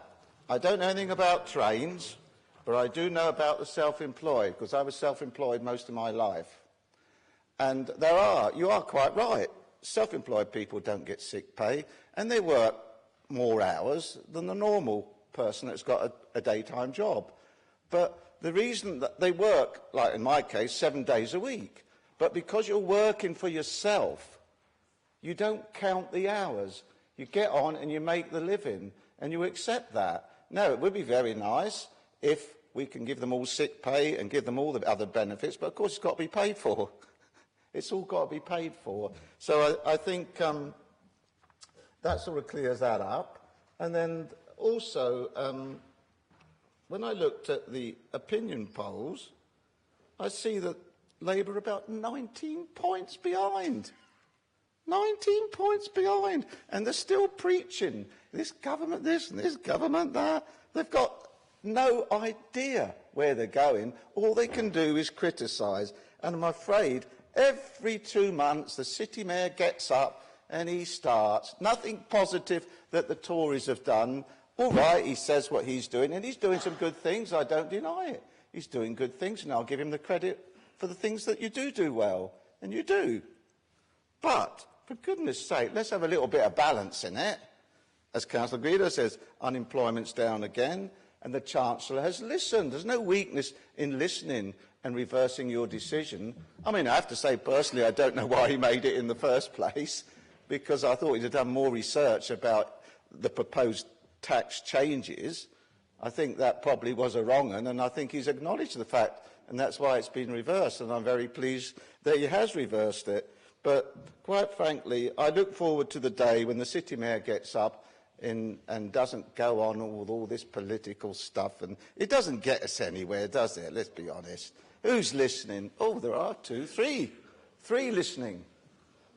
I don't know anything about trains, but I do know about the self-employed, because I was self-employed most of my life. And you are quite right, self-employed people don't get sick pay, and they work more hours than the normal person that's got a daytime job. But the reason that they work, like in my case, 7 days a week, but because you're working for yourself, you don't count the hours. You get on and you make the living, and you accept that. No, it would be very nice if we can give them all sick pay and give them all the other benefits, but of course it's got to be paid for. It's all got to be paid for. So I think that sort of clears that up. And then also, when I looked at the opinion polls, I see that Labour are about 19 points behind. 19 points behind. And they're still preaching this government this and this government that. They've got no idea where they're going. All they can do is criticise. And I'm afraid every 2 months the City Mayor gets up and he starts. Nothing positive that the Tories have done. All right, he says what he's doing, and he's doing some good things. I don't deny it. He's doing good things, and I'll give him the credit for the things that you do well, and you do. But, for goodness sake, let's have a little bit of balance in it. As Councillor Guido says, unemployment's down again, and the Chancellor has listened. There's no weakness in listening and reversing your decision. I mean, I have to say, personally, I don't know why he made it in the first place, because I thought he'd have done more research about the proposed tax changes. I think that probably was a wrong one, and I think he's acknowledged the fact, and that's why it's been reversed, and I'm very pleased that he has reversed it. But quite frankly, I look forward to the day when the City Mayor gets up and doesn't go on with all this political stuff, and it doesn't get us anywhere, does it? Let's be honest. Who's listening? Oh, there are three listening.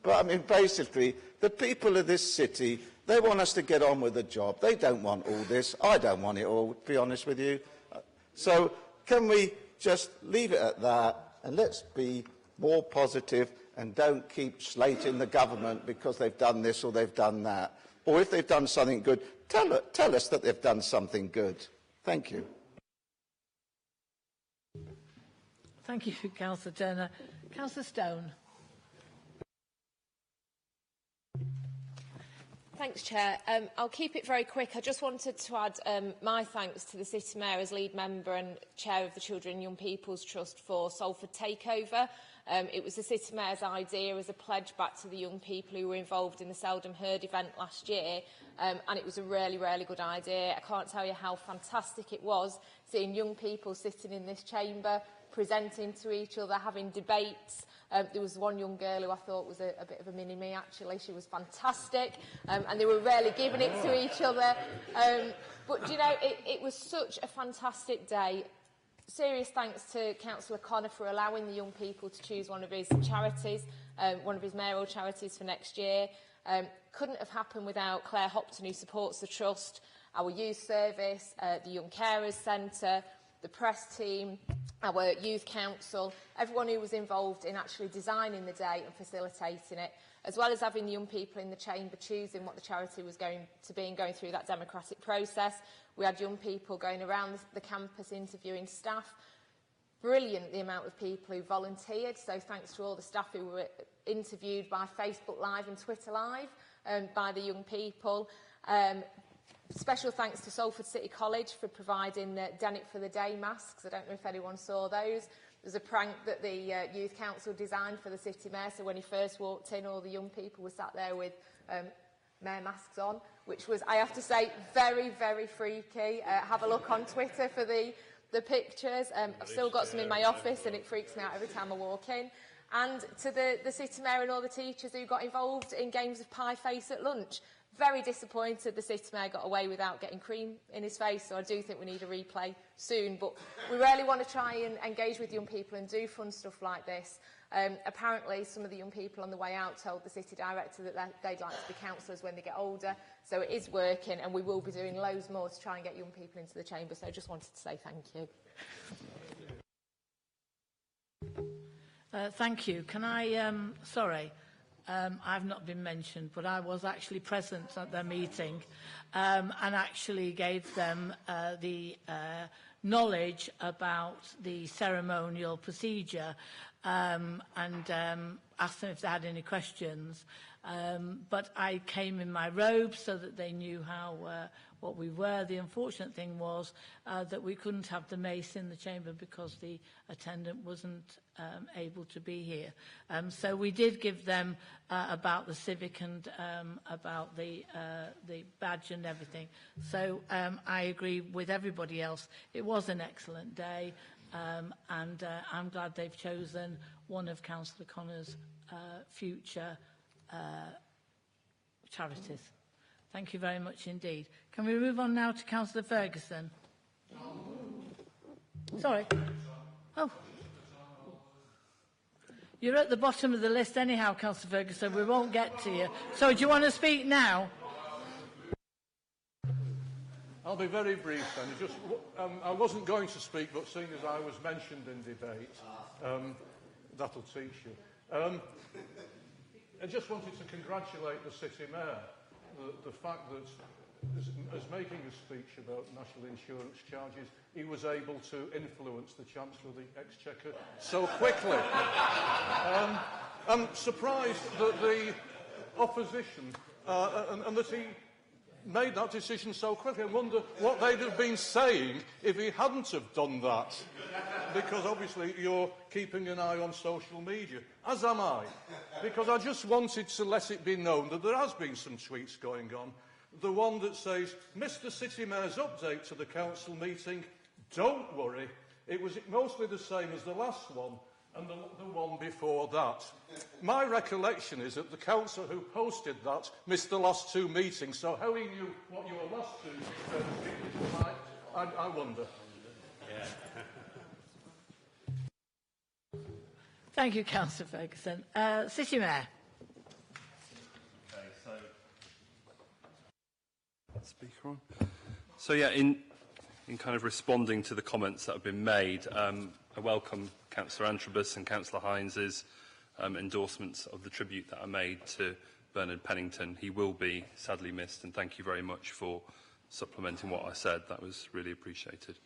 But I mean, basically, the people of this city, they want us to get on with the job. They don't want all this. I don't want it all, to be honest with you. So can we just leave it at that, and let's be more positive and don't keep slating the government because they've done this or they've done that. Or if they've done something good, tell us that they've done something good. Thank you. Thank you, Councillor Turner. Councillor Stone. Thanks, Chair. I'll keep it very quick. I just wanted to add my thanks to the City Mayor as lead member and Chair of the Children and Young People's Trust for Salford Takeover. It was the City Mayor's idea as a pledge back to the young people who were involved in the Seldom Heard event last year, and it was a really, really good idea. I can't tell you how fantastic it was seeing young people sitting in this chamber, presenting to each other, having debates. There was one young girl who I thought was a bit of a mini-me, actually. She was fantastic, and they were really giving it to each other. But, you know, it was such a fantastic day. Serious thanks to Councillor Connor for allowing the young people to choose one of his charities, one of his mayoral charities for next year. Couldn't have happened without Claire Hopton, who supports the Trust, our youth service, the Young Carers Centre, the press team, our youth council, everyone who was involved in actually designing the day and facilitating it, as well as having the young people in the chamber choosing what the charity was going to be and going through that democratic process. We had young people going around the campus interviewing staff. Brilliant, the amount of people who volunteered, so thanks to all the staff who were interviewed by Facebook Live and Twitter Live by the young people. Special thanks to Salford City College for providing Dennett for the Day masks. I don't know if anyone saw those. There's a prank that the Youth Council designed for the City Mayor, so when he first walked in, all the young people were sat there with Mayor masks on, which was, I have to say, very, very freaky. Have a look on Twitter for the pictures. I've still got some in my office, and it freaks me out every time I walk in. And to the City Mayor and all the teachers who got involved in games of pie face at lunch. Very disappointed the City Mayor got away without getting cream in his face, so I do think we need a replay soon. But we really want to try and engage with young people and do fun stuff like this. Apparently, some of the young people on the way out told the City Director that they'd like to be councillors when they get older. So it is working, and we will be doing loads more to try and get young people into the chamber. So I just wanted to say thank you. Thank you. Can I, sorry, I've not been mentioned, but I was actually present at their meeting and actually gave them the knowledge about the ceremonial procedure and asked them if they had any questions. But I came in my robe so that they knew how what we were. The unfortunate thing was that we couldn't have the mace in the chamber because the attendant wasn't able to be here. So we did give them about the civic and about the badge and everything. So I agree with everybody else. It was an excellent day, and I'm glad they've chosen one of Councillor Connor's future charities. Thank you very much indeed. Can we move on now to Councillor Ferguson? Sorry. Oh. You're at the bottom of the list anyhow, Councillor Ferguson. We won't get to you. So do you want to speak now? I'll be very brief then. Just, I wasn't going to speak, but seeing as I was mentioned in debate, that'll teach you. I just wanted to congratulate the City Mayor. The fact that, as making a speech about national insurance charges, he was able to influence the Chancellor of the Exchequer so quickly. I'm surprised that the opposition, and that he made that decision so quickly. I wonder what they'd have been saying if he hadn't have done that. Because obviously you're keeping an eye on social media, as am I. Because I just wanted to let it be known that there has been some tweets going on. The one that says, Mr. City Mayor's update to the council meeting, don't worry. It was mostly the same as the last one and the one before that. My recollection is that the councillor who hosted that missed the last two meetings, so how he knew what your last two meetings were like, I wonder. Yeah. Thank you, Councillor Ferguson. City Mayor. Okay, speaker on. So yeah, in kind of responding to the comments that have been made, I welcome Councillor Antrobus and Councillor Hines's endorsements of the tribute that I made to Bernard Pennington. He will be sadly missed, and thank you very much for supplementing what I said. That was really appreciated.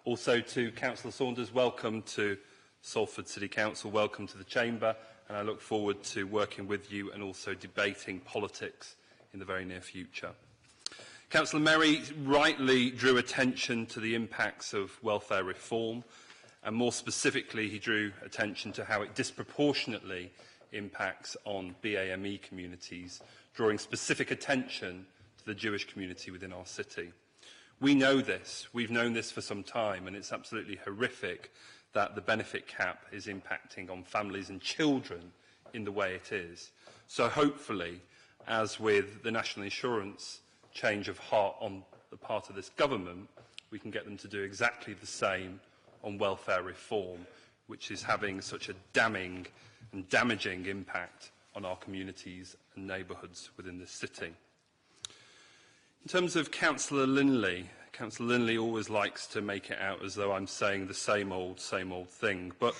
Also to Councillor Saunders, welcome to Salford City Council, welcome to the Chamber, and I look forward to working with you and also debating politics in the very near future. Councillor Merry rightly drew attention to the impacts of welfare reform, and more specifically he drew attention to how it disproportionately impacts on BAME communities, drawing specific attention to the Jewish community within our city. We know this, we've known this for some time, and it's absolutely horrific that the benefit cap is impacting on families and children in the way it is. So hopefully, as with the national insurance change of heart on the part of this government, we can get them to do exactly the same on welfare reform, which is having such a damning and damaging impact on our communities and neighbourhoods within this city. In terms of Councillor Linley always likes to make it out as though I'm saying the same old thing, but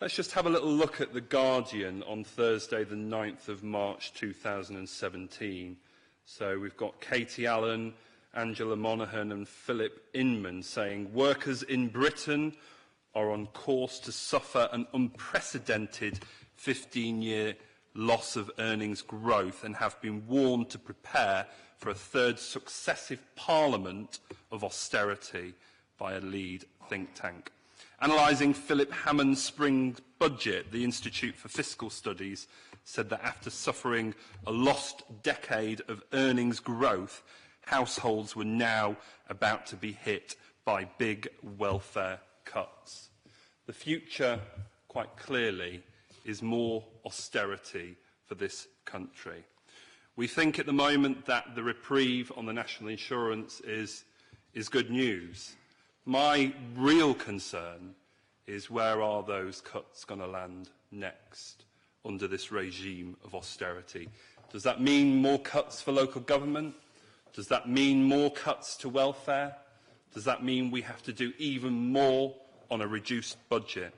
let's just have a little look at The Guardian on Thursday the 9th of March 2017. So we've got Katie Allen, Angela Monaghan and Philip Inman saying workers in Britain are on course to suffer an unprecedented 15-year loss of earnings growth and have been warned to prepare for a third successive parliament of austerity by a lead think tank. Analysing Philip Hammond's spring budget, the Institute for Fiscal Studies said that after suffering a lost decade of earnings growth, households were now about to be hit by big welfare cuts. The future, quite clearly, is more austerity for this country. We think at the moment that the reprieve on the national insurance is good news. My real concern is where are those cuts going to land next under this regime of austerity? Does that mean more cuts for local government? Does that mean more cuts to welfare? Does that mean we have to do even more on a reduced budget?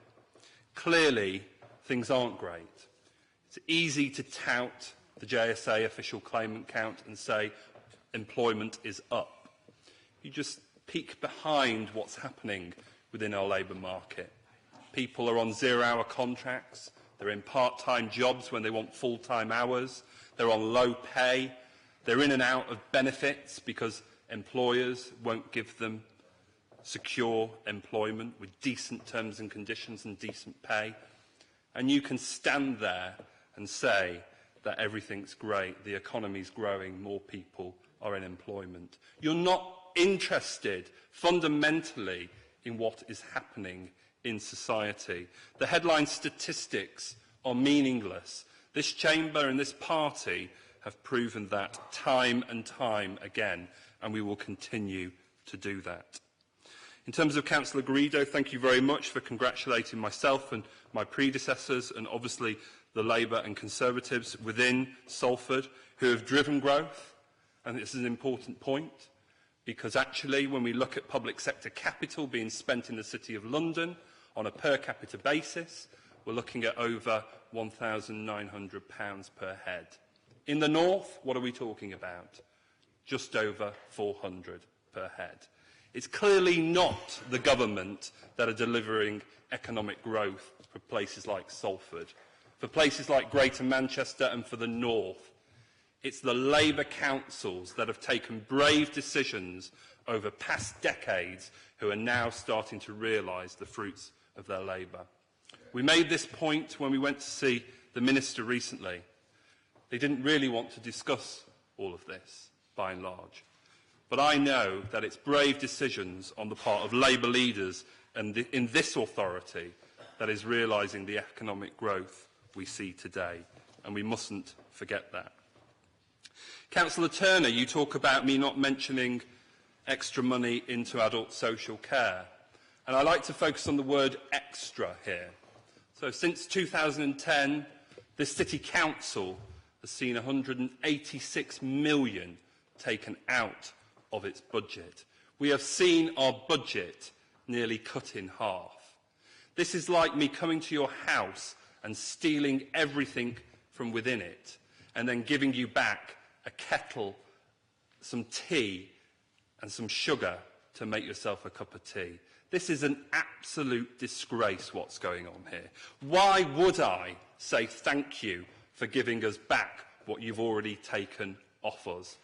Clearly, things aren't great. It's easy to tout the JSA official claimant count and say employment is up. You just peek behind what's happening within our labour market. People are on zero-hour contracts. They're in part-time jobs when they want full-time hours. They're on low pay. They're in and out of benefits because employers won't give them secure employment with decent terms and conditions and decent pay. And you can stand there and say that everything's great, the economy's growing, more people are in employment. You're not interested fundamentally in what is happening in society. The headline statistics are meaningless. This chamber and this party have proven that time and time again, and we will continue to do that. In terms of Councillor Guido, thank you very much for congratulating myself and my predecessors and obviously the Labour and Conservatives within Salford who have driven growth. And this is an important point because actually when we look at public sector capital being spent in the City of London on a per capita basis, we're looking at over £1,900 per head. In the north, what are we talking about? Just over 400 per head. It's clearly not the government that are delivering economic growth for places like Salford, for places like Greater Manchester and for the north. It's the Labour councils that have taken brave decisions over past decades who are now starting to realise the fruits of their labour. We made this point when we went to see the Minister recently. They didn't really want to discuss all of this, by and large. But I know that it's brave decisions on the part of Labour leaders and in this authority that is realising the economic growth we see today, and we mustn't forget that. Councillor Turner, you talk about me not mentioning extra money into adult social care, and I like to focus on the word extra here. So since 2010, the City Council has seen £186 million taken out of its budget. We have seen our budget nearly cut in half. This is like me coming to your house and stealing everything from within it, and then giving you back a kettle, some tea and some sugar to make yourself a cup of tea. This is an absolute disgrace what's going on here. Why would I say thank you for giving us back what you've already taken off us?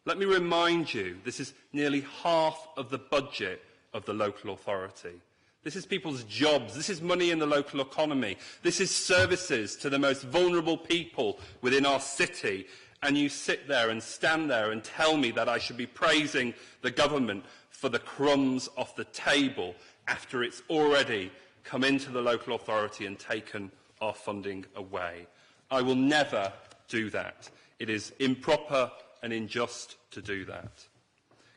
Let me remind you, this is nearly half of the budget of the local authority. This is people's jobs. This is money in the local economy. This is services to the most vulnerable people within our city. And you sit there and stand there and tell me that I should be praising the government for the crumbs off the table after it's already come into the local authority and taken our funding away. I will never do that. It is improper and unjust to do that.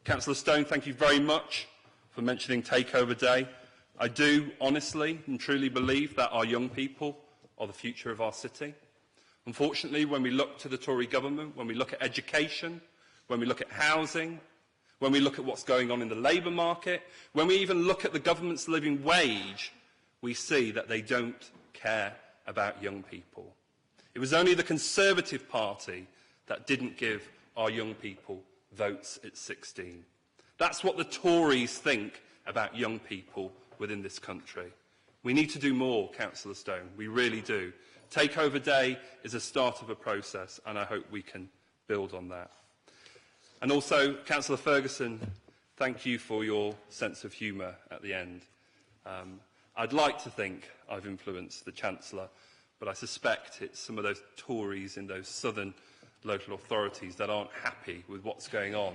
Councillor Stone, thank you very much for mentioning Takeover Day. I do honestly and truly believe that our young people are the future of our city. Unfortunately, when we look to the Tory government, when we look at education, when we look at housing, when we look at what's going on in the labour market, when we even look at the government's living wage, we see that they don't care about young people. It was only the Conservative Party that didn't give our young people votes at 16. That's what the Tories think about young people within this country. We need to do more, Councillor Stone, we really do. Takeover Day is a start of a process, and I hope we can build on that. And also, Councillor Ferguson, thank you for your sense of humour at the end. I'd like to think I've influenced the Chancellor, but I suspect it's some of those Tories in those southern local authorities that aren't happy with what's going on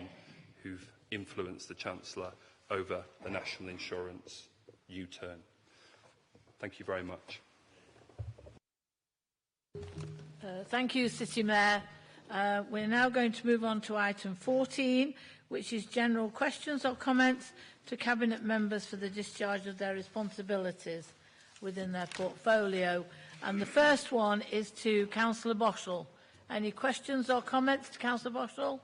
who've influenced the Chancellor over the National Insurance U-turn. Thank you very much. Thank you, City Mayor. We're now going to move on to item 14, which is general questions or comments to Cabinet members for the discharge of their responsibilities within their portfolio. And the first one is to Councillor Boshall. Any questions or comments to Councillor Boshall?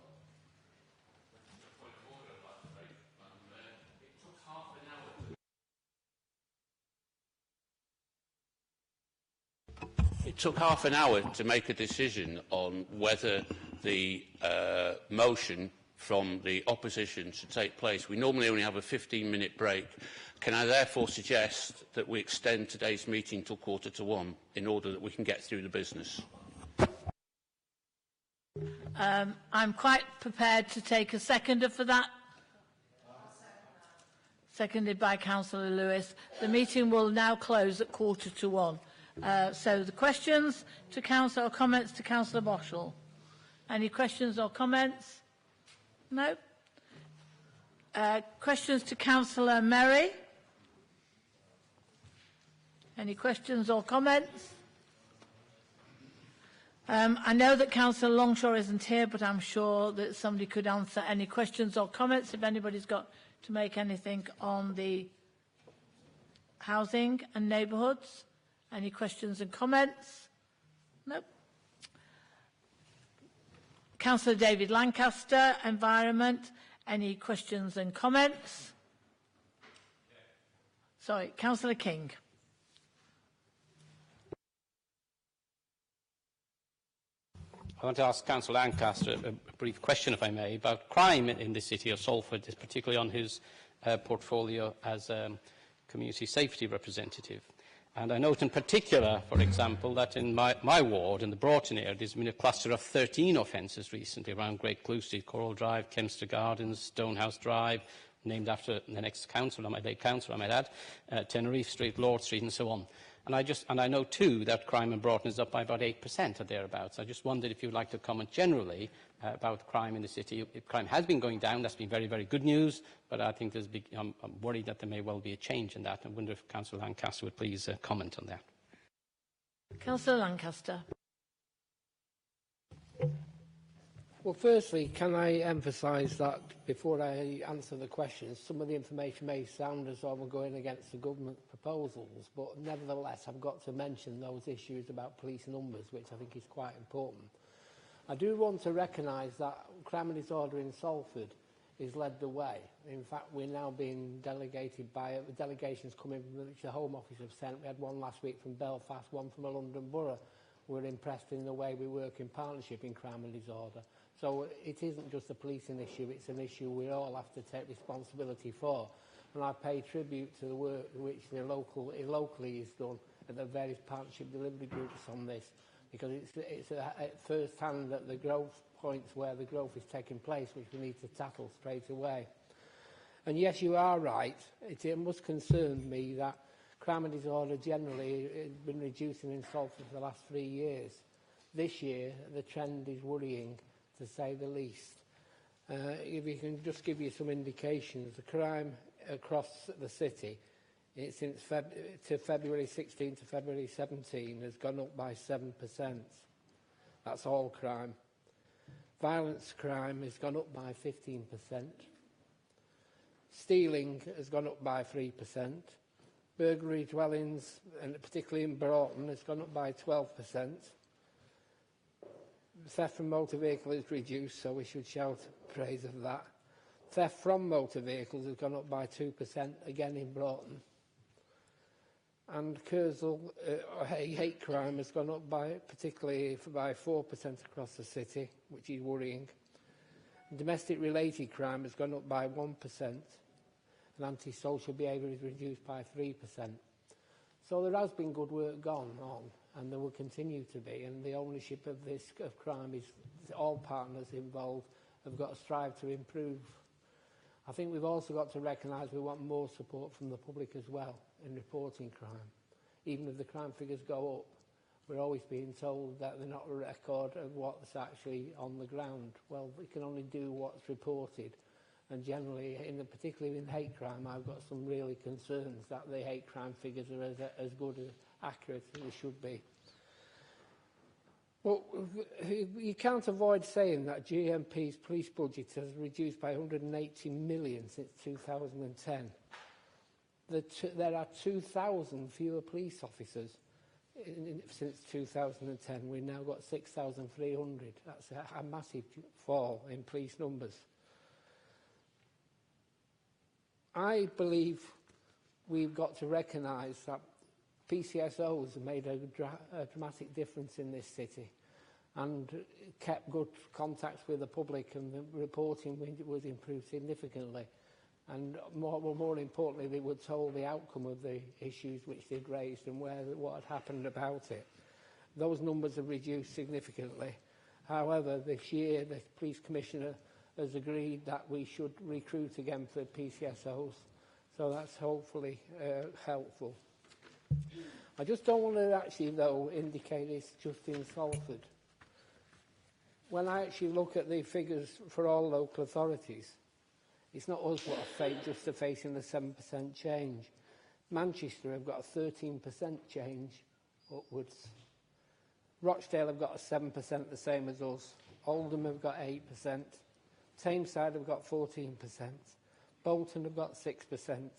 It took half an hour to make a decision on whether the motion from the opposition should take place. We normally only have a 15-minute break. Can I therefore suggest that we extend today's meeting till 1:45 in order that we can get through the business? I'm quite prepared to take a seconder for that. Seconded by Councillor Lewis. The meeting will now close at 1:45. So the questions to Council or comments to Councillor Boshall. Any questions or comments? No. Questions to Councillor Merry? Any questions or comments? I know that Councillor Longshaw isn't here, but I'm sure that somebody could answer any questions or comments if anybody's got to make anything on the housing and neighbourhoods. Any questions and comments? No. Councillor David Lancaster, Environment. Any questions and comments? Sorry, Councillor King. I want to ask Councillor Lancaster a brief question, if I may, about crime in the city of Salford, particularly on his portfolio as community safety representative. And I note in particular, for example, that in my ward, in the Broughton area, there's been a cluster of 13 offences recently around Great Clue Street, Coral Drive, Kempster Gardens, Stonehouse Drive, named after the next councillor, my late councillor, I might add, Tenerife Street, Lord Street, and so on. And I know, too, that crime in Broughton is up by about 8% or thereabouts. I just wondered if you'd like to comment generally about crime in the city. If crime has been going down, that's been very, very good news, but I think I'm worried that there may well be a change in that. I wonder if Councillor Lancaster would please comment on that. Councillor Lancaster. Well, firstly, can I emphasise that before I answer the questions, some of the information may sound as though we're going against the government proposals, but nevertheless, I've got to mention those issues about police numbers, which I think is quite important. I do want to recognise that crime and disorder in Salford is led the way. In fact, we're now being delegated by delegations coming from which the Home Office have sent. We had one last week from Belfast, one from a London borough. We're impressed in the way we work in partnership in crime and disorder. So it isn't just a policing issue, it's an issue we all have to take responsibility for. And I pay tribute to the work which locally is done at the various partnership delivery groups on this, because it's at first hand that the growth points where the growth is taking place, which we need to tackle straight away. And yes, you are right. It must concern me that crime and disorder generally has been reducing in Salford for the last 3 years. This year, the trend is worrying, to say the least. If we can just give you some indications, the crime across the city, since February 16 to February 17, has gone up by 7%. That's all crime. Violence crime has gone up by 15%. Stealing has gone up by 3%. Burglary dwellings, and particularly in Broughton, has gone up by 12%. Theft from motor vehicle is reduced, so we should shout praise of that. Theft from motor vehicles has gone up by 2%, again in Broughton. And hate crime has gone up particularly by 4% across the city, which is worrying. Domestic related crime has gone up by 1%, and antisocial behaviour is reduced by 3%. So there has been good work gone on, and there will continue to be, and the ownership of crime is all partners involved have got to strive to improve. I think we've also got to recognise we want more support from the public as well in reporting crime. Even if the crime figures go up, we're always being told that they're not a record of what's actually on the ground. Well, we can only do what's reported. And generally, particularly in hate crime, I've got some really concerns that the hate crime figures are as good as accurate as they should be. Well, you can't avoid saying that GMP's police budget has reduced by 180 million since 2010. There are 2,000 fewer police officers since 2010. We've now got 6,300. That's a massive fall in police numbers. I believe we've got to recognise that PCSOs have made a dramatic difference in this city and kept good contacts with the public, and the reporting was improved significantly. And more importantly, they were told the outcome of the issues which they'd raised and what had happened about it. Those numbers have reduced significantly. However, this year the Police Commissioner has agreed that we should recruit again for PCSOs, so that's hopefully helpful. I just don't want to actually, though, indicate it's just in Salford. When I actually look at the figures for all local authorities, it's not us what are just facing the 7% change. Manchester have got a 13% change upwards. Rochdale have got a 7%, the same as us. Oldham have got 8%. Tameside have got 14%. Bolton have got 6%.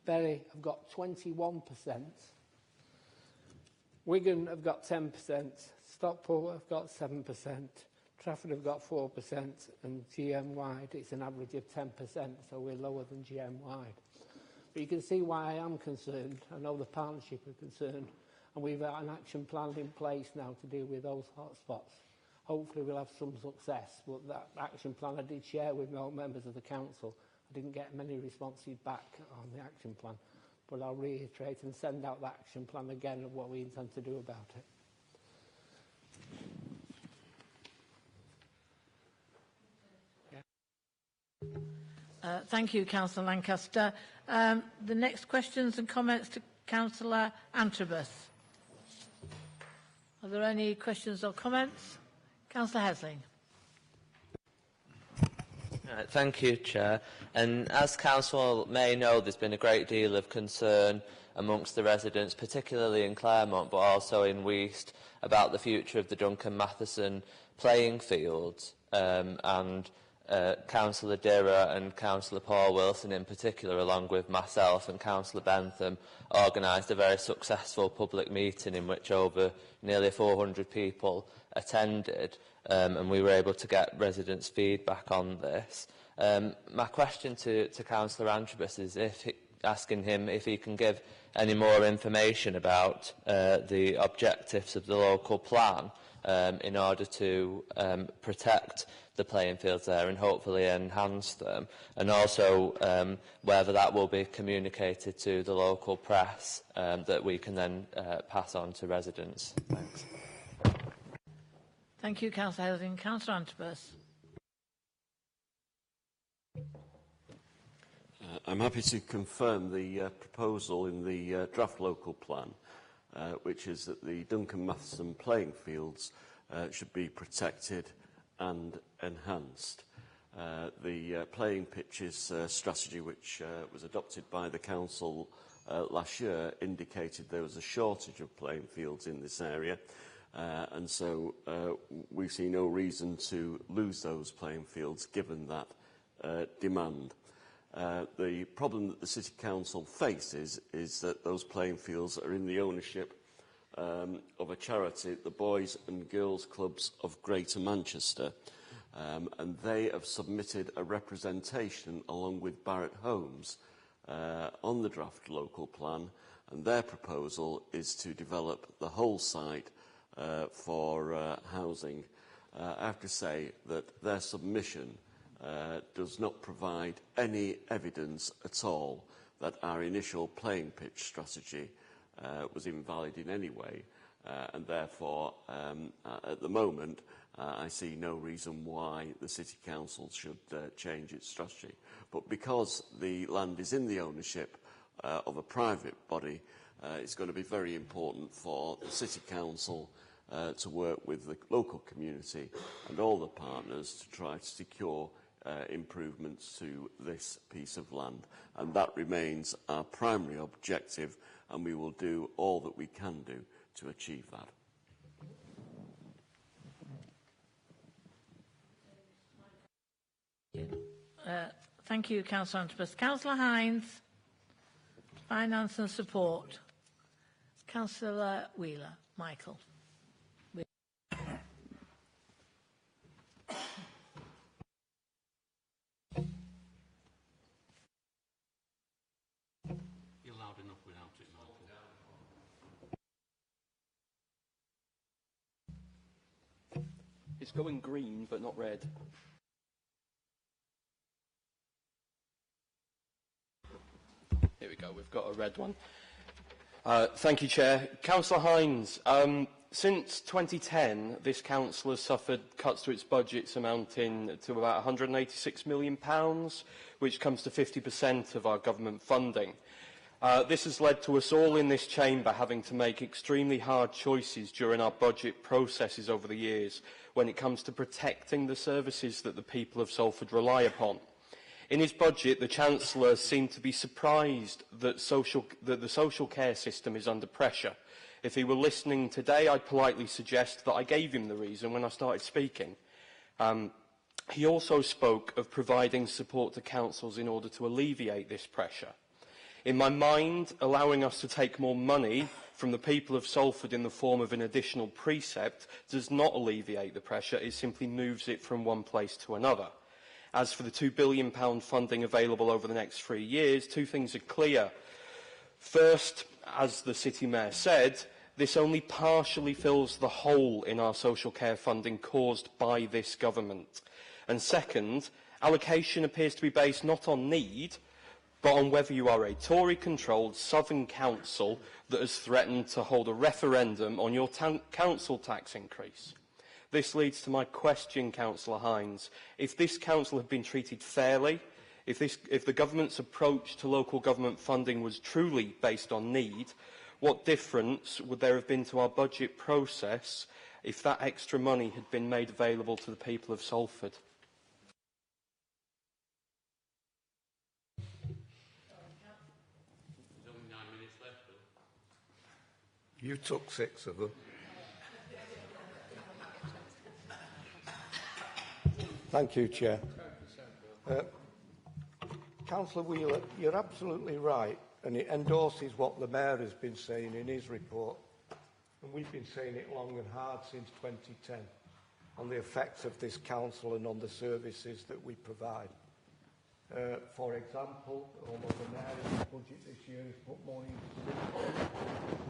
Bury have got 21%. Wigan have got 10%. Stockport have got 7%. Trafford have got 4%. And GM-wide, it's an average of 10%, so we're lower than GM-wide. But you can see why I am concerned. I know the partnership are concerned. And we've got an action plan in place now to deal with those hotspots. Hopefully we'll have some success, but that action plan I did share with all members of the council. I didn't get many responses back on the action plan, but I'll reiterate and send out the action plan again of what we intend to do about it. Thank you, Councillor Lancaster. The next questions and comments to Councillor Antrobus. Are there any questions or comments? Councillor Hesling. Thank you, Chair. And as Council may know, there's been a great deal of concern amongst the residents, particularly in Claremont, but also in Weast, about the future of the Duncan Matheson playing fields. Councillor Dirra and Councillor Paul Wilson in particular, along with myself and Councillor Bentham, organised a very successful public meeting in which over nearly 400 people attended, and we were able to get residents' feedback on this. My question to Councillor Antrobus is asking him if he can give any more information about the objectives of the local plan in order to protect the playing fields there and hopefully enhance them, and also whether that will be communicated to the local press that we can then pass on to residents. Thanks. Thank you, Councillor Helding. Councillor Antrobus. I'm happy to confirm the proposal in the draft local plan, which is that the Duncan Matheson playing fields should be protected and enhanced. The playing pitches strategy, which was adopted by the Council last year, indicated there was a shortage of playing fields in this area, and so we see no reason to lose those playing fields given that demand. The problem that the City Council faces is that those playing fields are in the ownership of a charity, the Boys and Girls Clubs of Greater Manchester, and they have submitted a representation along with Barratt Homes on the draft local plan, and their proposal is to develop the whole site for housing. I have to say that their submission does not provide any evidence at all that our initial playing pitch strategy was invalid in any way, and therefore at the moment I see no reason why the City Council should change its strategy. But because the land is in the ownership of a private body, it's going to be very important for the City Council to work with the local community and all the partners to try to secure improvements to this piece of land, and that remains our primary objective, and we will do all that we can do to achieve that. Thank you, Councillor Antrobus. Councillor Hines, Finance and Support. Councillor Wheeler, Michael. It's going green, but not red. Here we go, we've got a red one. Thank you, Chair. Councillor Hines, since 2010, this council has suffered cuts to its budgets amounting to about £186 million, which comes to 50% of our government funding. This has led to us all in this chamber having to make extremely hard choices during our budget processes over the years when it comes to protecting the services that the people of Salford rely upon. In his budget, the Chancellor seemed to be surprised that the social care system is under pressure. If he were listening today, I'd politely suggest that I gave him the reason when I started speaking. He also spoke of providing support to councils in order to alleviate this pressure. In my mind, allowing us to take more money from the people of Salford in the form of an additional precept does not alleviate the pressure, it simply moves it from one place to another. As for the £2 billion funding available over the next 3 years, two things are clear. First, as the City Mayor said, this only partially fills the hole in our social care funding caused by this government. And second, allocation appears to be based not on need, but on whether you are a Tory-controlled Southern council that has threatened to hold a referendum on your council tax increase. This leads to my question, Councillor Hines. If this council had been treated fairly, if the government's approach to local government funding was truly based on need, what difference would there have been to our budget process if that extra money had been made available to the people of Salford? You took 6 of them. Thank you, Chair. Councillor Wheeler, you're absolutely right, and it endorses what the Mayor has been saying in his report, and we've been saying it long and hard since 2010, on the effects of this council and on the services that we provide. For example, although the Mayor's budget this year has put money into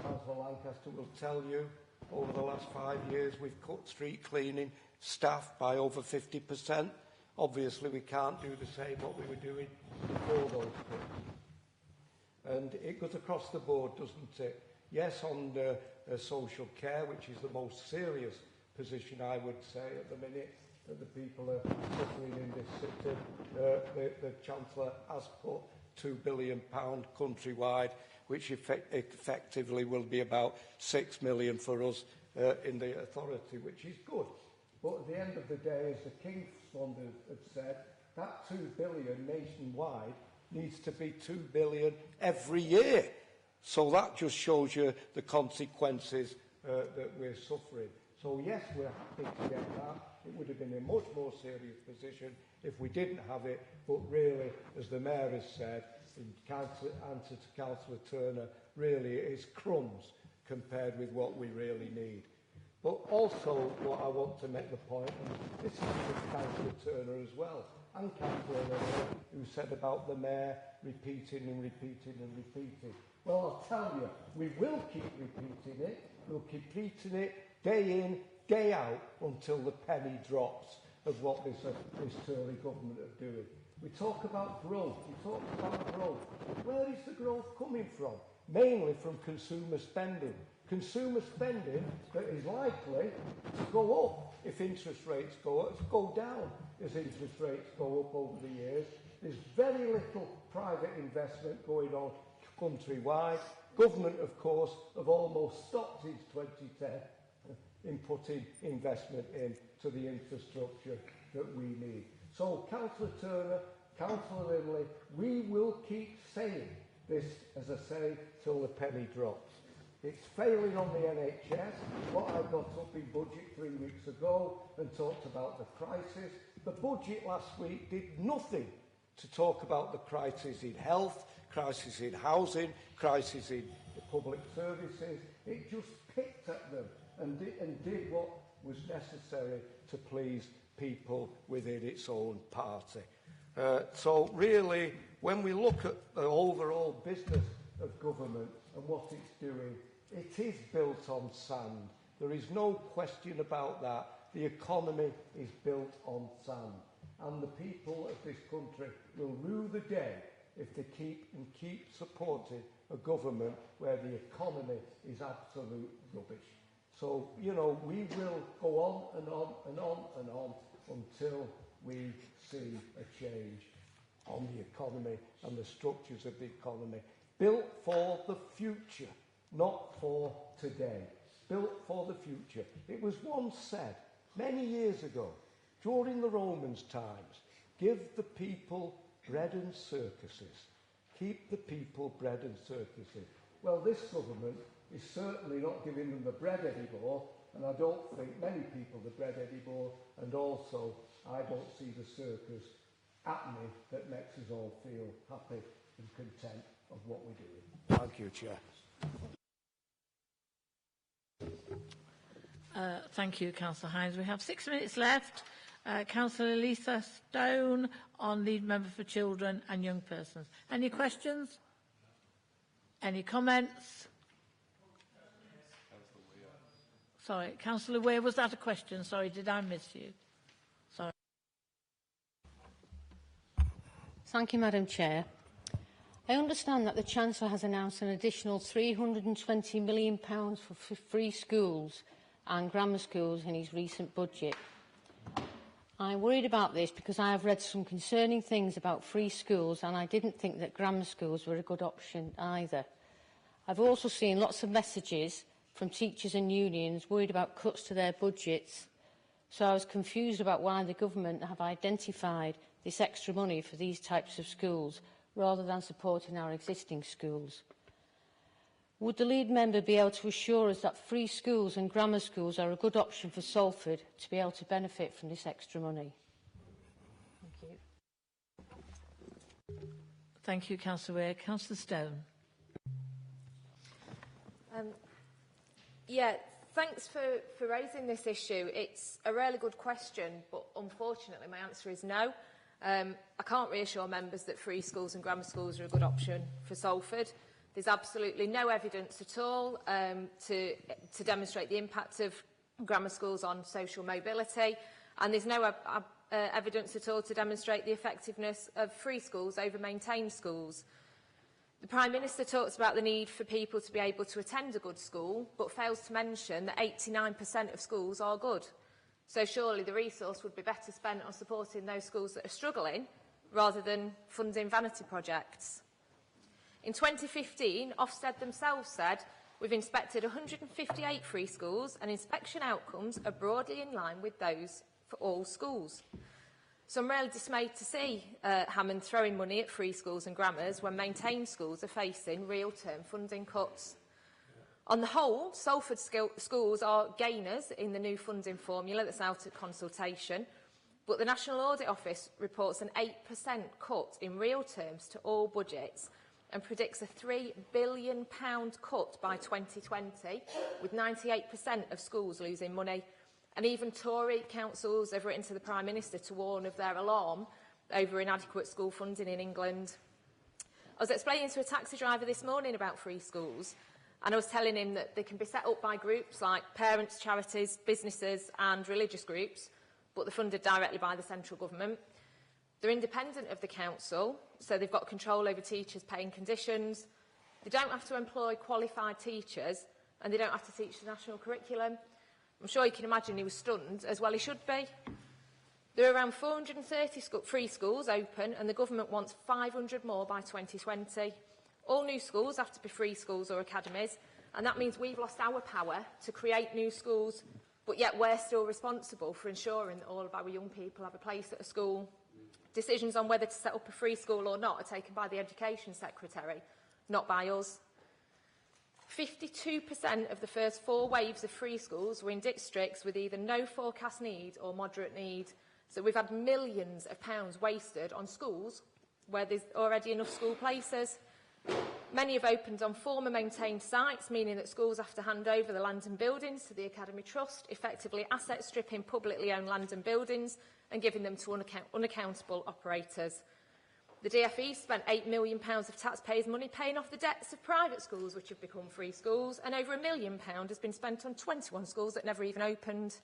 Councillor Lancaster will tell you, over the last 5 years we've cut street cleaning staff by over 50%. Obviously we can't do the same what we were doing before those cuts. And it goes across the board, doesn't it? Yes, on social care, which is the most serious position, I would say, at the minute, that the people are suffering in this city. The Chancellor has put £2 billion countrywide, which effectively will be about £6 million for us in the authority, which is good. But at the end of the day, as the King Saunders had said, that £2 billion nationwide needs to be £2 billion every year. So that just shows you the consequences that we're suffering. So yes, we're happy to get that. It would have been a much more serious position if we didn't have it. But really, as the Mayor has said, in answer to Councillor Turner, really it is crumbs compared with what we really need. But also, what I want to make the point, and this is for Councillor Turner as well, and Councillor Miller, who said about the Mayor repeating and repeating and repeating. Well, I'll tell you, we will keep repeating it. We'll keep repeating it day in, day out, until the penny drops of what this Tory government are doing. We talk about growth. Where is the growth coming from? Mainly from consumer spending. Consumer spending that is likely to go up if interest rates go down as interest rates go up over the years. There's very little private investment going on countrywide. Government, of course, have almost stopped since 2010 in putting investment into the infrastructure that we need. So, Councillor Turner, Councillor Lindley, we will keep saying this, as I say, till the penny drops. It's failing on the NHS. What I got up in budget 3 weeks ago and talked about the crisis. The budget last week did nothing to talk about the crisis in health, crisis in housing, crisis in the public services. It just picked at them and did what was necessary to please people within its own party. So really, when we look at the overall business of government and what it's doing, it is built on sand. There is no question about that. The economy is built on sand. And the people of this country will rue the day if they keep supporting a government where the economy is absolute rubbish. So, you know, we will go on and on and on and on until we see a change on the economy and the structures of the economy. Built for the future, not for today. Built for the future. It was once said, many years ago, during the Romans' times, give the people bread and circuses. Keep the people bread and circuses. Well, this government is certainly not giving them the bread anymore, and I don't think many people the bread anymore, and also I don't see the circus happening that makes us all feel happy and content of what we're doing. Thank you, Chair. Thank you, Councillor Hines. We have 6 minutes left. Councillor Lisa Stone on Lead Member for Children and Young Persons. Any questions? Any comments? Sorry, Councillor Weir, was that a question? Sorry, did I miss you? Sorry. Thank you, Madam Chair. I understand that the Chancellor has announced an additional £320 million for free schools and grammar schools in his recent budget. I'm worried about this because I have read some concerning things about free schools, and I didn't think that grammar schools were a good option either. I've also seen lots of messages from teachers and unions worried about cuts to their budgets, so I was confused about why the government have identified this extra money for these types of schools rather than supporting our existing schools. Would the lead member be able to assure us that free schools and grammar schools are a good option for Salford to be able to benefit from this extra money? Thank you. Thank you, Councillor Weir. Councillor Stone. Yeah, thanks for raising this issue. It's a really good question, but unfortunately my answer is no. I can't reassure members that free schools and grammar schools are a good option for Salford. There's absolutely no evidence at all to demonstrate the impact of grammar schools on social mobility, and there's no evidence at all to demonstrate the effectiveness of free schools over maintained schools. The Prime Minister talks about the need for people to be able to attend a good school, but fails to mention that 89% of schools are good. So surely the resource would be better spent on supporting those schools that are struggling, rather than funding vanity projects. In 2015, Ofsted themselves said, we've inspected 158 free schools and inspection outcomes are broadly in line with those for all schools. So I'm really dismayed to see Hammond throwing money at free schools and grammars when maintained schools are facing real-term funding cuts. On the whole, Salford schools are gainers in the new funding formula that's out at consultation, but the National Audit Office reports an 8% cut in real terms to all budgets and predicts a £3 billion cut by 2020, with 98% of schools losing money. And even Tory councils have written to the Prime Minister to warn of their alarm over inadequate school funding in England. I was explaining to a taxi driver this morning about free schools, and I was telling him that they can be set up by groups like parents, charities, businesses and religious groups, but they're funded directly by the central government. They're independent of the council, so they've got control over teachers' pay and conditions. They don't have to employ qualified teachers, and they don't have to teach the national curriculum. I'm sure you can imagine he was stunned, as well he should be. There are around 430 free schools open, and the government wants 500 more by 2020. All new schools have to be free schools or academies, and that means we've lost our power to create new schools, but yet we're still responsible for ensuring that all of our young people have a place at a school. Decisions on whether to set up a free school or not are taken by the Education Secretary, not by us. 52% of the first 4 waves of free schools were in districts with either no forecast need or moderate need. So we've had millions of pounds wasted on schools where there's already enough school places. Many have opened on former maintained sites, meaning that schools have to hand over the land and buildings to the Academy Trust, effectively asset stripping publicly owned land and buildings and giving them to unaccountable operators. The DFE spent £8 million of taxpayers' money paying off the debts of private schools which have become free schools, and over £1 million has been spent on 21 schools that never even opened.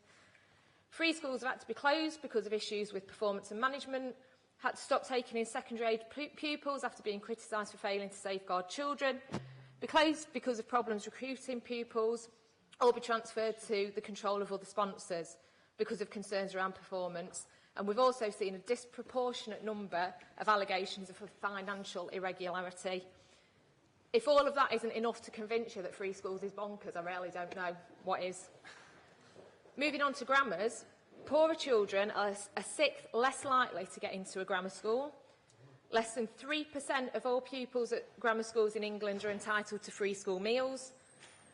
Free schools have had to be closed because of issues with performance and management, had to stop taking in secondary age pupils after being criticised for failing to safeguard children, be closed because of problems recruiting pupils, or be transferred to the control of other sponsors because of concerns around performance. And we've also seen a disproportionate number of allegations of financial irregularity. If all of that isn't enough to convince you that free schools is bonkers, I really don't know what is. Moving on to grammars, poorer children are a sixth less likely to get into a grammar school. Less than 3% of all pupils at grammar schools in England are entitled to free school meals.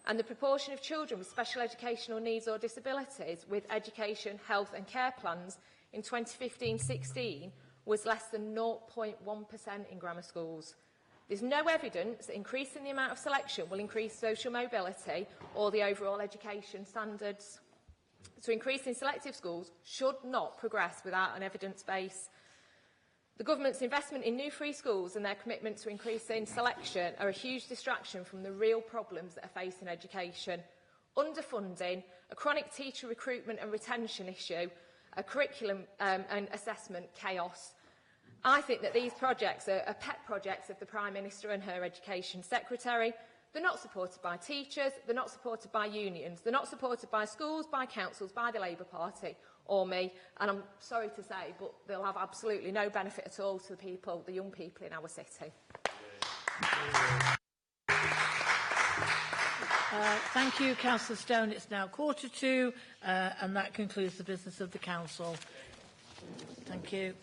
And the proportion of children with special educational needs or disabilities with education, health and care plans in 2015-16 was less than 0.1% in grammar schools. There's no evidence that increasing the amount of selection will increase social mobility or the overall education standards. So increasing selective schools should not progress without an evidence base. The government's investment in new free schools and their commitment to increasing selection are a huge distraction from the real problems that are facing education. Underfunding, a chronic teacher recruitment and retention issue, a curriculum and assessment chaos. I think that these projects are pet projects of the Prime Minister and her Education Secretary. They're not supported by teachers, they're not supported by unions, they're not supported by schools, by councils, by the Labour Party or me. And I'm sorry to say, but they'll have absolutely no benefit at all to the people, the young people in our city. Thank you, Councillor Stone. It's now 2:45, and that concludes the business of the Council. Thank you.